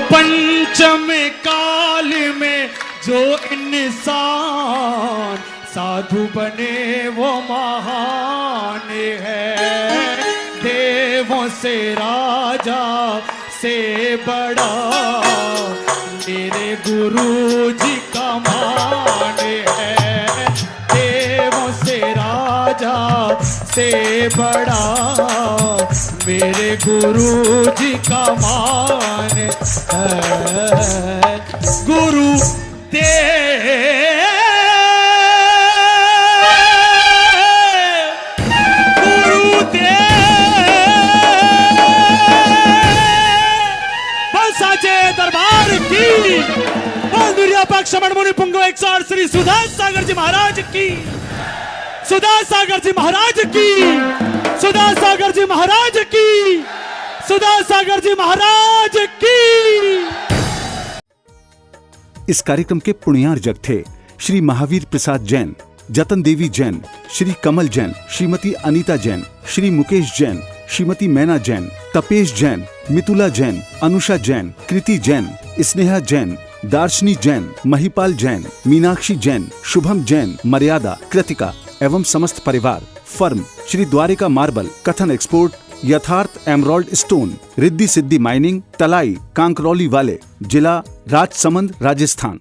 पंचम काल में जो इंसान साधु बने वो महान है, देवों से राजा से बड़ा मेरे गुरु जी का मान है, देवों से राजा से बड़ा मेरे गुरु जी का मान है। गुरु दरबार की दुनिया पक श्रवण मुनि पुंगव 108 श्री सुधा सागर जी महाराज की, सुधा सागर जी महाराज की, सुधा सागर जी महाराज की, सुधा सागर जी महाराज की।
इस कार्यक्रम के पुण्यार्जक थे श्री महावीर प्रसाद जैन, जतन देवी जैन, श्री कमल जैन, श्रीमती अनीता जैन, श्री मुकेश जैन, श्रीमती मैना जैन, तपेश जैन, मितुला जैन, अनुषा जैन, कृति जैन, स्नेहा जैन, दार्शनी जैन, महिपाल जैन, मीनाक्षी जैन, शुभम जैन, मर्यादा, कृतिका एवं समस्त परिवार। फर्म श्री द्वारिका मार्बल, कथन एक्सपोर्ट, यथार्थ emerald stone, Riddhi Siddhi mining, तलाई, कांकरौली वाले, जिला राजसमंद, राजस्थान।